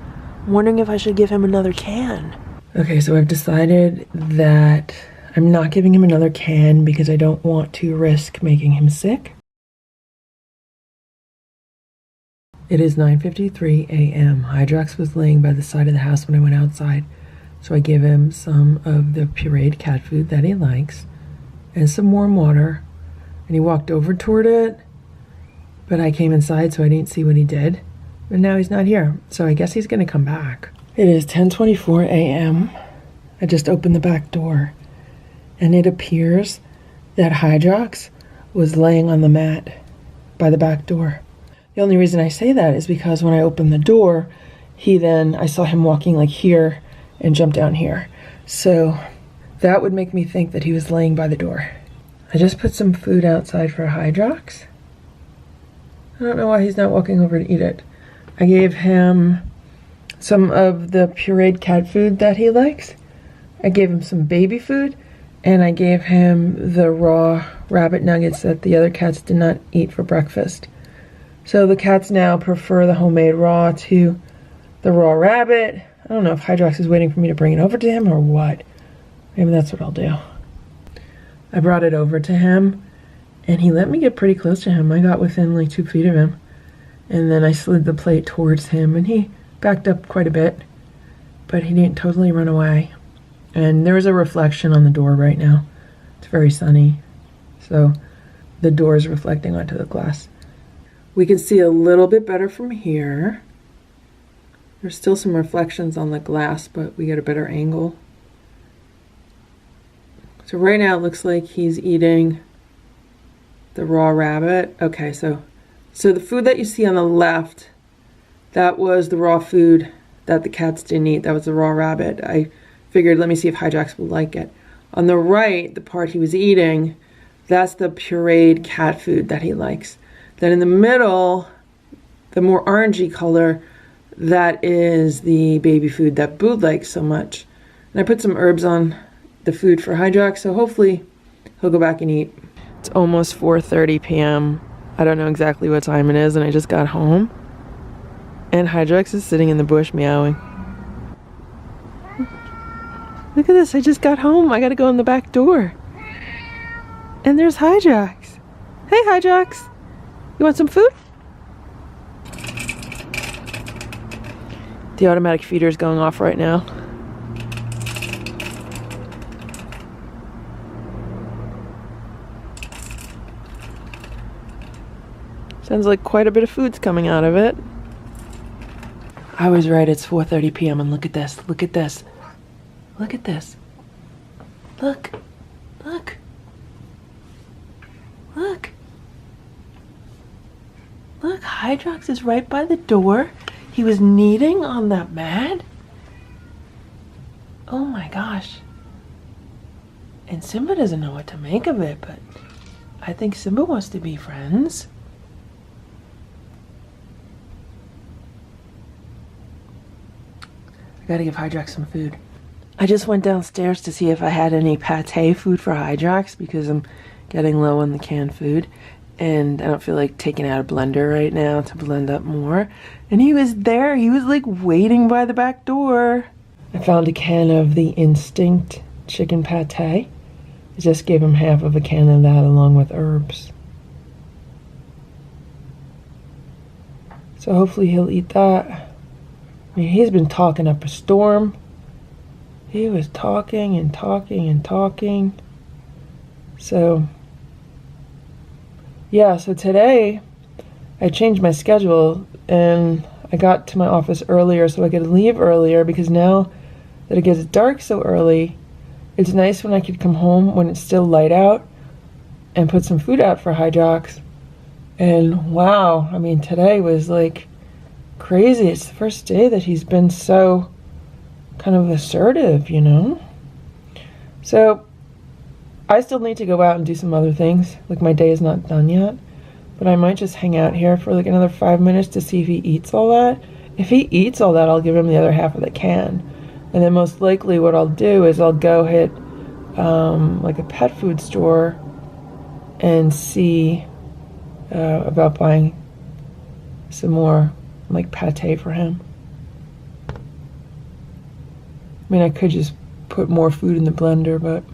B: I'm wondering if I should give him another can. Okay, so I've decided that I'm not giving him another can because I don't want to risk making him sick. It is 9:53 a.m. Hydrox was laying by the side of the house when I went outside. So I gave him some of the pureed cat food that he likes and some warm water. And he walked over toward it. But I came inside, so I didn't see what he did. But now he's not here, so I guess he's gonna come back. It is 10:24 a.m. I just opened the back door, and it appears that Hydrox was laying on the mat by the back door. The only reason I say that is because when I opened the door, I saw him walking like here and jump down here. So that would make me think that he was laying by the door. I just put some food outside for Hydrox. I don't know why he's not walking over to eat it. I gave him some of the pureed cat food that he likes. I gave him some baby food, and I gave him the raw rabbit nuggets that the other cats did not eat for breakfast. So the cats now prefer the homemade raw to the raw rabbit. I don't know if Hydrox is waiting for me to bring it over to him or what. Maybe that's what I'll do. I brought it over to him, and he let me get pretty close to him. I got within like 2 feet of him. And then I slid the plate towards him, and he backed up quite a bit, but he didn't totally run away. And there is a reflection on the door right now. It's very sunny, so the door is reflecting onto the glass. We can see a little bit better from here. There's still some reflections on the glass, but we get a better angle. So right now it looks like he's eating the raw rabbit. Okay, so the food that you see on the left, that was the raw food that the cats didn't eat. That was the raw rabbit. I figured, let me see if Hydrox will like it. On the right, the part he was eating, that's the pureed cat food that he likes. Then in the middle, the more orangey color, that is the baby food that Boo likes so much. And I put some herbs on the food for Hydrox, so hopefully he'll go back and eat. It's almost 4:30 p.m. I don't know exactly what time it is, and I just got home. And Hydrox is sitting in the bush meowing. Look at this, I just got home. I gotta go in the back door. And there's Hydrox. Hey Hydrox, you want some food? The automatic feeder is going off right now. Sounds like quite a bit of food's coming out of it. I was right, it's 4:30 p.m. and look at this, look at this. Look at this. Look, look, look. Look, Hydrox is right by the door. He was kneading on that mat. Oh my gosh. And Simba doesn't know what to make of it, but I think Simba wants to be friends. I gotta give Hydrox some food. I just went downstairs to see if I had any pate food for Hydrox because I'm getting low on the canned food. And I don't feel like taking out a blender right now to blend up more. And he was there. He was like waiting by the back door. I found a can of the Instinct chicken pate. I just gave him half of a can of that along with herbs. So hopefully he'll eat that. I mean, he's been talking up a storm. He was talking and talking and talking. So yeah, so today I changed my schedule and I got to my office earlier so I could leave earlier because now that it gets dark so early, it's nice when I could come home when it's still light out and put some food out for Hydrox. And wow, I mean, today was like crazy. It's the first day that he's been so kind of assertive, you know? So I still need to go out and do some other things. Like my day is not done yet, but I might just hang out here for like another 5 minutes to see if he eats all that. If he eats all that, I'll give him the other half of the can. And then most likely what I'll do is I'll go hit like a pet food store and see about buying some more like pate for him. I mean, I could just put more food in the blender, but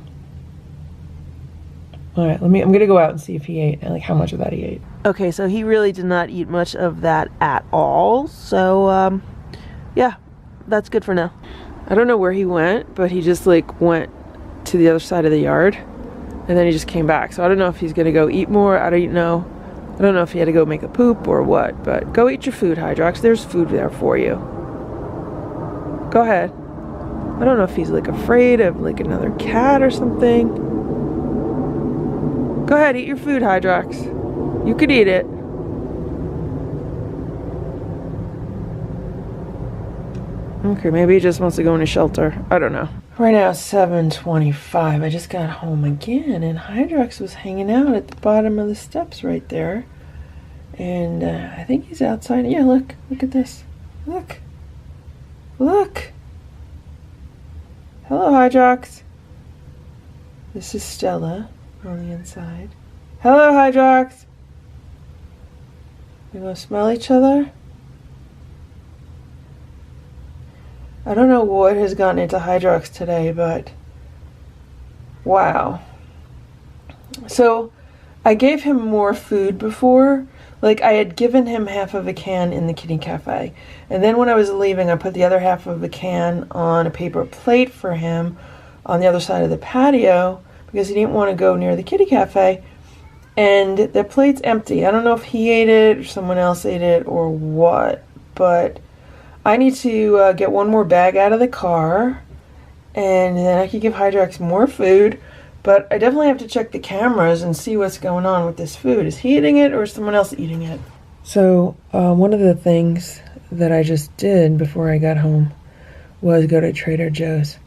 B: all right, I'm gonna go out and see if he ate and like how much of that he ate. Okay, so he really did not eat much of that at all. So yeah, that's good for now. I don't know where he went, but he just like went to the other side of the yard and then he just came back. So I don't know if he's gonna go eat more. I don't know. I don't know if he had to go make a poop or what, but go eat your food, Hydrox. There's food there for you. Go ahead. I don't know if he's like afraid of like another cat or something. Go ahead, eat your food, Hydrox. You could eat it. Okay, maybe he just wants to go in a shelter. I don't know. Right now it's 7:25. I just got home again, and Hydrox was hanging out at the bottom of the steps right there. And I think he's outside. Yeah, look at this. Look. Hello, Hydrox. This is Stella on the inside. Hello, Hydrox. We gonna smell each other? I don't know what has gotten into Hydrox today, but wow. So I gave him more food before. Like, I had given him half of a can in the kitty cafe. And then when I was leaving, I put the other half of the can on a paper plate for him on the other side of the patio because he didn't want to go near the kitty cafe. And the plate's empty. I don't know if he ate it or someone else ate it or what, but I need to get one more bag out of the car, and then I could give Hydrox more food. But I definitely have to check the cameras and see what's going on with this food. Is he eating it or is someone else eating it? So one of the things that I just did before I got home was go to Trader Joe's.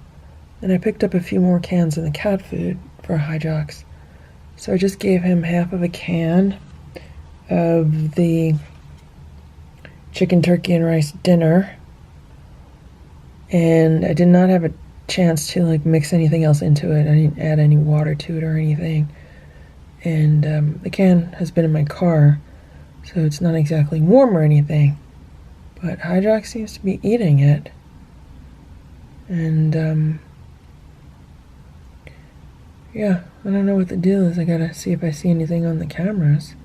B: And I picked up a few more cans of the cat food for Hydrox. So I just gave him half of a can of the chicken, turkey, and rice dinner. And I did not have a chance to like mix anything else into it. I didn't add any water to it or anything. And the can has been in my car, so it's not exactly warm or anything. But Hydrox seems to be eating it. And yeah, I don't know what the deal is. I gotta see if I see anything on the cameras.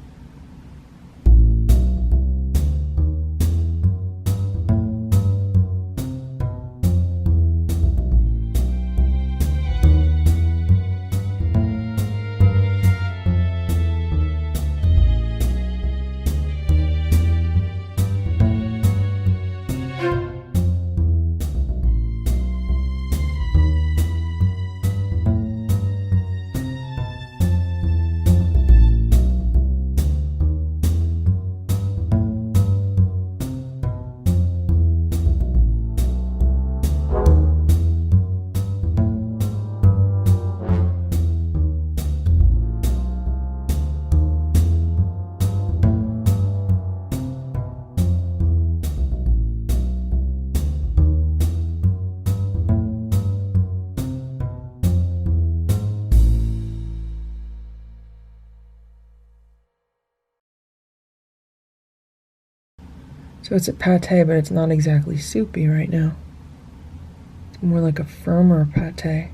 B: So it's a pate, but it's not exactly soupy right now. It's more like a firmer pate.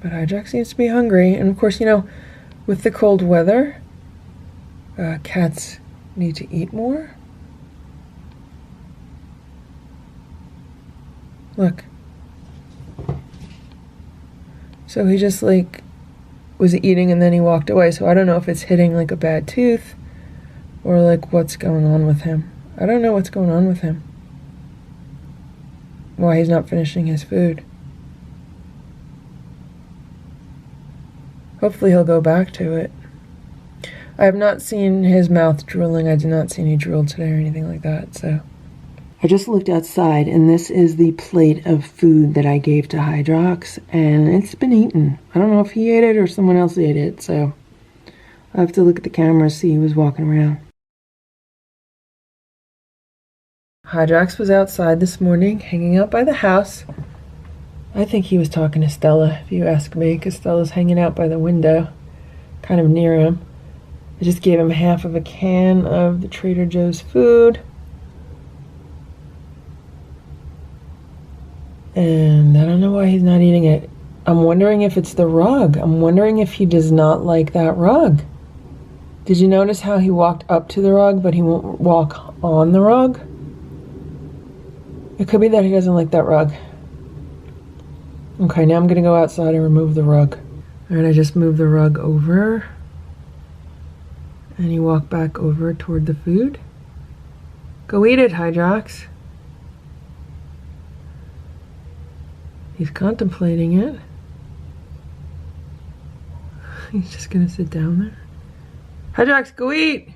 B: But Hydrox seems to be hungry. And of course, you know, with the cold weather, cats need to eat more. Look. So he just like was eating and then he walked away. So I don't know if it's hitting like a bad tooth or like what's going on with him. I don't know what's going on with him. Why he's not finishing his food. Hopefully he'll go back to it. I have not seen his mouth drooling. I did not see any drool today or anything like that, so. I just looked outside, and this is the plate of food that I gave to Hydrox, and it's been eaten. I don't know if he ate it or someone else ate it, so I'll have to look at the camera, see who was walking around. Hydrox was outside this morning, hanging out by the house. I think he was talking to Stella, if you ask me, because Stella's hanging out by the window, kind of near him. I just gave him half of a can of the Trader Joe's food. And I don't know why he's not eating it. I'm wondering if it's the rug. I'm wondering if he does not like that rug. Did you notice how he walked up to the rug, but he won't walk on the rug? It could be that he doesn't like that rug. Okay, now I'm gonna go outside and remove the rug. Alright, I just moved the rug over. And you walk back over toward the food. Go eat it, Hydrox. He's contemplating it. He's just gonna sit down there. Hydrox, go eat!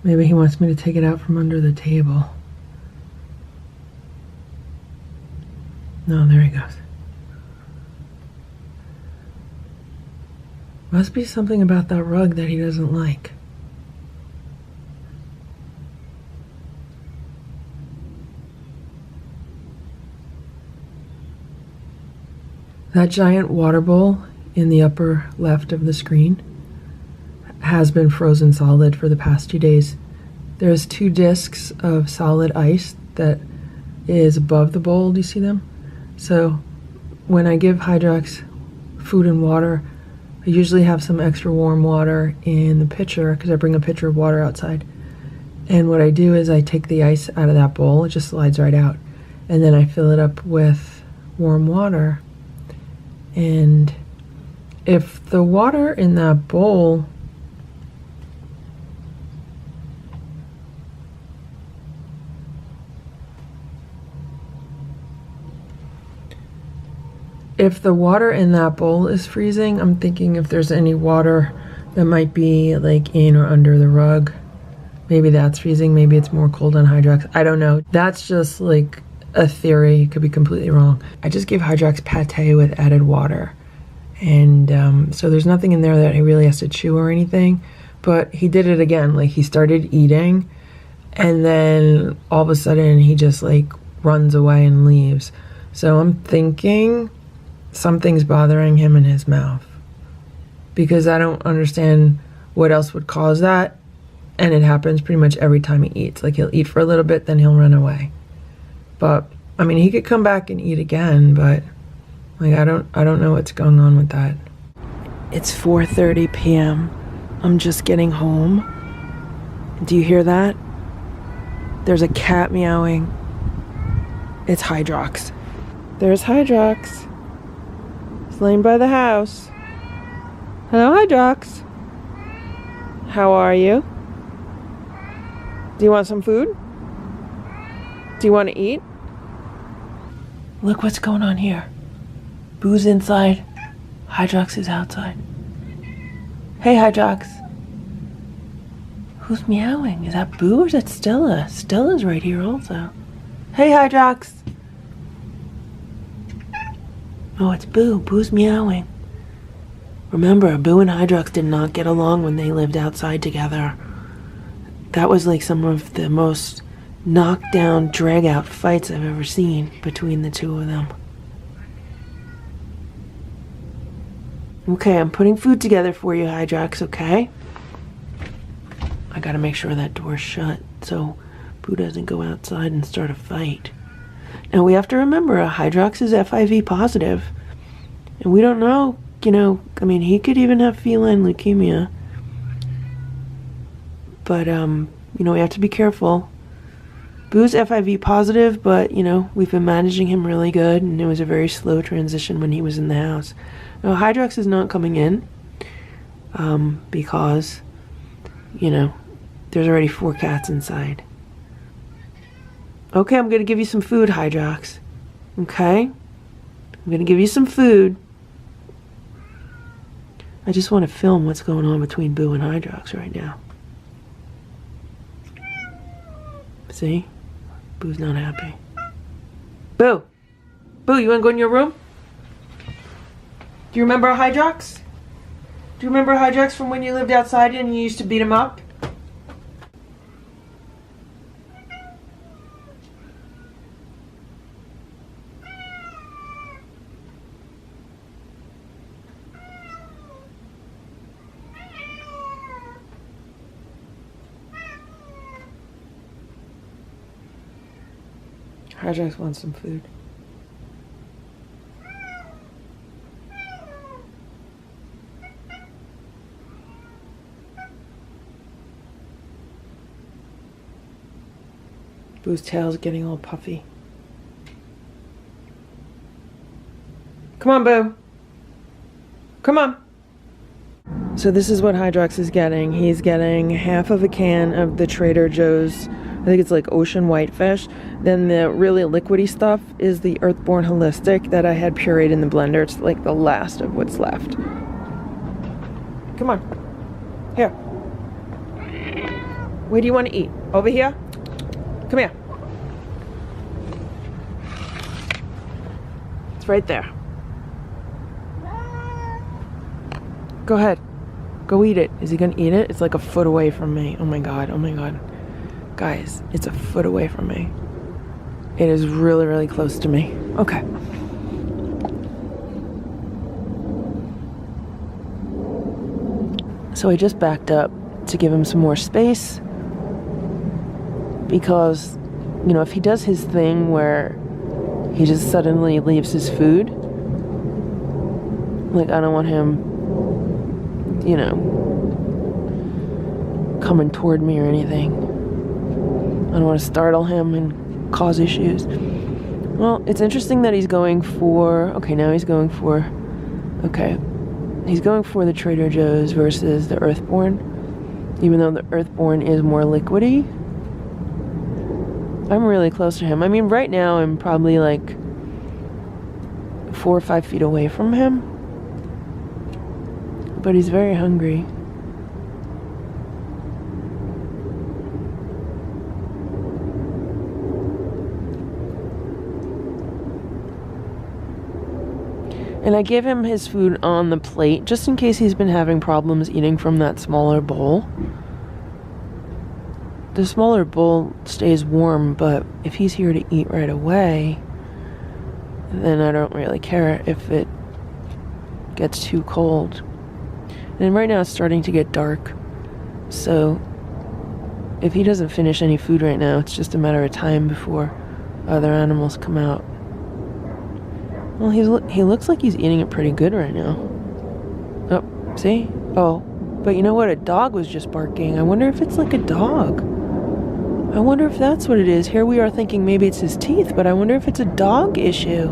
B: Maybe he wants me to take it out from under the table. No, there he goes. Must be something about that rug that he doesn't like. That giant water bowl in the upper left of the screen has been frozen solid for the past 2 days. There's 2 discs of solid ice that is above the bowl. Do you see them? So when I give Hydrox food and water, I usually have some extra warm water in the pitcher because I bring a pitcher of water outside. And what I do is I take the ice out of that bowl. It just slides right out. And then I fill it up with warm water. And if the water in that bowl is freezing, I'm thinking if there's any water that might be like in or under the rug, maybe that's freezing. Maybe it's more cold on Hydrox. I don't know. That's just like a theory. It could be completely wrong. I just gave Hydrox pate with added water, and so there's nothing in there that he really has to chew or anything, but he did it again. Like, he started eating and then all of a sudden he just like runs away and leaves. So I'm thinking something's bothering him in his mouth, because I don't understand what else would cause that. And it happens pretty much every time he eats. Like, he'll eat for a little bit, then he'll run away. But I mean, he could come back and eat again, but like, I don't know what's going on with that. It's 4:30 p.m. I'm just getting home. Do you hear that? There's a cat meowing. It's Hydrox. There's Hydrox. He's laying by the house. Hello, Hydrox. How are you? Do you want some food? Do you want to eat? Look what's going on here. Boo's inside. Hydrox is outside. Hey, Hydrox. Who's meowing? Is that Boo or is that Stella? Stella's right here also. Hey, Hydrox. Oh, it's Boo. Boo's meowing. Remember, Boo and Hydrox did not get along when they lived outside together. That was like some of the most knockdown, drag-out fights I've ever seen between the two of them. Okay, I'm putting food together for you, Hydrox, okay? I gotta make sure that door's shut so Boo doesn't go outside and start a fight. Now, we have to remember, Hydrox is FIV positive. And we don't know, I mean, he could even have feline leukemia. But, we have to be careful. Boo's FIV positive, but, we've been managing him really good, and it was a very slow transition when he was in the house. Now, Hydrox is not coming in, because, there's already 4 cats inside. Okay, I'm going to give you some food, Hydrox. Okay? I'm going to give you some food. I just want to film what's going on between Boo and Hydrox right now. See? Boo's not happy. Boo! Boo, you want to go in your room? Do you remember Hydrox? Do you remember Hydrox from when you lived outside and you used to beat him up? Hydrox wants some food. Boo's tail's getting all puffy. Come on, Boo. Come on. So this is what Hydrox is getting. He's getting half of a can of the Trader Joe's, I think it's like ocean whitefish. Then the really liquidy stuff is the Earthborn Holistic that I had pureed in the blender. It's like the last of what's left. Come on. Here. Where do you want to eat? Over here? Come here. It's right there. Go ahead. Go eat it. Is he gonna eat it? It's like a foot away from me. Oh my god, oh my god. Guys, it's a foot away from me. It is really, really close to me. Okay. So I just backed up to give him some more space because, you know, if he does his thing where he just suddenly leaves his food, like, I don't want him, you know, coming toward me or anything. I don't want to startle him and cause issues. Well, it's interesting that he's going for, okay, now he's going for, okay, he's going for the Trader Joe's versus the Earthborn, even though the Earthborn is more liquidy. I'm really close to him. I mean, right now I'm probably like 4 or 5 feet away from him, but he's very hungry. And I gave him his food on the plate just in case he's been having problems eating from that smaller bowl. The smaller bowl stays warm, but if he's here to eat right away, then I don't really care if it gets too cold. And right now it's starting to get dark, so if he doesn't finish any food right now, it's just a matter of time before other animals come out. Well, he looks like he's eating it pretty good right now. Oh, see? Oh, but you know what? A dog was just barking. I wonder if it's like a dog. I wonder if that's what it is. Here we are thinking maybe it's his teeth, but I wonder if it's a dog issue.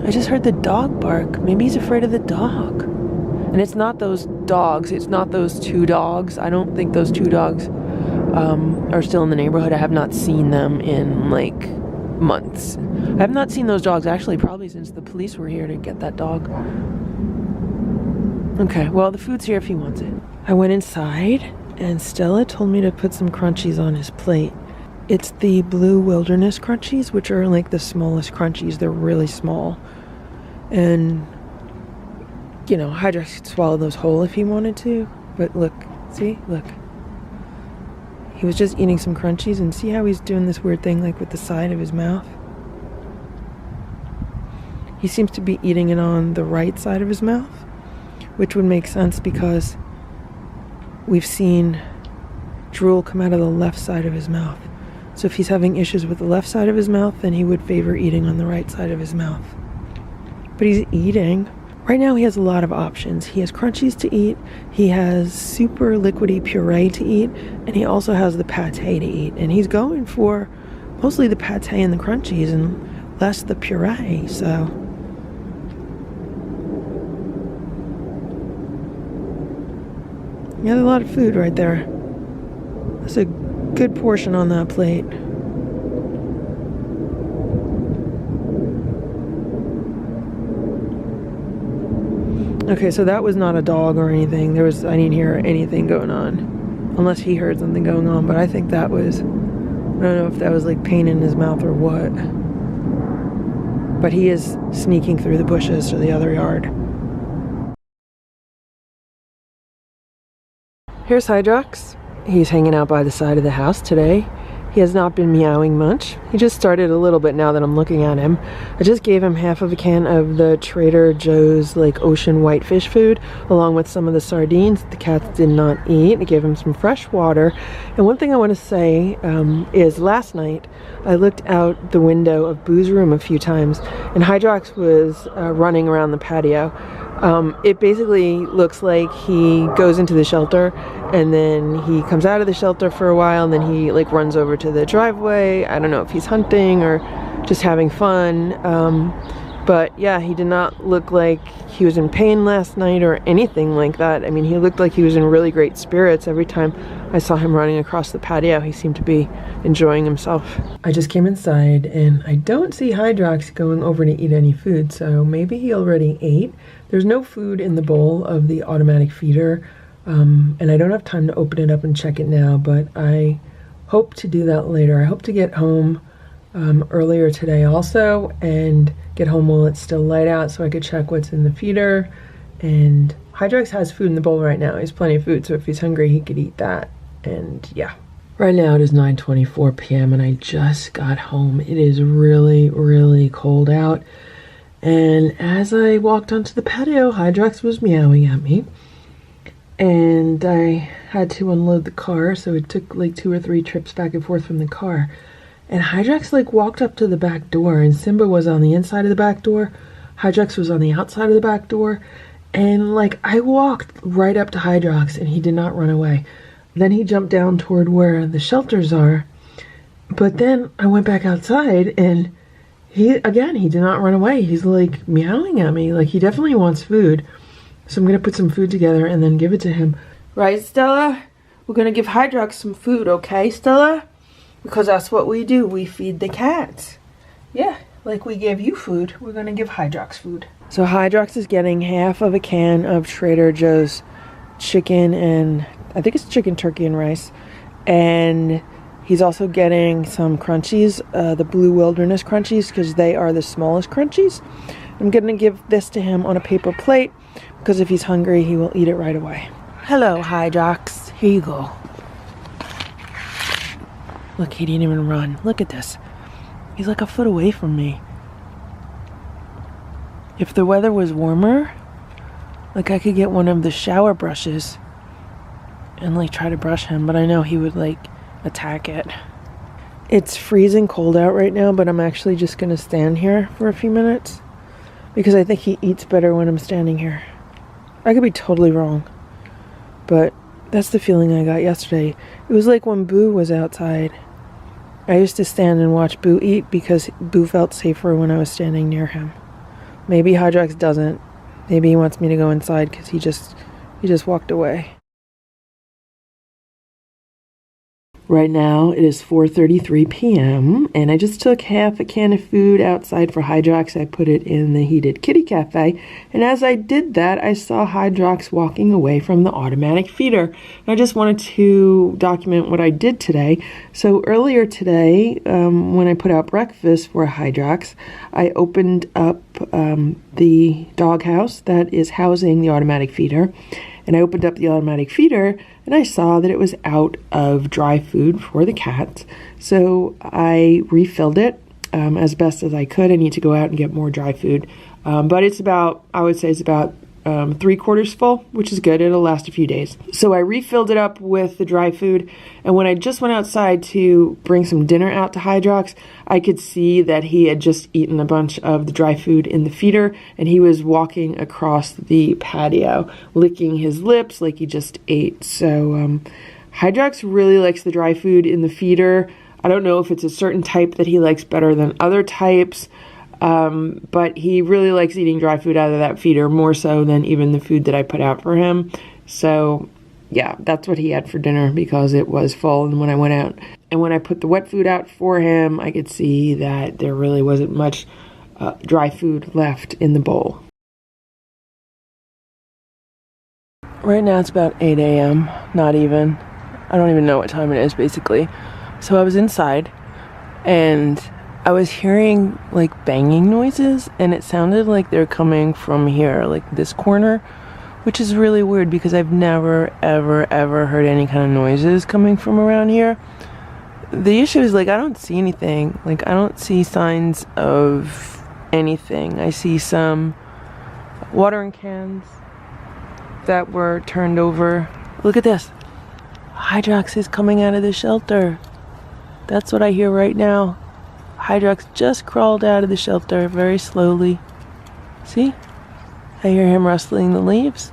B: I just heard the dog bark. Maybe he's afraid of the dog. And it's not those dogs. It's not those 2 dogs. I don't think those 2 dogs are still in the neighborhood. I have not seen them in like months. I have not seen those dogs actually probably since the police were here to get that dog. Okay, well, the food's here if he wants it. I went inside and Stella told me to put some crunchies on his plate. It's the blue wilderness crunchies, which are like the smallest crunchies. They're really small. And, you know, Hydrox could swallow those whole if he wanted to. But look, see? Look. He was just eating some crunchies, and see how he's doing this weird thing like with the side of his mouth? He seems to be eating it on the right side of his mouth, which would make sense because we've seen drool come out of the left side of his mouth. So if he's having issues with the left side of his mouth, then he would favor eating on the right side of his mouth. But he's eating. Right now he has a lot of options. He has crunchies to eat, he has super liquidy puree to eat, and he also has the pate to eat. And he's going for mostly the pate and the crunchies and less the puree, so. He has a lot of food right there. That's a good portion on that plate. Okay, so that was not a dog or anything. I didn't hear anything going on. Unless he heard something going on, but I think that was, I don't know if that was like pain in his mouth or what. But he is sneaking through the bushes to the other yard. Here's Hydrox. He's hanging out by the side of the house today. He has not been meowing much. He just started a little bit now that I'm looking at him. I just gave him half of a can of the Trader Joe's like ocean whitefish food along with some of the sardines the cats did not eat. I gave him some fresh water. And one thing I want to say is last night I looked out the window of Boo's room a few times and Hydrox was running around the patio. It basically looks like he goes into the shelter and then he comes out of the shelter for a while and then he like runs over to the driveway. I don't know if he's hunting or just having fun. But yeah, he did not look like he was in pain last night or anything like that. I mean, he looked like he was in really great spirits. Every time I saw him running across the patio, he seemed to be enjoying himself. I just came inside and I don't see Hydrox going over to eat any food, so maybe he already ate. There's no food in the bowl of the automatic feeder, and I don't have time to open it up and check it now, but I hope to do that later. I hope to get home earlier today also, and get home while it's still light out so I could check what's in the feeder. And Hydrox has food in the bowl right now. He has plenty of food, so if he's hungry, he could eat that. And yeah. Right now it is 9:24 p.m. and I just got home. It is really, really cold out. And as I walked onto the patio, Hydrox was meowing at me. And I had to unload the car, so it took like 2 or 3 trips back and forth from the car. And Hydrox like walked up to the back door, and Simba was on the inside of the back door. Hydrox was on the outside of the back door. And like I walked right up to Hydrox and he did not run away. Then he jumped down toward where the shelters are. But then I went back outside and he did not run away. He's like meowing at me. Like he definitely wants food. So I'm going to put some food together and then give it to him. Right, Stella? We're going to give Hydrox some food, okay, Stella? Because that's what we do. We feed the cats. Yeah, like we gave you food. We're going to give Hydrox food. So Hydrox is getting half of a can of Trader Joe's chicken and I think it's chicken, turkey, and rice. And he's also getting some crunchies, the Blue Wilderness crunchies, because they are the smallest crunchies. I'm going to give this to him on a paper plate because if he's hungry, he will eat it right away. Hello, Hydrox. Here you go. Look, he didn't even run. Look at this. He's like a foot away from me. If the weather was warmer, like I could get one of the shower brushes and like try to brush him, but I know he would like attack it. It's freezing cold out right now, but I'm actually just gonna stand here for a few minutes because I think he eats better when I'm standing here. I could be totally wrong, but that's the feeling I got yesterday. It was like when Boo was outside. I used to stand and watch Boo eat because Boo felt safer when I was standing near him. Maybe Hydrox doesn't. Maybe he wants me to go inside because he just walked away. Right now it is 4:33 p.m. and I just took half a can of food outside for Hydrox. I put it in the heated kitty cafe, and as I did that I saw Hydrox walking away from the automatic feeder. I just wanted to document what I did today. So earlier today, when I put out breakfast for Hydrox, I opened up the doghouse that is housing the automatic feeder. And I opened up the automatic feeder and I saw that it was out of dry food for the cats. So I refilled it as best as I could. I need to go out and get more dry food. But it's about, I would say it's about 3/4 full, which is good. It'll last a few days. So I refilled it up with the dry food. And when I just went outside to bring some dinner out to Hydrox, I could see that he had just eaten a bunch of the dry food in the feeder. And he was walking across the patio, licking his lips like he just ate. So Hydrox really likes the dry food in the feeder. I don't know if it's a certain type that he likes better than other types. But he really likes eating dry food out of that feeder more so than even the food that I put out for him. So yeah, that's what he had for dinner because it was full. And when I went out and when I put the wet food out for him, I could see that there really wasn't much dry food left in the bowl. Right now it's about 8 a.m. Not even. I don't even know what time it is basically. So I was inside and I was hearing like banging noises and it sounded like they're coming from here, like this corner, which is really weird because I've never, ever heard any kind of noises coming from around here. The issue is like I don't see anything. Like I don't see signs of anything. I see some watering cans that were turned over. Look at this. Hydrox is coming out of the shelter. That's what I hear right now. Hydrox just crawled out of the shelter very slowly. See? I hear him rustling the leaves.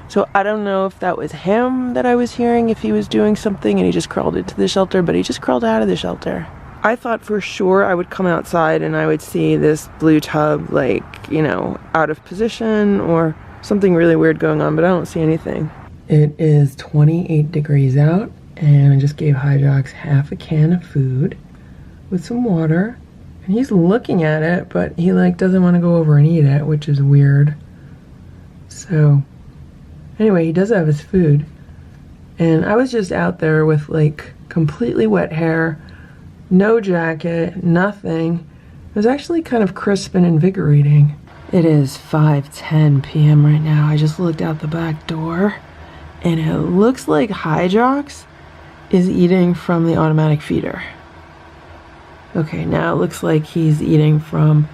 B: So I don't know if that was him that I was hearing, if he was doing something and he just crawled into the shelter, but he just crawled out of the shelter. I thought for sure I would come outside and I would see this blue tub like, you know, out of position or something really weird going on, but I don't see anything. It is 28 degrees out and I just gave Hydrox half a can of food with some water, and he's looking at it, but he like doesn't want to go over and eat it, which is weird. So anyway, he does have his food, and I was just out there with like completely wet hair, No jacket, nothing. It was actually kind of crisp and invigorating. It is 5:10 p.m. right now. I just looked out the back door and it looks like Hydrox is eating from the automatic feeder. Okay, now it looks like he's eating from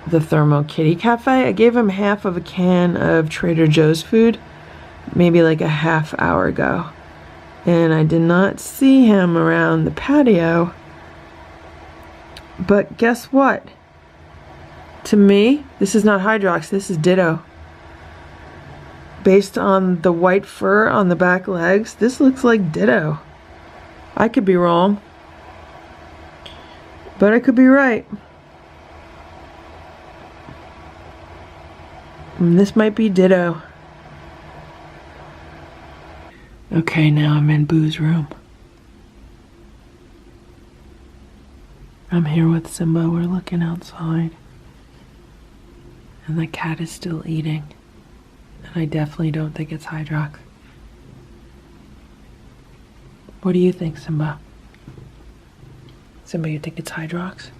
B: the Thermo Kitty Cafe. I gave him half of a can of Trader Joe's food, maybe like a half hour ago. And I did not see him around the patio. But guess what? To me, this is not Hydrox, this is Ditto. Based on the white fur on the back legs, this looks like Ditto. I could be wrong, but I could be right. And this might be Ditto. Okay, now I'm in Boo's room. I'm here with Simba. We're looking outside. And the cat is still eating. And I definitely don't think it's Hydrox. What do you think, Simba? Simba, you think it's Hydrox?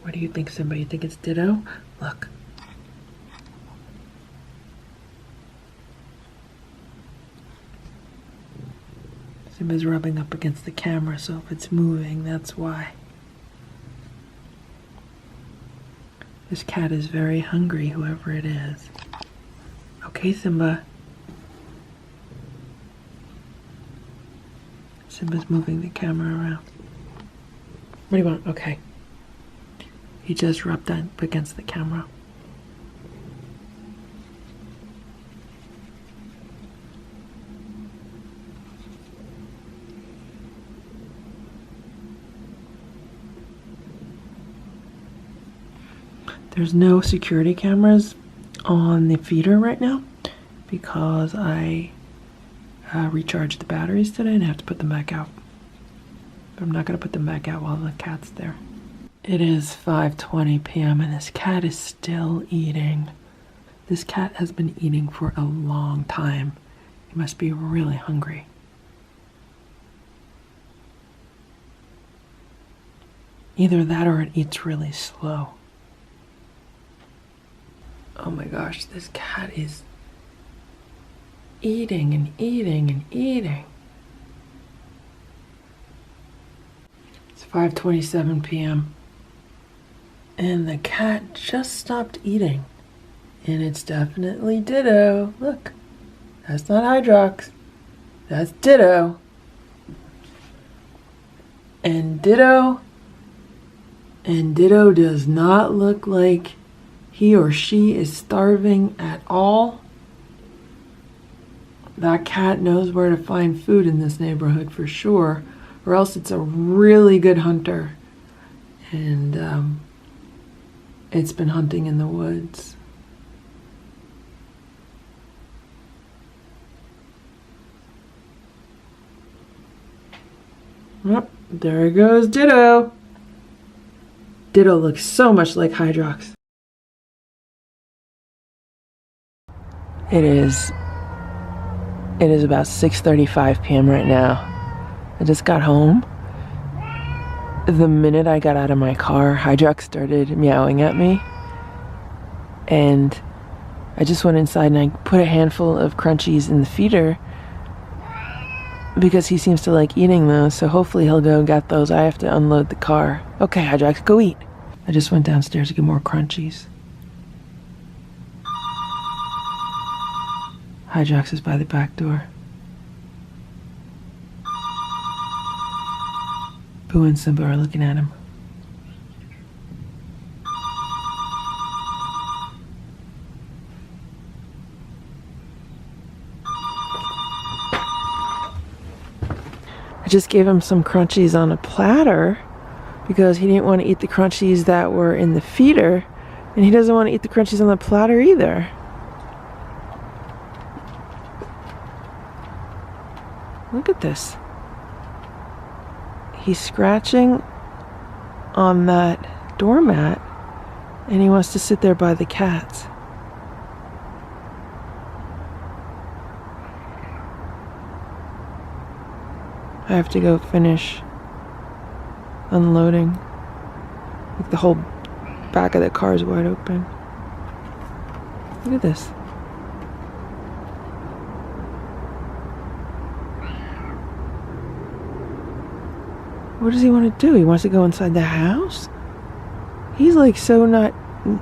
B: What do you think, Simba? You think it's Ditto? Look. Simba's rubbing up against the camera, so if it's moving, that's why. This cat is very hungry, whoever it is. Okay, Simba. Simba's moving the camera around. What do you want? Okay. He just rubbed up against the camera. There's no security cameras on the feeder right now because I recharged the batteries today and I have to put them back out. But I'm not going to put them back out while the cat's there. It is 5:20 p.m. and this cat is still eating. This cat has been eating for a long time. He must be really hungry. Either that or it eats really slow. Oh my gosh, this cat is eating and eating and eating. It's 5:27 p.m. and the cat just stopped eating. And it's definitely Ditto. Look, that's not Hydrox. That's Ditto. And Ditto does not look like he or she is starving at all. That cat knows where to find food in this neighborhood for sure, or else it's a really good hunter. And it's been hunting in the woods. Oh, there goes Ditto. Ditto looks so much like Hydrox. It is about 6:35 p.m. right now. I just got home. The minute I got out of my car, Hydrox started meowing at me. And I just went inside and I put a handful of crunchies in the feeder because he seems to like eating those, so hopefully he'll go and get those. I have to unload the car. Okay, Hydrox, go eat. I just went downstairs to get more crunchies. Hydrox is by the back door. Boo and Simba are looking at him. I just gave him some crunchies on a platter because he didn't want to eat the crunchies that were in the feeder, and he doesn't want to eat the crunchies on the platter either. Look at this. He's scratching on that doormat and he wants to sit there by the cats. I have to go finish unloading. Like the whole back of the car is wide open. Look at this. What does he want to do? He wants to go inside the house? He's like so not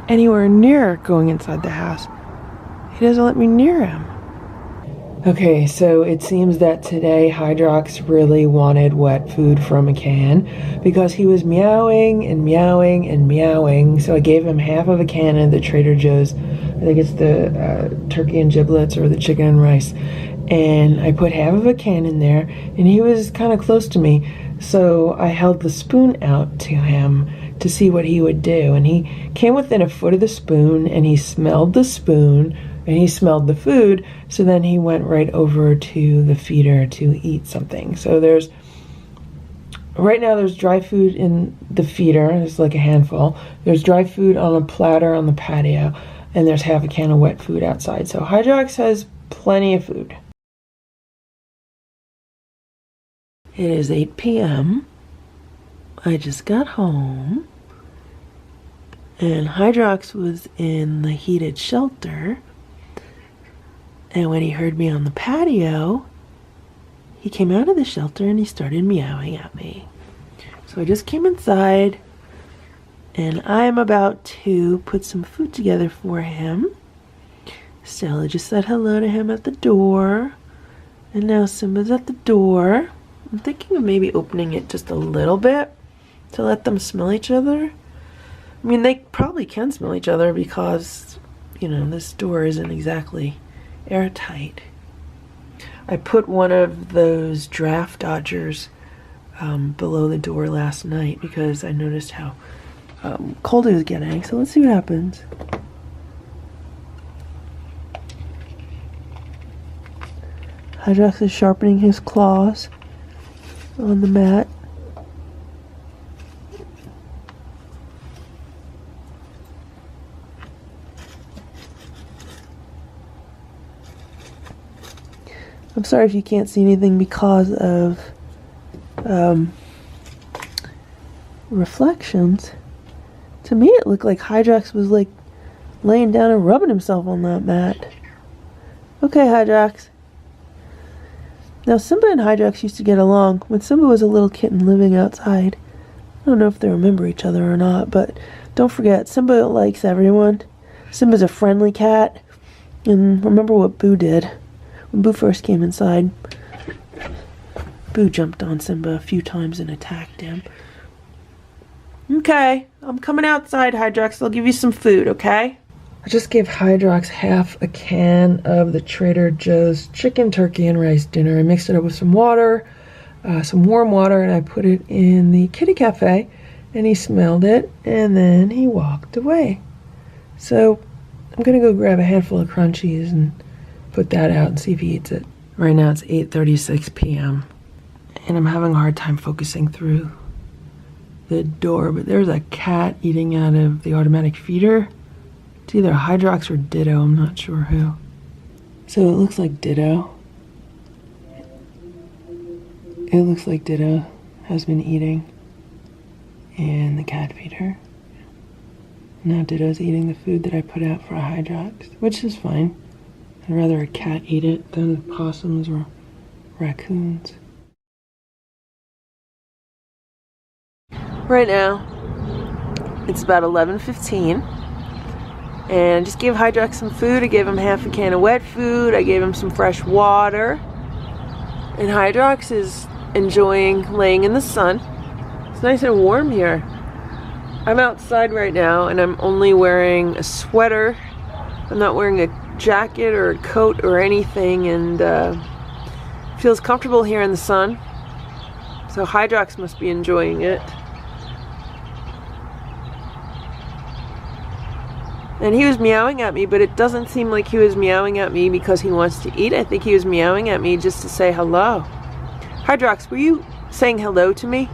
B: anywhere near going inside the house. He doesn't let me near him. Okay, so it seems that today Hydrox really wanted wet food from a can because he was meowing and meowing and meowing. So I gave him half of a can of the Trader Joe's. I think it's the turkey and giblets or the chicken and rice. And I put half of a can in there and he was kind of close to me. So I held the spoon out to him to see what he would do. And he came within a foot of the spoon and he smelled the spoon and he smelled the food. So then he went right over to the feeder to eat something. So right now there's dry food in the feeder. There's like a handful. There's dry food on a platter on the patio. And there's half a can of wet food outside. So Hydrox has plenty of food. It is 8 p.m. I just got home. And Hydrox was in the heated shelter. And when he heard me on the patio, he came out of the shelter and he started meowing at me. So I just came inside and I'm about to put some food together for him. Stella just said hello to him at the door. And now Simba's at the door. I'm thinking of maybe opening it just a little bit to let them smell each other. I mean, they probably can smell each other because, you know, this door isn't exactly airtight. I put one of those draft dodgers below the door last night because I noticed how cold it was getting. So let's see what happens. Hydrox is sharpening his claws on the mat. I'm sorry if you can't see anything because of reflections. To me it looked like Hydrox was like laying down and rubbing himself on that mat. Okay, Hydrox. Now Simba and Hydrox used to get along when Simba was a little kitten living outside. I don't know if they remember each other or not, but don't forget, Simba likes everyone. Simba's a friendly cat. And remember what Boo did. When Boo first came inside, Boo jumped on Simba a few times and attacked him. Okay, I'm coming outside, Hydrox. I'll give you some food, okay? I just gave Hydrox half a can of the Trader Joe's chicken, turkey, and rice dinner. I mixed it up with some water, some warm water, and I put it in the kitty cafe, and he smelled it, and then he walked away. So I'm gonna go grab a handful of crunchies and put that out and see if he eats it. Right now it's 8:36 p.m. and I'm having a hard time focusing through the door, but there's a cat eating out of the automatic feeder. It's either Hydrox or Ditto, I'm not sure who. So it looks like Ditto. It looks like Ditto has been eating in the cat feeder. Now Ditto's eating the food that I put out for Hydrox, which is fine. I'd rather a cat eat it than possums or raccoons. Right now, it's about 11:15, and I just gave Hydrox some food. I gave him half a can of wet food. I gave him some fresh water. And Hydrox is enjoying laying in the sun. It's nice and warm here. I'm outside right now, and I'm only wearing a sweater. I'm not wearing a jacket or a coat or anything, and feels comfortable here in the sun. So Hydrox must be enjoying it. And he was meowing at me, but it doesn't seem like he was meowing at me because he wants to eat. I think he was meowing at me just to say hello. Hydrox, were you saying hello to me?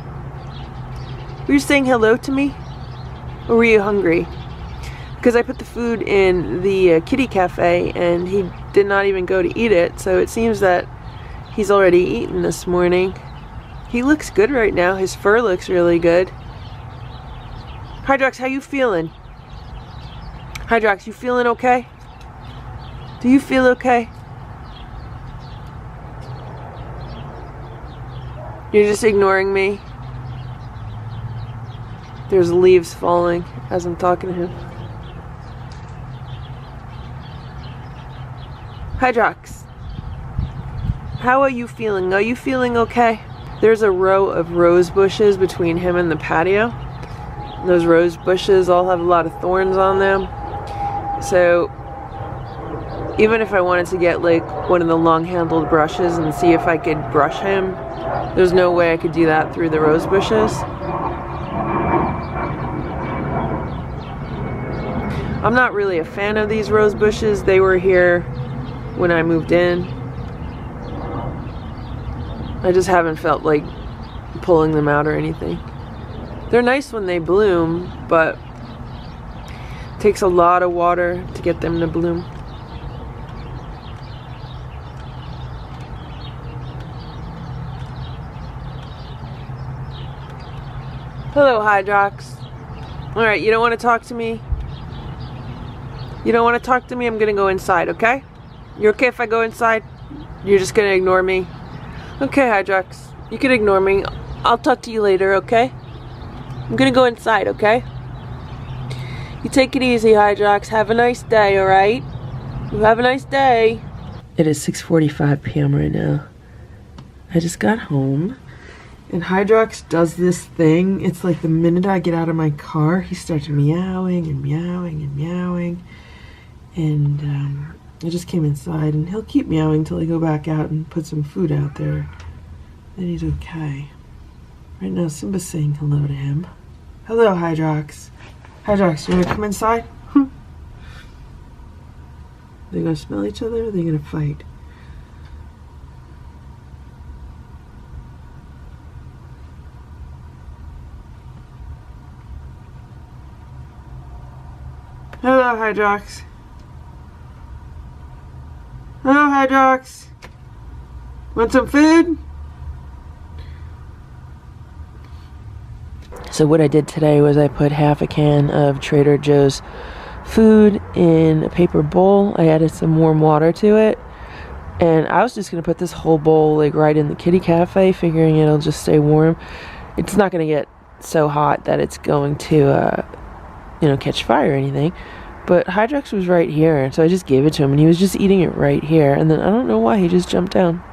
B: Were you saying hello to me? Or were you hungry? Because I put the food in the kitty cafe and he did not even go to eat it. So it seems that he's already eaten this morning. He looks good right now. His fur looks really good. Hydrox, how you feeling? Hydrox, you feeling okay? Do you feel okay? You're just ignoring me. There's leaves falling as I'm talking to him. Hydrox, how are you feeling? Are you feeling okay? There's a row of rose bushes between him and the patio. Those rose bushes all have a lot of thorns on them. So even if I wanted to get like one of the long-handled brushes and see if I could brush him, there's no way I could do that through the rose bushes. I'm not really a fan of these rose bushes. They were here when I moved in. I just haven't felt like pulling them out or anything. They're nice when they bloom, but it takes a lot of water to get them to bloom. Hello, Hydrox. Alright, you don't want to talk to me? You don't want to talk to me? I'm gonna go inside, okay? You okay if I go inside? You're just gonna ignore me? Okay, Hydrox. You can ignore me. I'll talk to you later, okay? I'm gonna go inside, okay? You take it easy, Hydrox. Have a nice day, alright? You have a nice day. It is 6:45 p.m. right now. I just got home. And Hydrox does this thing. It's like the minute I get out of my car, he starts meowing and meowing and meowing. And I just came inside, and he'll keep meowing till I go back out and put some food out there. Then he's okay. Right now, Simba's saying hello to him. Hello, Hydrox. Hydrox, you wanna come inside? They gonna smell each other, or are they gonna fight? Hello, Hydrox. Hello, Hydrox. Want some food? So what I did today was I put half a can of Trader Joe's food in a paper bowl. I added some warm water to it. And I was just going to put this whole bowl like right in the kitty cafe, figuring it'll just stay warm. It's not going to get so hot that it's going to, catch fire or anything. But Hydrox was right here, so I just gave it to him, and he was just eating it right here. And then I don't know why he just jumped down.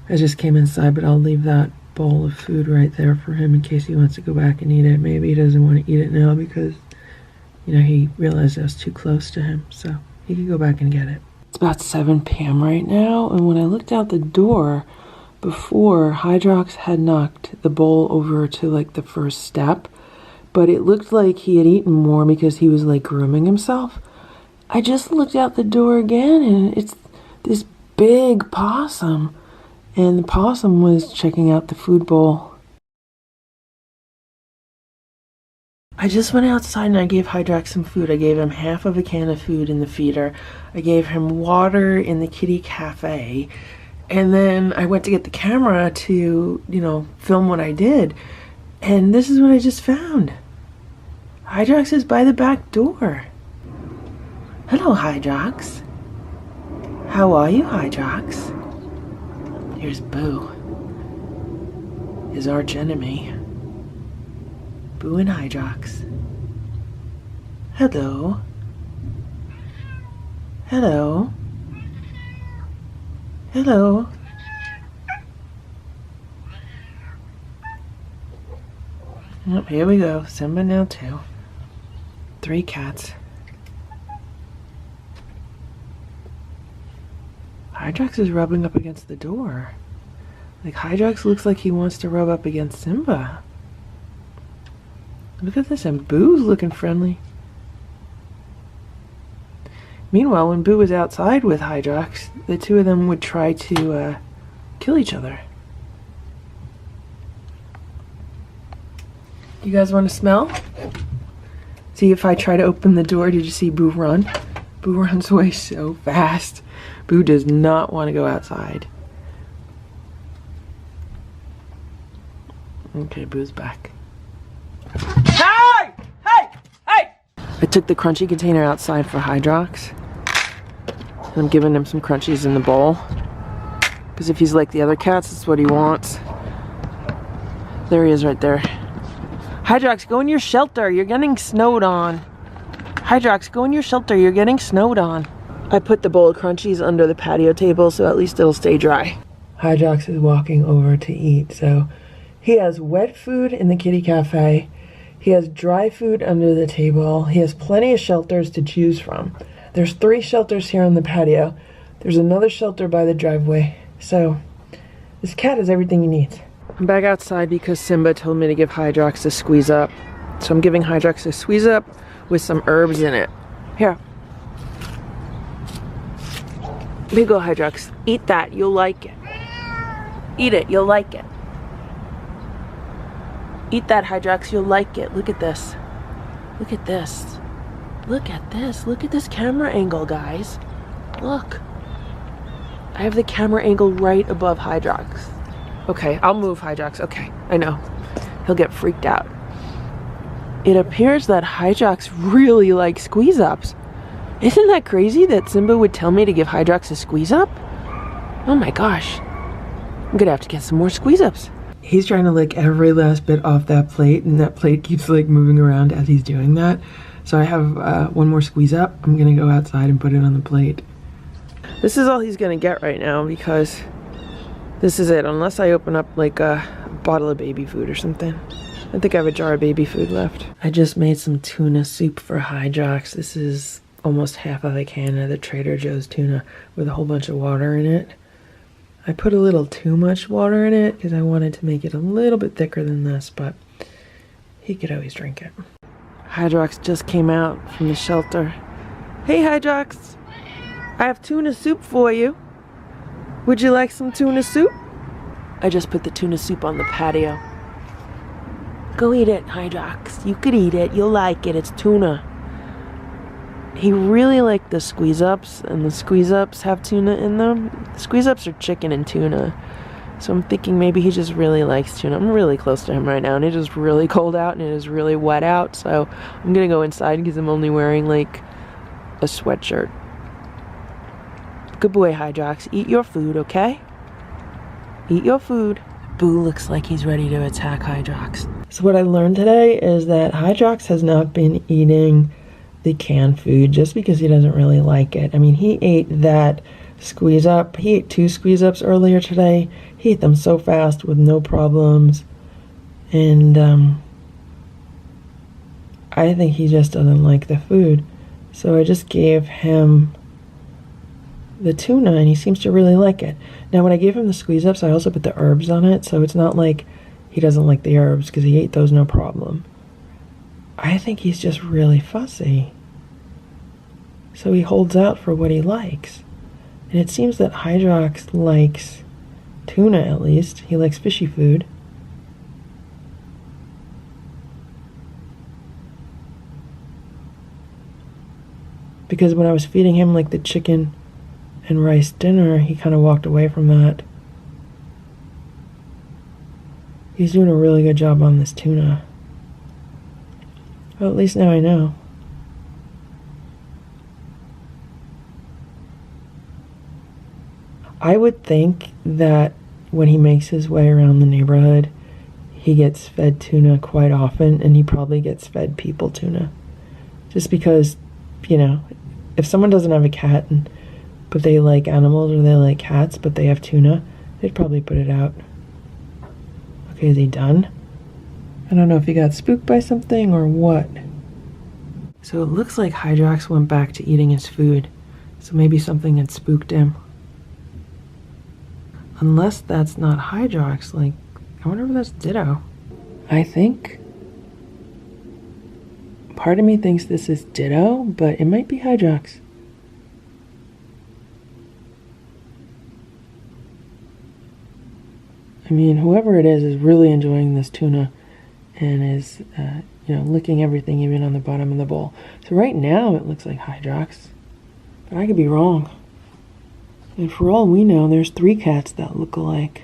B: I just came inside, but I'll leave that bowl of food right there for him in case he wants to go back and eat it. Maybe he doesn't want to eat it now because, he realized I was too close to him, so he can go back and get it. It's about 7 p.m. right now, and when I looked out the door before, Hydrox had knocked the bowl over to like the first step. But it looked like he had eaten more because he was like grooming himself. I just looked out the door again, and it's this big possum. And the possum was checking out the food bowl. I just went outside and I gave Hydrox some food. I gave him half of a can of food in the feeder. I gave him water in the kitty cafe. And then I went to get the camera to, film what I did. And this is what I just found. Hydrox is by the back door. Hello, Hydrox. How are you, Hydrox? Here's Boo, his arch enemy. Boo and Hydrox. Hello. Hello. Hello. Oh, here we go. Simba now too. 3 cats. Hydrox is rubbing up against the door. Like Hydrox looks like he wants to rub up against Simba. Look at this, and Boo's looking friendly. Meanwhile, when Boo was outside with Hydrox, the two of them would try to kill each other. You guys want to smell? See, if I try to open the door, did you see Boo run? Boo runs away so fast. Boo does not want to go outside. Okay, Boo's back. Hey! Hey! Hey! I took the crunchy container outside for Hydrox. And I'm giving him some crunchies in the bowl. Because if he's like the other cats, that's what he wants. There he is right there. Hydrox, go in your shelter. You're getting snowed on. Hydrox, go in your shelter. You're getting snowed on. I put the bowl of crunchies under the patio table so at least it'll stay dry. Hydrox is walking over to eat. So he has wet food in the kitty cafe. He has dry food under the table. He has plenty of shelters to choose from. There's 3 shelters here on the patio. There's another shelter by the driveway. So this cat has everything he needs. I'm back outside because Simba told me to give Hydrox a squeeze up. So I'm giving Hydrox a squeeze up with some herbs in it. Here. Here you go, Hydrox. Eat that. You'll like it. Eat it. You'll like it. Eat that, Hydrox. You'll like it. Look at this. Look at this. Look at this. Look at this camera angle, guys. Look. I have the camera angle right above Hydrox. Okay, I'll move Hydrox. Okay, I know. He'll get freaked out. It appears that Hydrox really likes squeeze-ups. Isn't that crazy that Simba would tell me to give Hydrox a squeeze-up? Oh my gosh. I'm gonna have to get some more squeeze-ups. He's trying to lick every last bit off that plate, and that plate keeps like moving around as he's doing that. So I have one more squeeze-up. I'm gonna go outside and put it on the plate. This is all he's gonna get right now because this is it, unless I open up like a bottle of baby food or something. I think I have a jar of baby food left. I just made some tuna soup for Hydrox. This is almost half of a can of the Trader Joe's tuna with a whole bunch of water in it. I put a little too much water in it because I wanted to make it a little bit thicker than this, but he could always drink it. Hydrox just came out from the shelter. Hey Hydrox, I have tuna soup for you. Would you like some tuna soup? I just put the tuna soup on the patio. Go eat it, Hydrox. You could eat it. You'll like it. It's tuna. He really liked the squeeze-ups, and the squeeze-ups have tuna in them. The squeeze-ups are chicken and tuna. So I'm thinking maybe he just really likes tuna. I'm really close to him right now, and it is really cold out, and it is really wet out. So I'm going to go inside because I'm only wearing, like, a sweatshirt. Good boy, Hydrox. Eat your food, okay? Eat your food. Boo looks like he's ready to attack Hydrox. So what I learned today is that Hydrox has not been eating the canned food just because he doesn't really like it. I mean, he ate that squeeze up. He ate 2 squeeze ups earlier today. He ate them so fast with no problems. And I think he just doesn't like the food. So I just gave him the tuna, and he seems to really like it. Now, when I gave him the squeeze-ups, I also put the herbs on it, so it's not like he doesn't like the herbs, because he ate those no problem. I think he's just really fussy. So he holds out for what he likes. And it seems that Hydrox likes tuna, at least. He likes fishy food. Because when I was feeding him, like, the chicken and rice dinner, he kind of walked away from that. He's doing a really good job on this tuna. Well, at least now I know. I would think that when he makes his way around the neighborhood, he gets fed tuna quite often, and he probably gets fed people tuna. Just because, you know, if someone doesn't have a cat but they like animals or they like cats, but they have tuna, they'd probably put it out. Okay, is he done? I don't know if he got spooked by something or what. So it looks like Hydrox went back to eating his food. So maybe something had spooked him. Unless that's not Hydrox, like, I wonder if that's Ditto. I think part of me thinks this is Ditto, but it might be Hydrox. I mean, whoever it is really enjoying this tuna and is, you know, licking everything even on the bottom of the bowl. So right now it looks like Hydrox, but I could be wrong. And for all we know, there's 3 cats that look alike.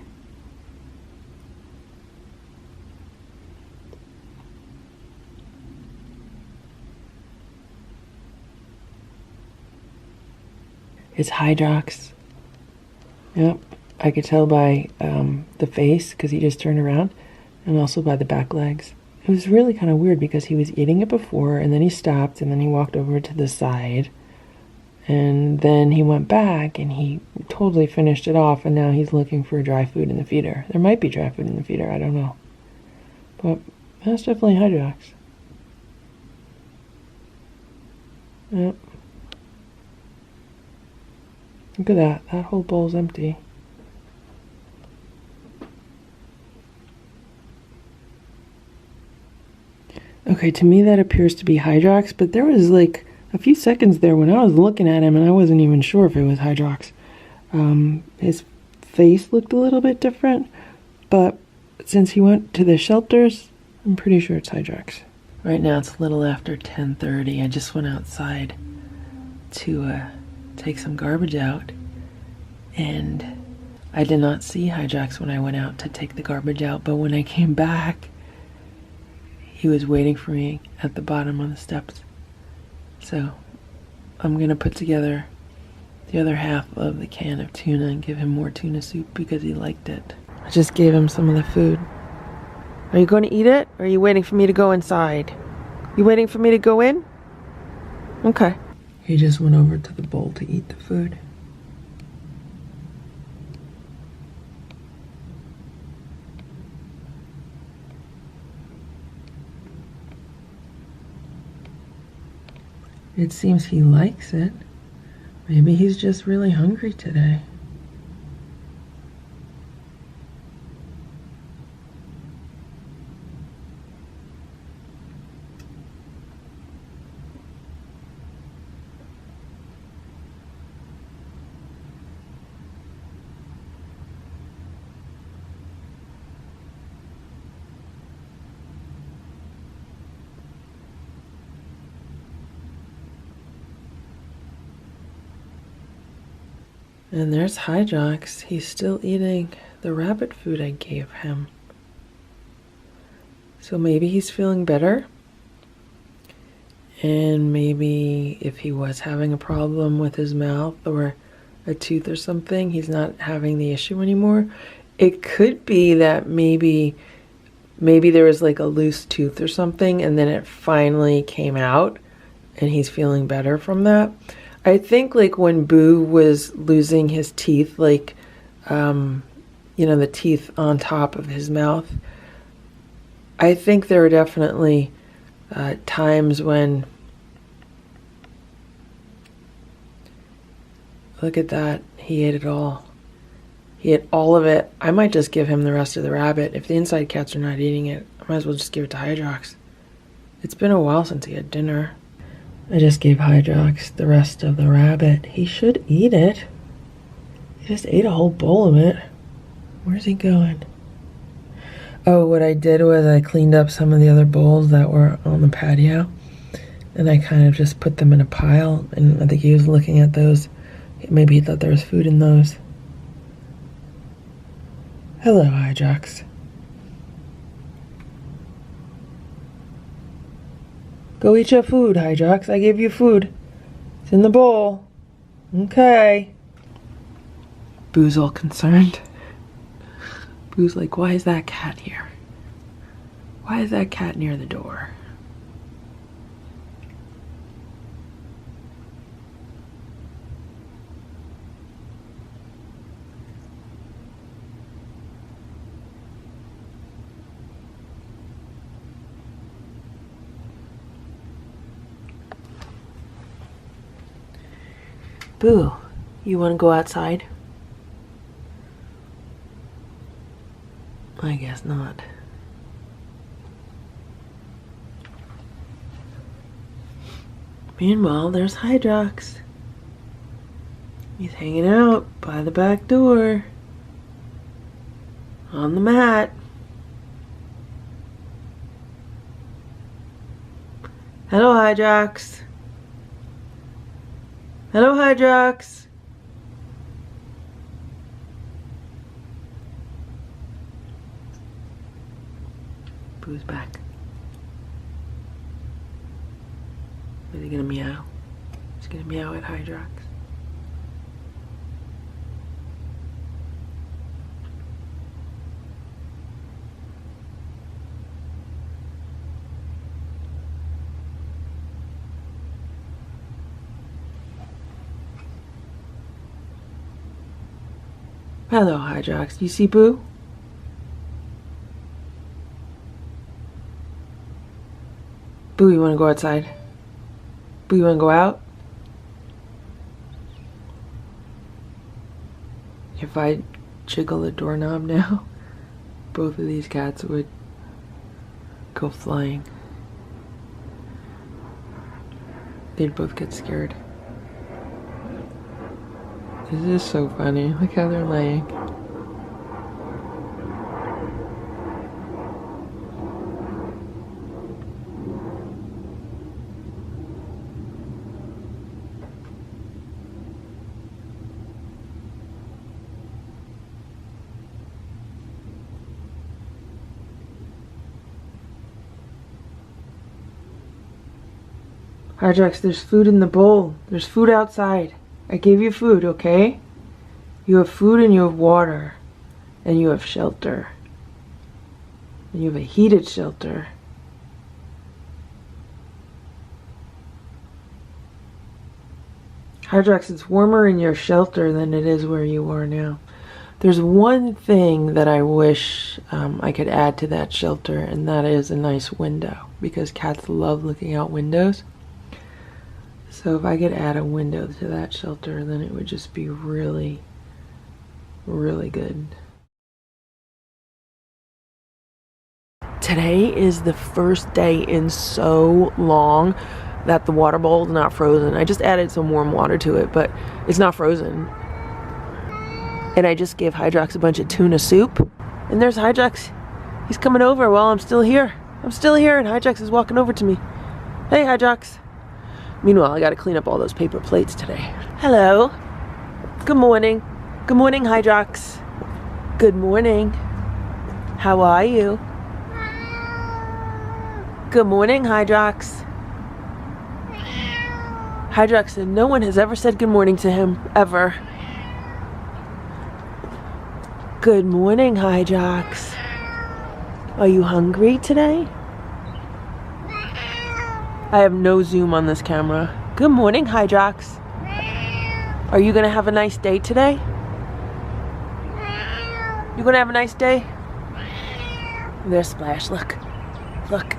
B: It's Hydrox. Yep, I could tell by the face because he just turned around, and also by the back legs. It was really kind of weird because he was eating it before, and then he stopped, and then he walked over to the side, and then he went back, and he totally finished it off, and now he's looking for dry food in the feeder. There might be dry food in the feeder, I don't know. But that's definitely Hydrox. Yep. Look at that. That whole bowl's empty. Okay, to me that appears to be Hydrox, but there was like a few seconds there when I was looking at him and I wasn't even sure if it was Hydrox. His face looked a little bit different, but since he went to the shelters, I'm pretty sure it's Hydrox. Right now it's a little after 10:30. I just went outside to take some garbage out, and I did not see Hydrox when I went out to take the garbage out, but when I came back, he was waiting for me at the bottom of the steps. So I'm gonna put together the other half of the can of tuna and give him more tuna soup because he liked it. I just gave him some of the food. Are you going to eat it, or are you waiting for me to go inside? You waiting for me to go in? Okay. He just went over to the bowl to eat the food. It seems he likes it. Maybe he's just really hungry today. And there's Hydrox. He's still eating the rabbit food I gave him. So maybe he's feeling better. And maybe if he was having a problem with his mouth or a tooth or something, he's not having the issue anymore. It could be that maybe there was like a loose tooth or something, and then it finally came out and he's feeling better from that. I think like when Boo was losing his teeth, like, the teeth on top of his mouth, I think there were definitely times when, look at that, he ate it all. He ate all of it. I might just give him the rest of the rabbit. If the inside cats are not eating it, I might as well just give it to Hydrox. It's been a while since he had dinner. I just gave Hydrox the rest of the rabbit. He should eat it. He just ate a whole bowl of it. Where's he going? Oh, what I did was I cleaned up some of the other bowls that were on the patio, and I kind of just put them in a pile, and I think he was looking at those. Maybe he thought there was food in those. Hello, Hydrox. Go eat your food, Hydrox. I gave you food. It's in the bowl. Okay. Boo's all concerned. Boo's like, why is that cat here? Why is that cat near the door? Boo, you want to go outside? I guess not. Meanwhile, there's Hydrox. He's hanging out by the back door. On the mat. Hello, Hydrox. Hello, Hydrox. Boo's back. Is he gonna meow? He's gonna meow at Hydrox. Hello, Hydrox. Do you see Boo? Boo, you want to go outside? Boo, you want to go out? If I jiggle the doorknob now, both of these cats would go flying. They'd both get scared. This is so funny. Look how they're laying. Hydrox, there's food in the bowl. There's food outside. I gave you food, okay? You have food and you have water. And you have shelter. And you have a heated shelter. Hydrox, it's warmer in your shelter than it is where you are now. There's one thing that I wish I could add to that shelter, and that is a nice window. Because cats love looking out windows. So if I could add a window to that shelter, then it would just be really, really good. Today is the first day in so long that the water bowl is not frozen. I just added some warm water to it, but it's not frozen. And I just gave Hydrox a bunch of tuna soup. And there's Hydrox. He's coming over while I'm still here. I'm still here, and Hydrox is walking over to me. Hey, Hydrox. Meanwhile, I gotta clean up all those paper plates today. Hello. Good morning. Good morning, Hydrox. Good morning. How are you? Good morning, Hydrox. Hydrox said no one has ever said good morning to him, ever. Good morning, Hydrox. Are you hungry today? I have no zoom on this camera. Good morning, Hydrox. Are you gonna have a nice day today? You gonna have a nice day? There's Splash, look. Look.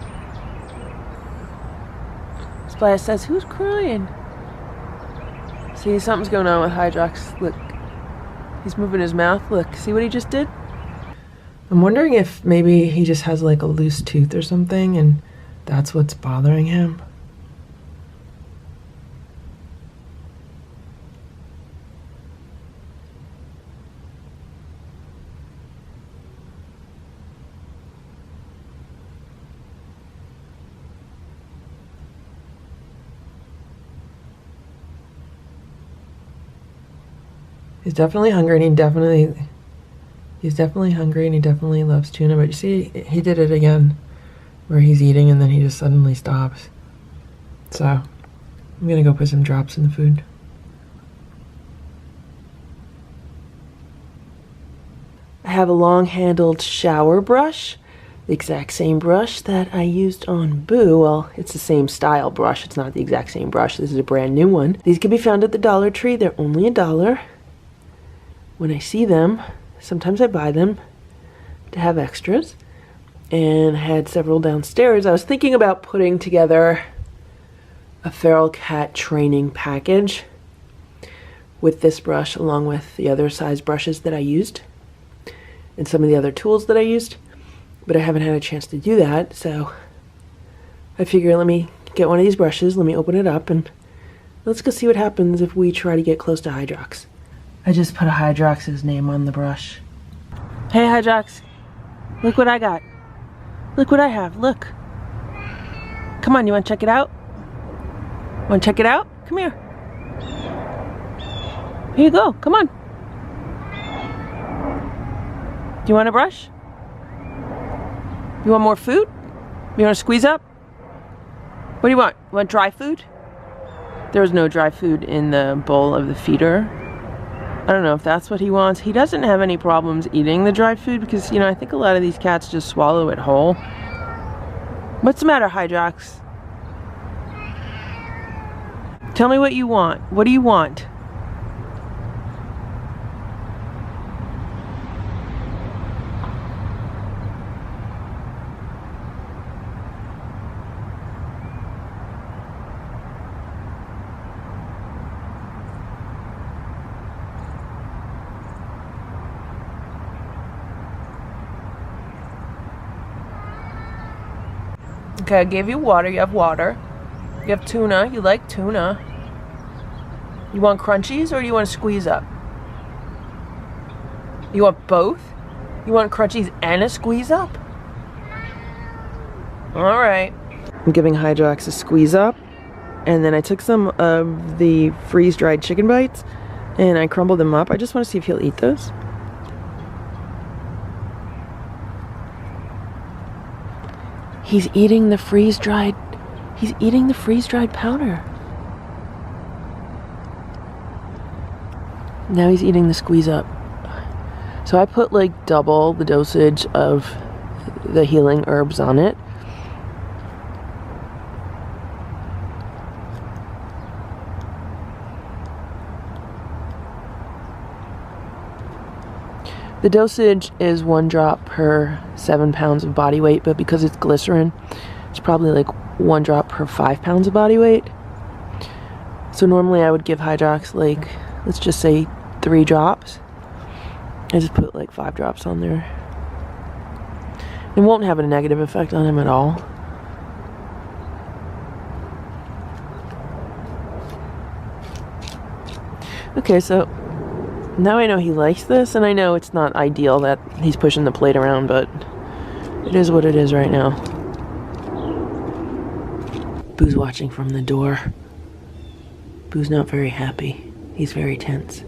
B: Splash says, who's crying? See, something's going on with Hydrox. Look. He's moving his mouth. Look, see what he just did? I'm wondering if maybe he just has like a loose tooth or something and that's what's bothering him. He's definitely hungry, and he's definitely hungry, and he definitely loves tuna. But you see, he did it again, where he's eating and then he just suddenly stops. So I'm gonna go put some drops in the food. I have a long-handled shower brush, the exact same brush that I used on Boo. Well, it's the same style brush. It's not the exact same brush. This is a brand new one. These can be found at the Dollar Tree. They're only $1. When I see them, sometimes I buy them to have extras, and I had several downstairs. I was thinking about putting together a feral cat training package with this brush along with the other size brushes that I used and some of the other tools that I used, but I haven't had a chance to do that, so I figure let me get one of these brushes, let me open it up, and let's go see what happens if we try to get close to Hydrox. I just put a Hydrox's name on the brush. Hey, Hydrox, look what I got. Look what I have, look. Come on, you want to check it out? Want to check it out? Come here. Here you go, come on. Do you want a brush? You want more food? You want to squeeze up? What do you want? You want dry food? There was no dry food in the bowl of the feeder. I don't know if that's what he wants. He doesn't have any problems eating the dry food because, you know, I think a lot of these cats just swallow it whole. What's the matter, Hydrox? Tell me what you want. What do you want? Okay, I gave you water. You have water. You have tuna. You like tuna. You want crunchies or do you want to squeeze up? You want both? You want crunchies and a squeeze up? Alright. I'm giving Hydrox a squeeze up. And then I took some of the freeze-dried chicken bites and I crumbled them up. I just want to see if he'll eat those. He's eating the freeze-dried powder. Now he's eating the squeeze up. So I put like double the dosage of the healing herbs on it. The dosage is 1 drop per 7 pounds of body weight, but because it's glycerin, it's probably like 1 drop per 5 pounds of body weight. So normally I would give Hydrox like, let's just say 3 drops. I just put like 5 drops on there. It won't have a negative effect on him at all. Okay, so now I know he likes this, and I know it's not ideal that he's pushing the plate around, but it is what it is right now. Boo's watching from the door. Boo's not very happy. He's very tense.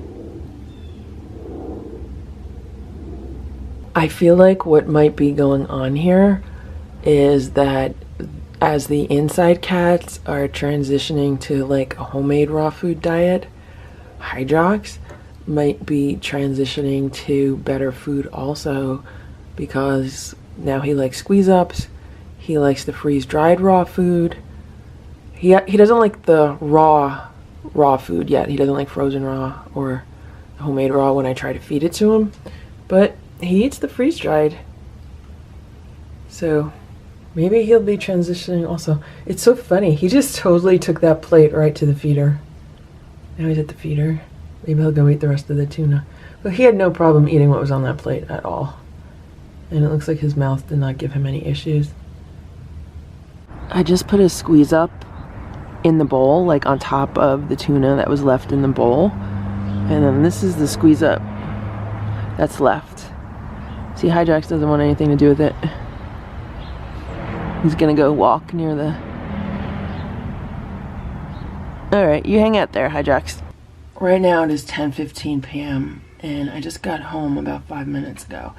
B: I feel like what might be going on here is that as the inside cats are transitioning to like a homemade raw food diet, Hydrox might be transitioning to better food also, because now he likes squeeze ups, he likes the freeze-dried raw food. He doesn't like the raw food yet. He doesn't like frozen raw or homemade raw when I try to feed it to him, but he eats the freeze-dried. So maybe he'll be transitioning also. It's so funny, he just totally took that plate right to the feeder. Now he's at the feeder. Maybe he'll go eat the rest of the tuna. But he had no problem eating what was on that plate at all. And it looks like his mouth did not give him any issues. I just put a squeeze up in the bowl, like on top of the tuna that was left in the bowl. And then this is the squeeze up that's left. See, Hydrox doesn't want anything to do with it. He's gonna go walk near the... Alright, you hang out there, Hydrox. Right now it is 10:15 p.m. and I just got home about 5 minutes ago.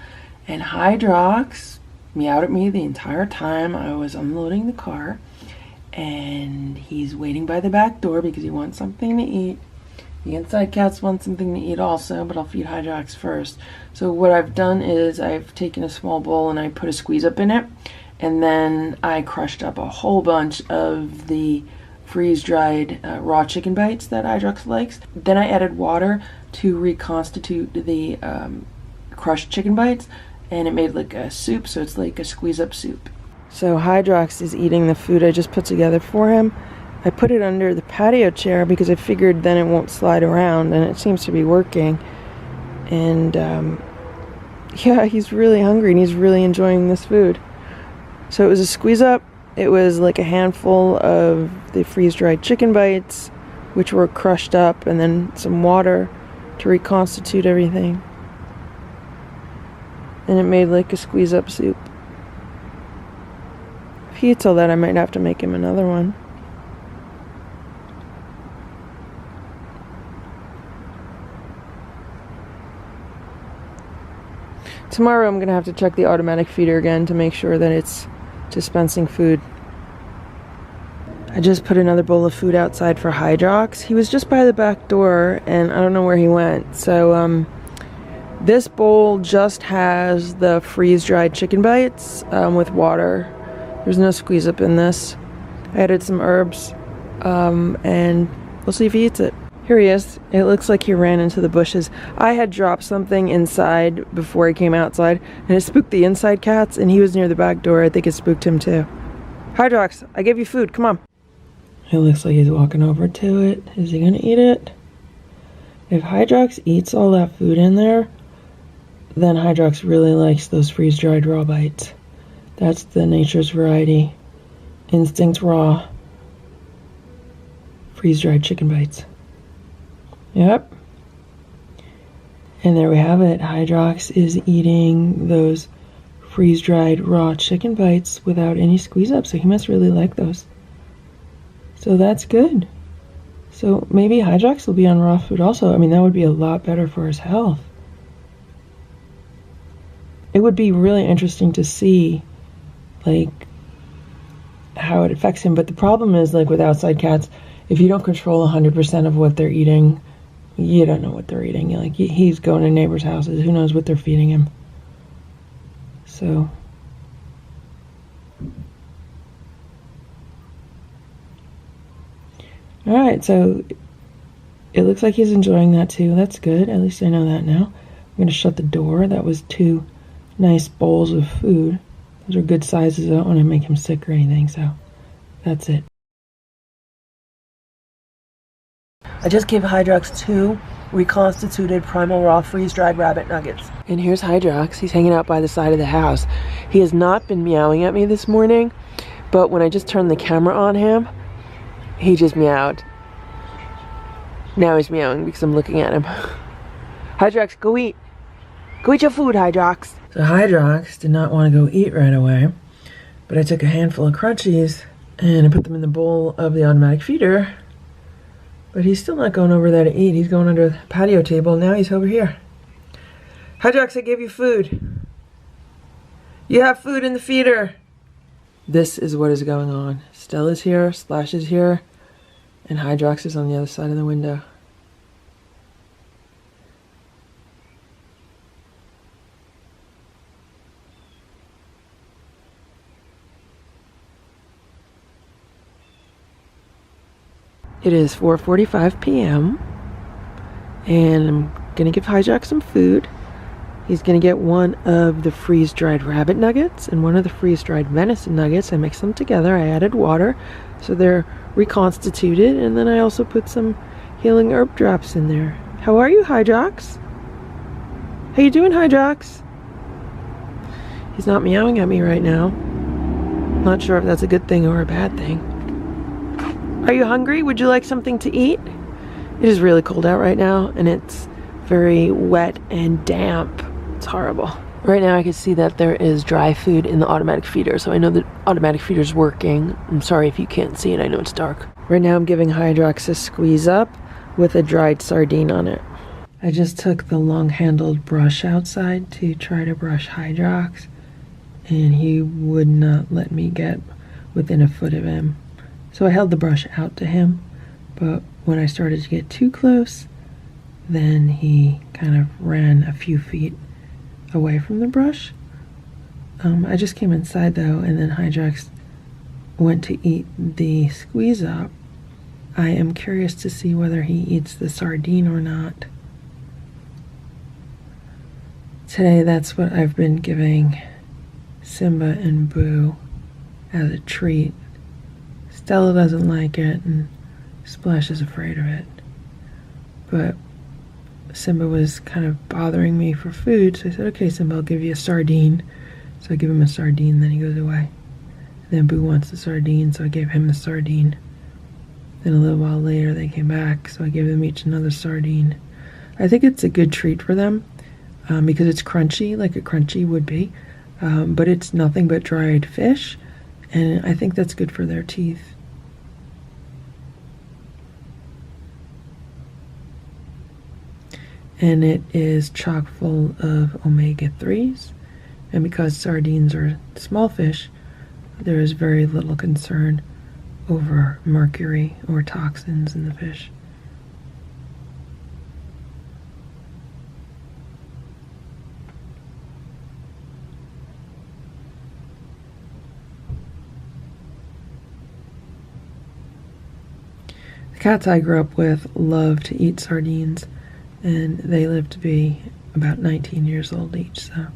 B: And Hydrox meowed at me the entire time I was unloading the car. And he's waiting by the back door because he wants something to eat. The inside cats want something to eat also, but I'll feed Hydrox first. So what I've done is I've taken a small bowl and I put a squeeze up in it. And then I crushed up a whole bunch of the freeze-dried raw chicken bites that Hydrox likes. Then I added water to reconstitute the crushed chicken bites, and it made like a soup, so it's like a squeeze-up soup. So Hydrox is eating the food I just put together for him. I put it under the patio chair because I figured then it won't slide around, and it seems to be working. And yeah, he's really hungry and he's really enjoying this food. So it was a squeeze-up. It was like a handful of the freeze-dried chicken bites, which were crushed up, and then some water to reconstitute everything. And it made like a squeeze-up soup. If he eats all that, I might have to make him another one. Tomorrow I'm going to have to check the automatic feeder again to make sure that it's dispensing food. I just put another bowl of food outside for Hydrox. He was just by the back door and I don't know where he went. So this bowl just has the freeze-dried chicken bites with water. There's no squeeze up in this. I added some herbs and we'll see if he eats it. Here he is. It looks like he ran into the bushes. I had dropped something inside before he came outside, and it spooked the inside cats, and he was near the back door. I think it spooked him too. Hydrox, I gave you food. Come on. It looks like he's walking over to it. Is he gonna eat it? If Hydrox eats all that food in there, then Hydrox really likes those freeze-dried raw bites. That's the Nature's Variety Instinct raw freeze-dried chicken bites. Yep. And there we have it. Hydrox is eating those freeze-dried raw chicken bites without any squeeze up, so he must really like those. So that's good. So maybe Hydrox will be on raw food also. I mean, that would be a lot better for his health. It would be really interesting to see, like, how it affects him. But the problem is, like, with outside cats, if you don't control 100% of what they're eating, you don't know what they're eating. Like, he's going to neighbors' houses. Who knows what they're feeding him? So, all right. So it looks like he's enjoying that too. That's good. At least I know that now. I'm going to shut the door. That was 2 nice bowls of food. Those are good sizes. I don't want to make him sick or anything. So that's it. I just gave Hydrox 2 reconstituted primal raw freeze-dried rabbit nuggets. And here's Hydrox. He's hanging out by the side of the house. He has not been meowing at me this morning, but when I just turned the camera on him, he just meowed. Now he's meowing because I'm looking at him. Hydrox, go eat. Go eat your food, Hydrox. So Hydrox did not want to go eat right away, but I took a handful of crunchies and I put them in the bowl of the automatic feeder. But he's still not going over there to eat. He's going under the patio table. Now he's over here. Hydrox, I gave you food. You have food in the feeder. This is what is going on. Stella's here, Splash is here, and Hydrox is on the other side of the window. It is 4:45 p.m. and I'm gonna give Hydrox some food. He's gonna get one of the freeze-dried rabbit nuggets and one of the freeze-dried venison nuggets. I mixed them together. I added water so they're reconstituted, and then I also put some healing herb drops in there. How are you, Hydrox? How you doing, Hydrox? He's not meowing at me right now. Not sure if that's a good thing or a bad thing. Are you hungry? Would you like something to eat? It is really cold out right now, and it's very wet and damp. It's horrible. Right now I can see that there is dry food in the automatic feeder, so I know the automatic feeder is working. I'm sorry if you can't see it. I know it's dark. Right now I'm giving Hydrox a squeeze up with a dried sardine on it. I just took the long-handled brush outside to try to brush Hydrox, and he would not let me get within a foot of him. So I held the brush out to him, but when I started to get too close, then he kind of ran a few feet away from the brush. I just came inside though, and then Hydrox went to eat the squeeze up. I am curious to see whether he eats the sardine or not. Today, that's what I've been giving Simba and Boo as a treat. Stella doesn't like it, and Splash is afraid of it. But Simba was kind of bothering me for food, so I said, okay, Simba, I'll give you a sardine. So I give him a sardine, then he goes away. And then Boo wants the sardine, so I gave him the sardine. Then a little while later, they came back, so I gave them each another sardine. I think it's a good treat for them because it's crunchy, like a crunchy would be, but it's nothing but dried fish, and I think that's good for their teeth. And it is chock full of omega-3s, and because sardines are small fish, there is very little concern over mercury or toxins in the fish. The cats I grew up with love to eat sardines, and they live to be about 19 years old each, so.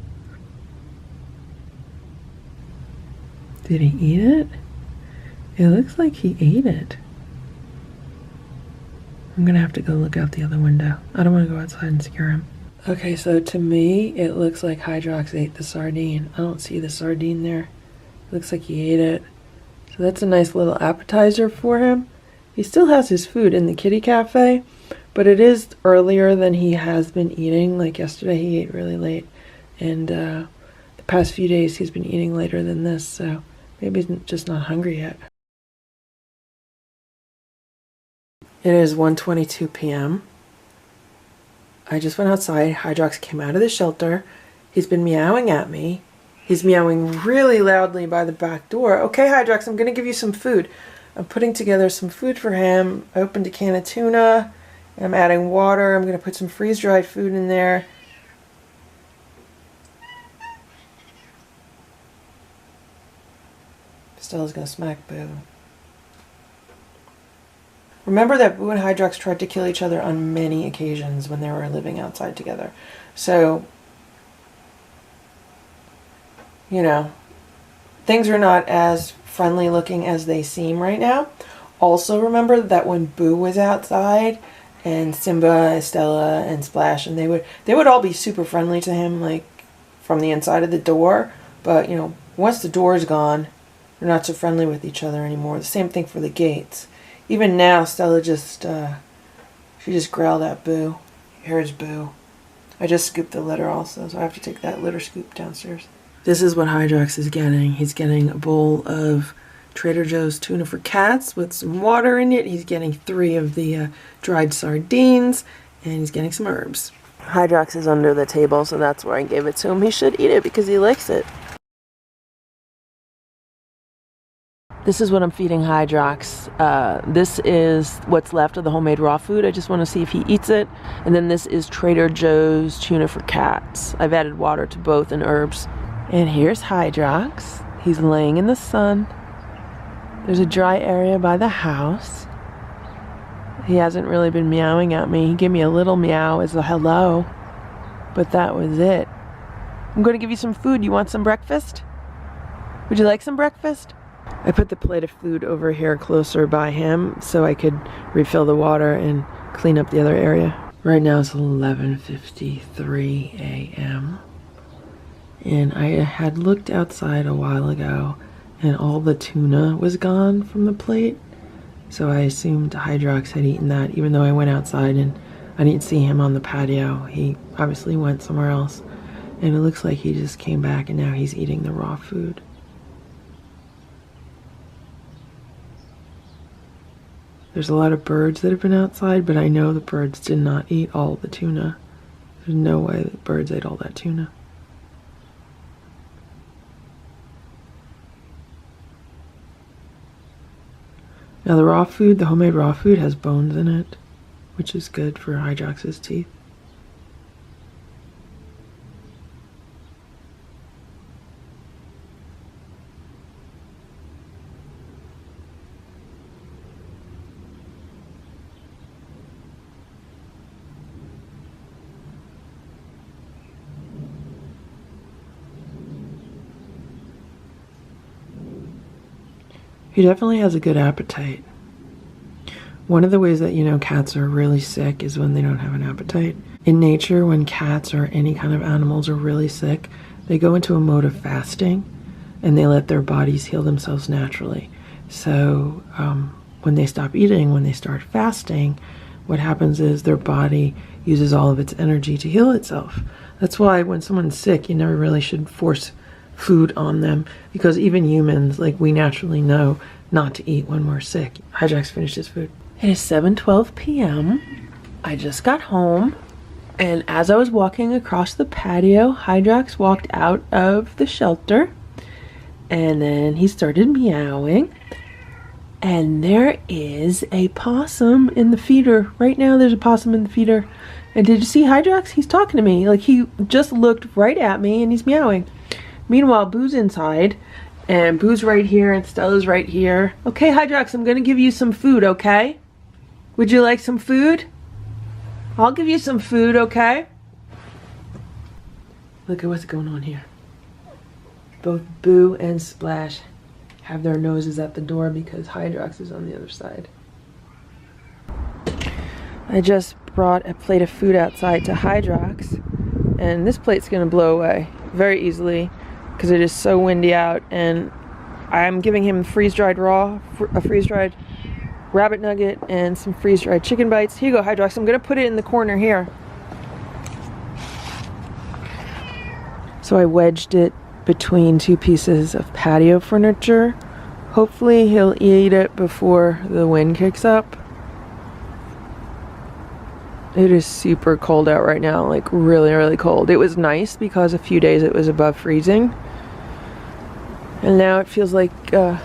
B: Did he eat it? It looks like he ate it. I'm gonna have to go look out the other window. I don't want to go outside and scare him. Okay, so to me, it looks like Hydrox ate the sardine. I don't see the sardine there. Looks like he ate it. So that's a nice little appetizer for him. He still has his food in the kitty cafe, but it is earlier than he has been eating. Like yesterday he ate really late, and the past few days he's been eating later than this, so maybe he's just not hungry yet. It is 1:22 p.m. I just went outside. Hydrox came out of the shelter. He's been meowing at me. He's meowing really loudly by the back door. Okay, Hydrox, I'm going to give you some food. I'm putting together some food for him. I opened a can of tuna. I'm adding water. I'm going to put some freeze-dried food in there. Stella's going to smack Boo. Remember that Boo and Hydrox tried to kill each other on many occasions when they were living outside together. So, you know, things are not as friendly looking as they seem right now. Also remember that when Boo was outside and Simba, Stella, and Splash, and they would all be super friendly to him, like from the inside of the door. But, you know, once the door's gone, they're not so friendly with each other anymore. The same thing for the gates. Even now, Stella just, she just growled at Boo. Here's Boo. I just scooped the litter also, so I have to take that litter scoop downstairs. This is what Hydrox is getting. He's getting a bowl of Trader Joe's tuna for cats with some water in it. He's getting 3 of the dried sardines, and he's getting some herbs. Hydrox is under the table, so that's where I gave it to him. He should eat it because he likes it. This is what I'm feeding Hydrox. This is what's left of the homemade raw food. I just want to see if he eats it. And then this is Trader Joe's tuna for cats. I've added water to both and herbs. And here's Hydrox. He's laying in the sun. There's a dry area by the house. He hasn't really been meowing at me. He gave me a little meow as a hello, but that was it. I'm going to give you some food. You want some breakfast? Would you like some breakfast? I put the plate of food over here closer by him so I could refill the water and clean up the other area. Right now it's 11:53 a.m. and I had looked outside a while ago and all the tuna was gone from the plate, so I assumed Hydrox had eaten that, even though I went outside and I didn't see him on the patio. He obviously went somewhere else, and it looks like he just came back and now he's eating the raw food. There's a lot of birds that have been outside, but I know the birds did not eat all the tuna. There's no way the birds ate all that tuna. Now the raw food, the homemade raw food, has bones in it, which is good for Hydrox's teeth. He definitely has a good appetite. One of the ways that you know cats are really sick is when they don't have an appetite. In nature, when cats or any kind of animals are really sick, they go into a mode of fasting and they let their bodies heal themselves naturally. So when they stop eating, when they start fasting, what happens is their body uses all of its energy to heal itself. That's why when someone's sick, you never really should force food on them, because even humans, like, we naturally know not to eat when we're sick. Hydrox finished his food. It is 7:12 p.m. I just got home, and as I was walking across the patio, Hydrox walked out of the shelter, and then he started meowing, and there is a possum in the feeder. Right now there's a possum in the feeder. And did you see Hydrox? He's talking to me. Like, he just looked right at me and he's meowing. Meanwhile, Boo's inside, and Boo's right here, and Stella's right here. Okay, Hydrox, I'm gonna give you some food, okay? Would you like some food? I'll give you some food, okay? Look at what's going on here. Both Boo and Splash have their noses at the door because Hydrox is on the other side. I just brought a plate of food outside to Hydrox, and this plate's gonna blow away very easily because it is so windy out, and I'm giving him a freeze-dried rabbit nugget and some freeze-dried chicken bites. Here you go, Hydrox. I'm gonna put it in the corner here. So I wedged it between two pieces of patio furniture. Hopefully he'll eat it before the wind kicks up. It is super cold out right now, like really, really cold. It was nice because a few days it was above freezing. And now it feels like the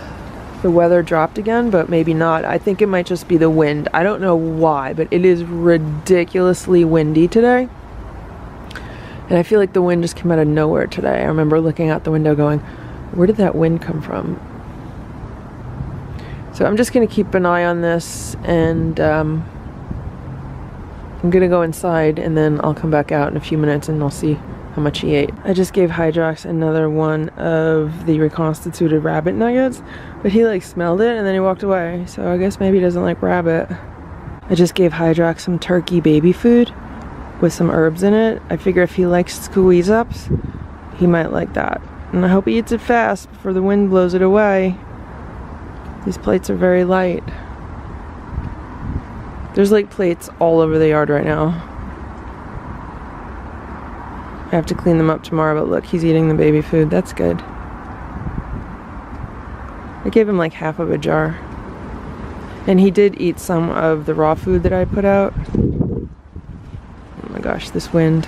B: weather dropped again, but maybe not. I think it might just be the wind. I don't know why, but it is ridiculously windy today. And I feel like the wind just came out of nowhere today. I remember looking out the window going, where did that wind come from? So I'm just gonna keep an eye on this, and I'm gonna go inside and then I'll come back out in a few minutes and I'll see how much he ate. I just gave Hydrox another one of the reconstituted rabbit nuggets, but he like smelled it and then he walked away. So I guess maybe he doesn't like rabbit. I just gave Hydrox some turkey baby food with some herbs in it. I figure if he likes squeeze ups, he might like that. And I hope he eats it fast before the wind blows it away. These plates are very light. There's like plates all over the yard right now. I have to clean them up tomorrow, but look, he's eating the baby food. That's good. I gave him like half of a jar. And he did eat some of the raw food that I put out. Oh my gosh, this wind.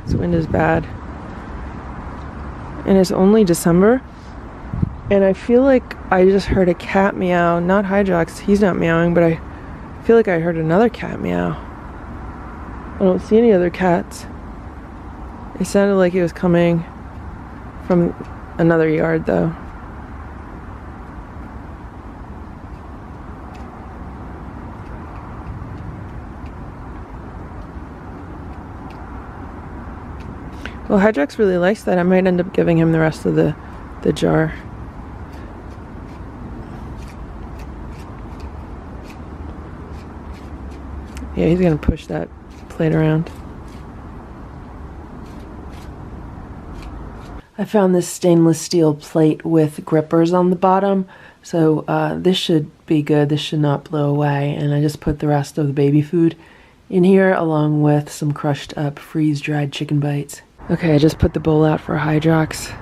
B: This wind is bad. And it's only December. And I feel like I just heard a cat meow. Not Hydrox, he's not meowing, but I feel like I heard another cat meow. I don't see any other cats. It sounded like it was coming from another yard though. Well, Hydrox really likes that. I might end up giving him the rest of the jar. Yeah, he's gonna push that plate around. I found this stainless steel plate with grippers on the bottom, so this should be good. This should not blow away. And I just put the rest of the baby food in here along with some crushed up freeze-dried chicken bites. Okay, I just put the bowl out for Hydrox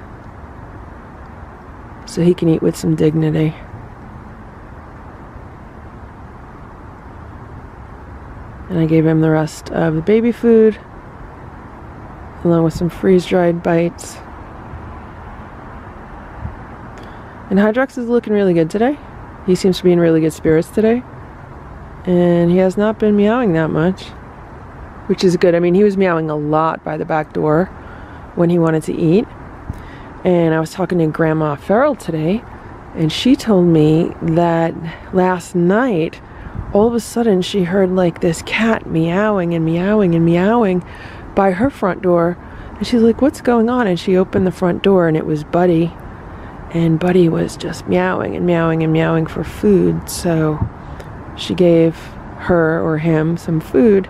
B: so he can eat with some dignity. And I gave him the rest of the baby food along with some freeze-dried bites. And Hydrox is looking really good today. He seems to be in really good spirits today. And he has not been meowing that much, which is good. I mean, he was meowing a lot by the back door when he wanted to eat. And I was talking to Grandma Farrell today, and she told me that last night, all of a sudden she heard like this cat meowing and meowing and meowing by her front door. And she's like, what's going on? And she opened the front door and it was Buddy. And Buddy was just meowing and meowing and meowing for food. So she gave her or him some food,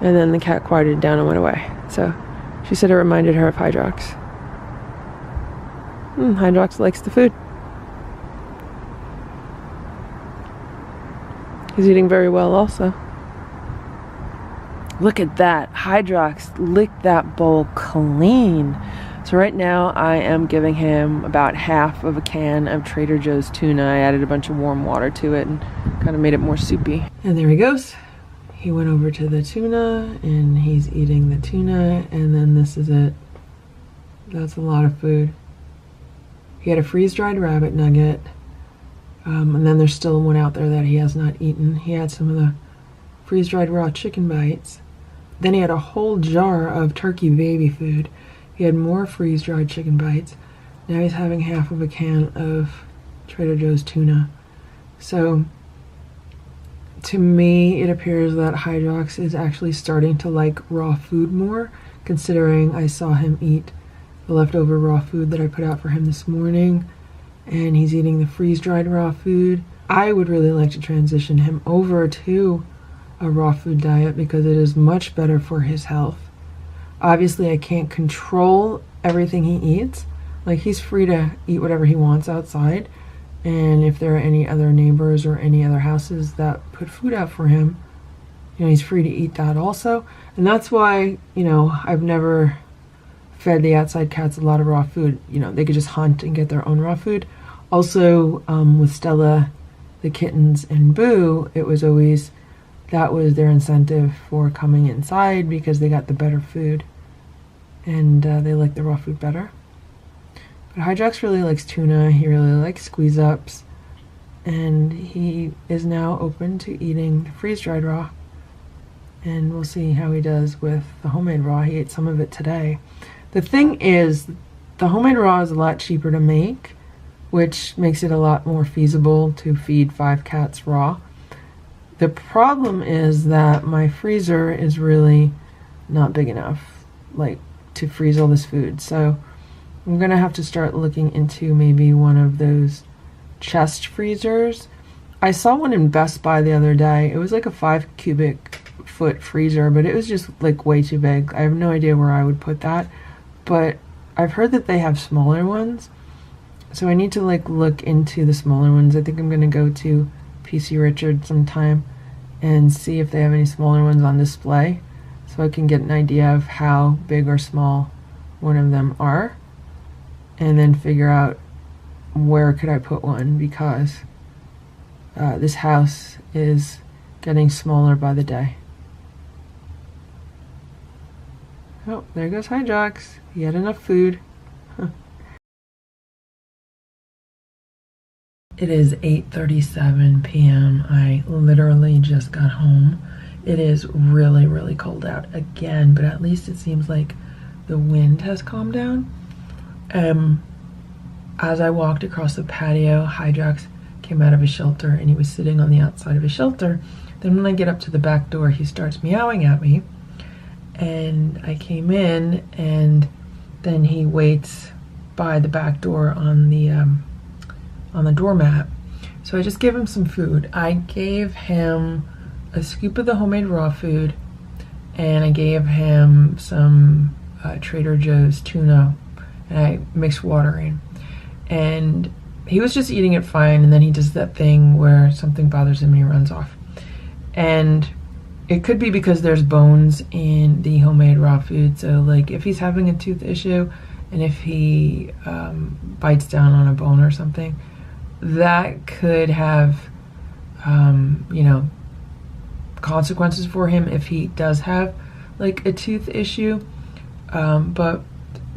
B: and then the cat quieted down and went away. So she said it reminded her of Hydrox. Hydrox likes the food. He's eating very well also. Look at that. Hydrox licked that bowl clean. So right now I am giving him about half of a can of Trader Joe's tuna. I added a bunch of warm water to it and kind of made it more soupy. And there he goes. He went over to the tuna and he's eating the tuna, and then this is it. That's a lot of food. He had a freeze-dried rabbit nugget. And then there's still one out there that he has not eaten. He had some of the freeze-dried raw chicken bites. Then he had a whole jar of turkey baby food. He had more freeze-dried chicken bites. Now he's having half of a can of Trader Joe's tuna. So, to me, it appears that Hydrox is actually starting to like raw food more, considering I saw him eat the leftover raw food that I put out for him this morning. And he's eating the freeze-dried raw food. I would really like to transition him over to a raw food diet because it is much better for his health. Obviously, I can't control everything he eats, Like, he's free to eat whatever he wants outside. And if there are any other neighbors or any other houses that put food out for him, you know, he's free to eat that also. And that's why, you know, I've never fed the outside cats a lot of raw food. You know, they could just hunt and get their own raw food. Also, with Stella, the kittens, and Boo, it was always, that was their incentive for coming inside because they got the better food. And they like the raw food better. But Hydrox really likes tuna. He really likes squeeze-ups. And he is now open to eating the freeze-dried raw. And we'll see how he does with the homemade raw. He ate some of it today. The thing is, the homemade raw is a lot cheaper to make, which makes it a lot more feasible to feed 5 cats raw. The problem is that my freezer is really not big enough, like, to freeze all this food. So I'm gonna have to start looking into maybe one of those chest freezers. I saw one in Best Buy the other day. It was like a 5 cubic foot freezer, but it was just like way too big. I have no idea where I would put that, but I've heard that they have smaller ones, so I need to like look into the smaller ones. I think I'm gonna go to PC Richard sometime and see if they have any smaller ones on display, so I can get an idea of how big or small one of them are, and then figure out where could I put one, because this house is getting smaller by the day. Oh, there goes Hydrox. He had enough food. Huh. It is 8:37 p.m. I literally just got home. It is really, really cold out again, but at least it seems like the wind has calmed down. As I walked across the patio, Hydrox came out of his shelter and he was sitting on the outside of his shelter. Then when I get up to the back door, he starts meowing at me. And I came in, and then he waits by the back door on the doormat. So I just gave him some food. I gave him a scoop of the homemade raw food, and I gave him some Trader Joe's tuna, and I mixed water in. And he was just eating it fine, and then he does that thing where something bothers him and he runs off. And it could be because there's bones in the homemade raw food. So like if he's having a tooth issue and if he bites down on a bone or something, that could have, you know, consequences for him if he does have like a tooth issue. But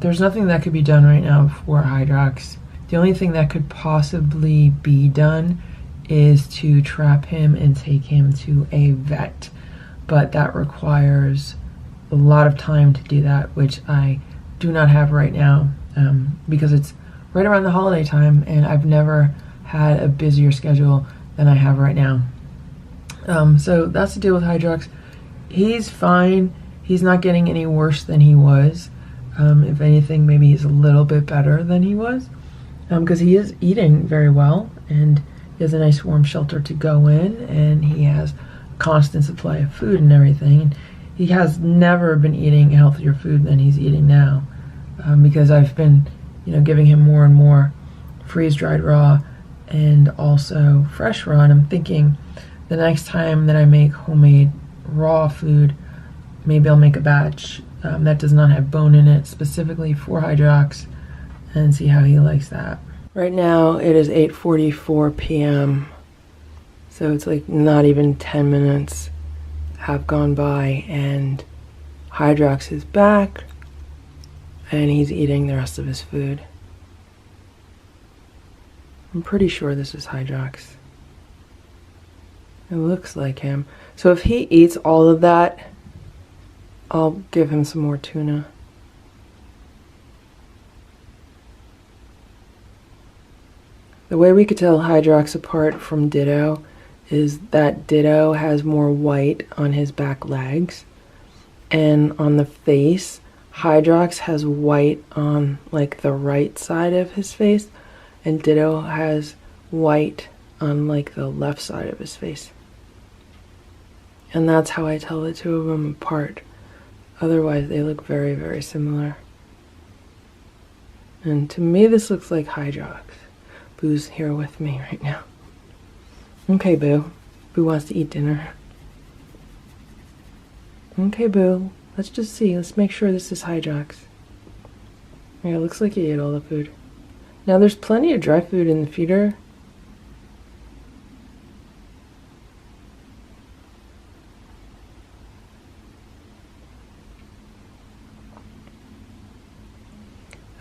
B: there's nothing that could be done right now for Hydrox. The only thing that could possibly be done is to trap him and take him to a vet. But that requires a lot of time to do that, which I do not have right now, because it's right around the holiday time and I've never had a busier schedule than I have right now. So that's the deal with Hydrox. He's fine. He's not getting any worse than he was. If anything, maybe he's a little bit better than he was, because he is eating very well and he has a nice warm shelter to go in, and he has constant supply of food and everything. And he has never been eating healthier food than he's eating now, because I've been, you know, giving him more and more freeze-dried raw and also fresh raw. And I'm thinking the next time that I make homemade raw food, maybe I'll make a batch that does not have bone in it specifically for Hydrox and see how he likes that. Right now it is 8:44 p.m. So it's like not even 10 minutes have gone by and Hydrox is back and he's eating the rest of his food. I'm pretty sure this is Hydrox. It looks like him. So if he eats all of that, I'll give him some more tuna. The way we could tell Hydrox apart from Ditto is that Ditto has more white on his back legs, and on the face, Hydrox has white on like the right side of his face, and Ditto has white on like the left side of his face. And that's how I tell the two of them apart. Otherwise, they look very, very similar. And to me, this looks like Hydrox. Boo's here with me right now. Okay, Boo. Boo wants to eat dinner. Okay, Boo. Let's just see. Let's make sure this is Hydrox. Yeah, it looks like he ate all the food. Now, there's plenty of dry food in the feeder.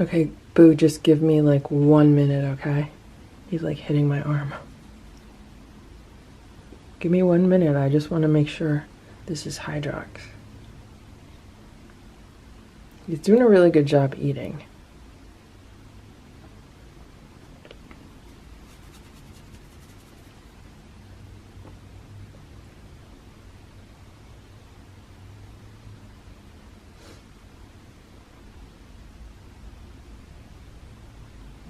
B: Okay, Boo, just give me like 1 minute, okay? He's like hitting my arm. Give me 1 minute. I just want to make sure this is Hydrox. He's doing a really good job eating.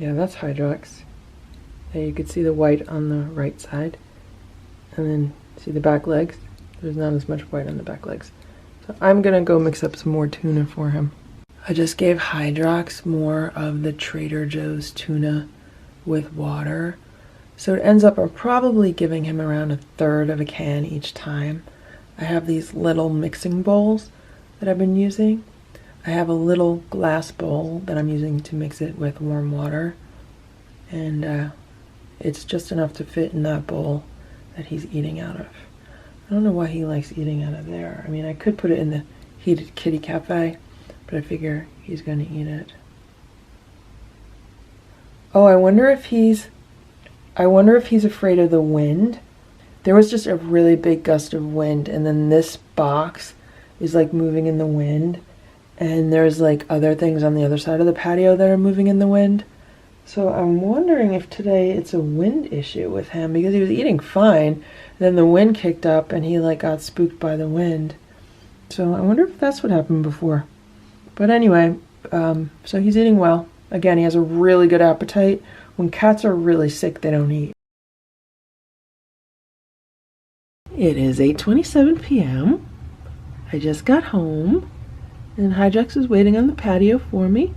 B: Yeah, that's Hydrox. There you could see the white on the right side. And then see the back legs? There's not as much white on the back legs. So I'm gonna go mix up some more tuna for him. I just gave Hydrox more of the Trader Joe's tuna with water. So it ends up I'm probably giving him around 1/3 of a can each time. I have these little mixing bowls that I've been using. I have a little glass bowl that I'm using to mix it with warm water. And it's just enough to fit in that bowl that he's eating out of. I don't know why he likes eating out of there. I mean, I could put it in the heated kitty cafe, but I figure he's going to eat it. Oh, I wonder if he's afraid of the wind. There was just a really big gust of wind, and then this box is like moving in the wind. And there's like other things on the other side of the patio that are moving in the wind. So I'm wondering if today it's a wind issue with him, because he was eating fine. Then the wind kicked up and he like got spooked by the wind. So I wonder if that's what happened before. But anyway, so he's eating well. Again, he has a really good appetite. When cats are really sick, they don't eat. It is 8:27 p.m. I just got home. And Hydrox is waiting on the patio for me.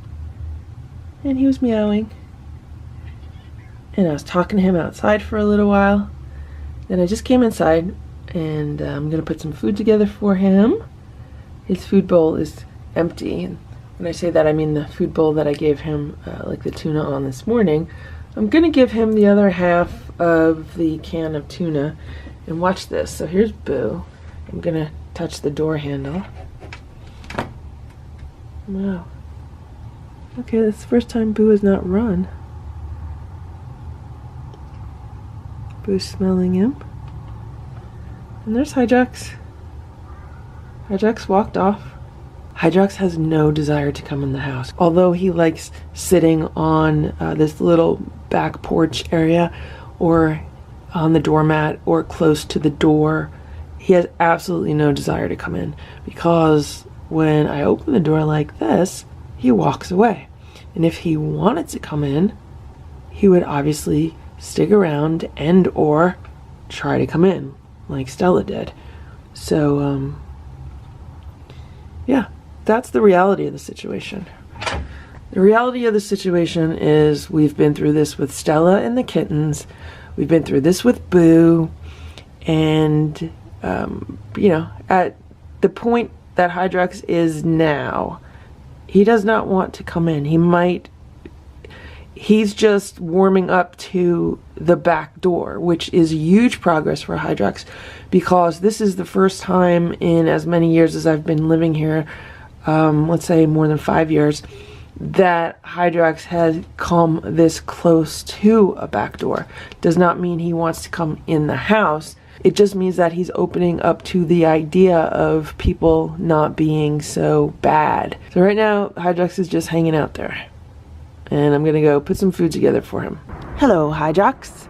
B: And he was meowing. And I was talking to him outside for a little while. Then I just came inside and I'm going to put some food together for him. His food bowl is empty. And when I say that, I mean the food bowl that I gave him, like the tuna on this morning. I'm going to give him the other half of the can of tuna. And watch this. So here's Boo. I'm going to touch the door handle. Wow. Okay, that's the first time Boo has not run. Boo's smelling him. And there's Hydrox. Hydrox walked off. Hydrox has no desire to come in the house. Although he likes sitting on this little back porch area or on the doormat or close to the door, he has absolutely no desire to come in, because when I open the door like this, he walks away. And if he wanted to come in, he would obviously stick around and or try to come in, like Stella did. So, yeah, that's the reality of the situation. The reality of the situation is we've been through this with Stella and the kittens. We've been through this with Boo. And, you know, at the point that Hydrox is now, he does not want to come in. He's just warming up to the back door, which is huge progress for Hydrox, because this is the first time in as many years as I've been living here, let's say more than 5 years, that Hydrox has come this close to a back door. Does not mean he wants to come in the house. It just means that he's opening up to the idea of people not being so bad. So right now, Hydrox is just hanging out there. And I'm gonna go put some food together for him. Hello, Hydrox.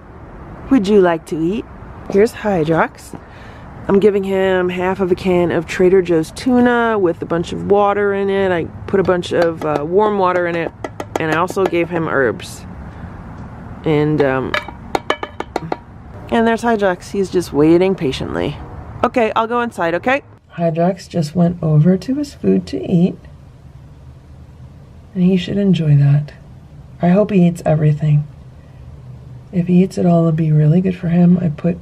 B: Would you like to eat? Here's Hydrox. I'm giving him half of a can of Trader Joe's tuna with a bunch of water in it. I put a bunch of warm water in it. And I also gave him herbs. And there's Hydrox. He's just waiting patiently. Okay, I'll go inside, okay? Hydrox just went over to his food to eat. And he should enjoy that. I hope he eats everything. If he eats it all, it'll be really good for him. I put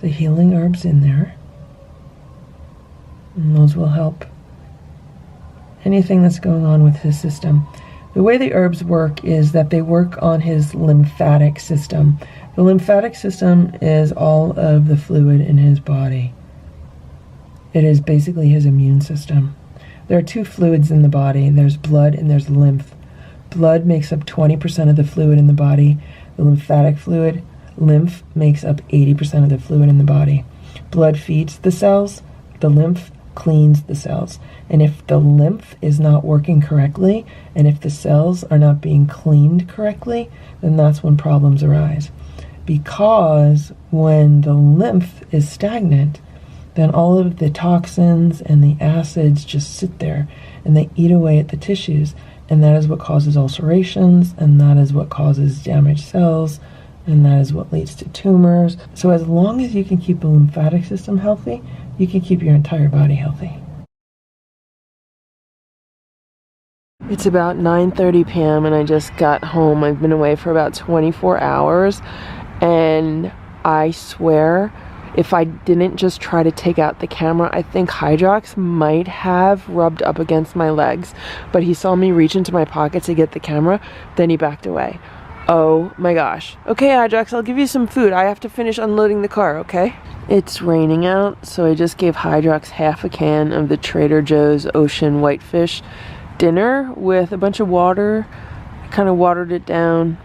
B: the healing herbs in there. And those will help anything that's going on with his system. The way the herbs work is that they work on his lymphatic system. The lymphatic system is all of the fluid in his body. It is basically his immune system. There are two fluids in the body. There's blood and there's lymph. Blood makes up 20% of the fluid in the body. The lymphatic fluid, lymph, makes up 80% of the fluid in the body. Blood feeds the cells. The lymph cleans the cells. And if the lymph is not working correctly, and if the cells are not being cleaned correctly, then that's when problems arise. Because when the lymph is stagnant, then all of the toxins and the acids just sit there and they eat away at the tissues, and that is what causes ulcerations, and that is what causes damaged cells, and that is what leads to tumors. So as long as you can keep the lymphatic system healthy, you can keep your entire body healthy. It's about 9:30 p.m. and I just got home. I've been away for about 24 hours, and I swear if I didn't just try to take out the camera, I think Hydrox might have rubbed up against my legs, but he saw me reach into my pocket to get the camera, then he backed away. Oh my gosh. Okay, Hydrox, I'll give you some food. I have to finish unloading the car, okay? It's raining out, so I just gave Hydrox half a can of the Trader Joe's Ocean Whitefish dinner with a bunch of water. I kind of watered it down,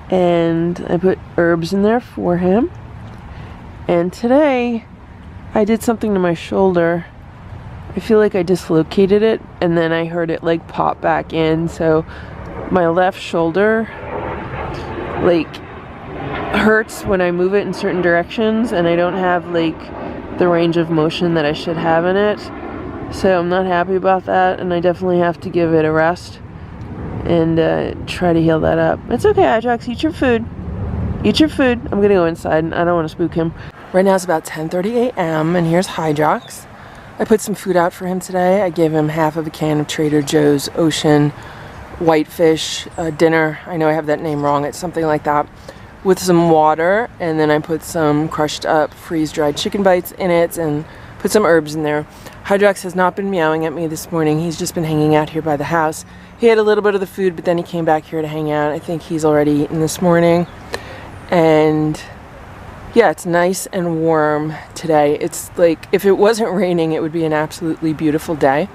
B: and I put herbs in there for him. And today I did something to my shoulder. I feel like I dislocated it, and then I heard it like pop back in. So my left shoulder like hurts when I move it in certain directions, and I don't have like the range of motion that I should have in it. So I'm not happy about that, and I definitely have to give it a rest and try to heal that up. It's okay, Hydrox, eat your food. Eat your food. I'm gonna go inside, and I don't want to spook him. Right now it's about 10:30 a.m. and here's Hydrox. I put some food out for him today. I gave him half of a can of Trader Joe's Ocean Whitefish dinner. I know I have that name wrong. It's something like that. With some water, and then I put some crushed up freeze-dried chicken bites in it and put some herbs in there. Hydrox has not been meowing at me this morning. He's just been hanging out here by the house. He had a little bit of the food, but then he came back here to hang out. I think he's already eaten this morning. And yeah, it's nice and warm today. It's like, if it wasn't raining, it would be an absolutely beautiful day.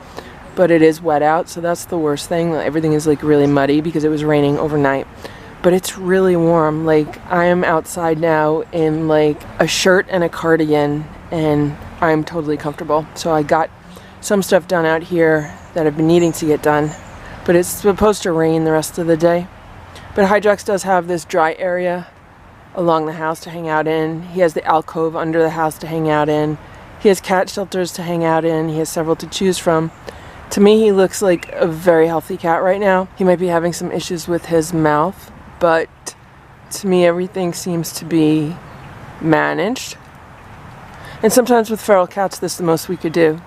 B: But it is wet out, so that's the worst thing. Everything is like really muddy because it was raining overnight. But it's really warm. Like, I am outside now in like a shirt and a cardigan, and I'm totally comfortable. So I got some stuff done out here that I've been needing to get done. But it's supposed to rain the rest of the day. But Hydrox does have this dry area along the house to hang out in. He has the alcove under the house to hang out in. He has cat shelters to hang out in. He has several to choose from. To me, he looks like a very healthy cat right now. He might be having some issues with his mouth, but to me, everything seems to be managed. And sometimes with feral cats, this is the most we could do.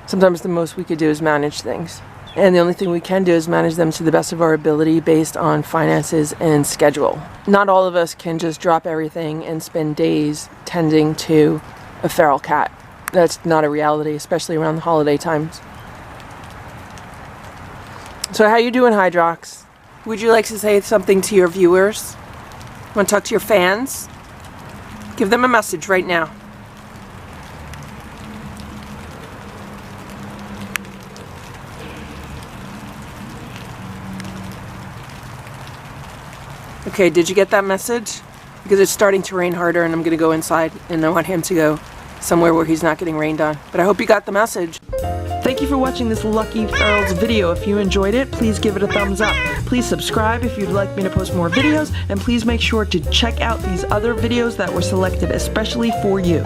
B: Sometimes the most we could do is manage things. And the only thing we can do is manage them to the best of our ability based on finances and schedule. Not all of us can just drop everything and spend days tending to a feral cat. That's not a reality, especially around the holiday times. So how you doing, Hydrox? Would you like to say something to your viewers? Want to talk to your fans? Give them a message right now. Okay, did you get that message? Because it's starting to rain harder and I'm going to go inside, and I want him to go somewhere where he's not getting rained on. But I hope you got the message. Thank you for watching this Lucky Ferals video. If you enjoyed it, please give it a thumbs up. Please subscribe if you'd like me to post more videos, and please make sure to check out these other videos that were selected especially for you.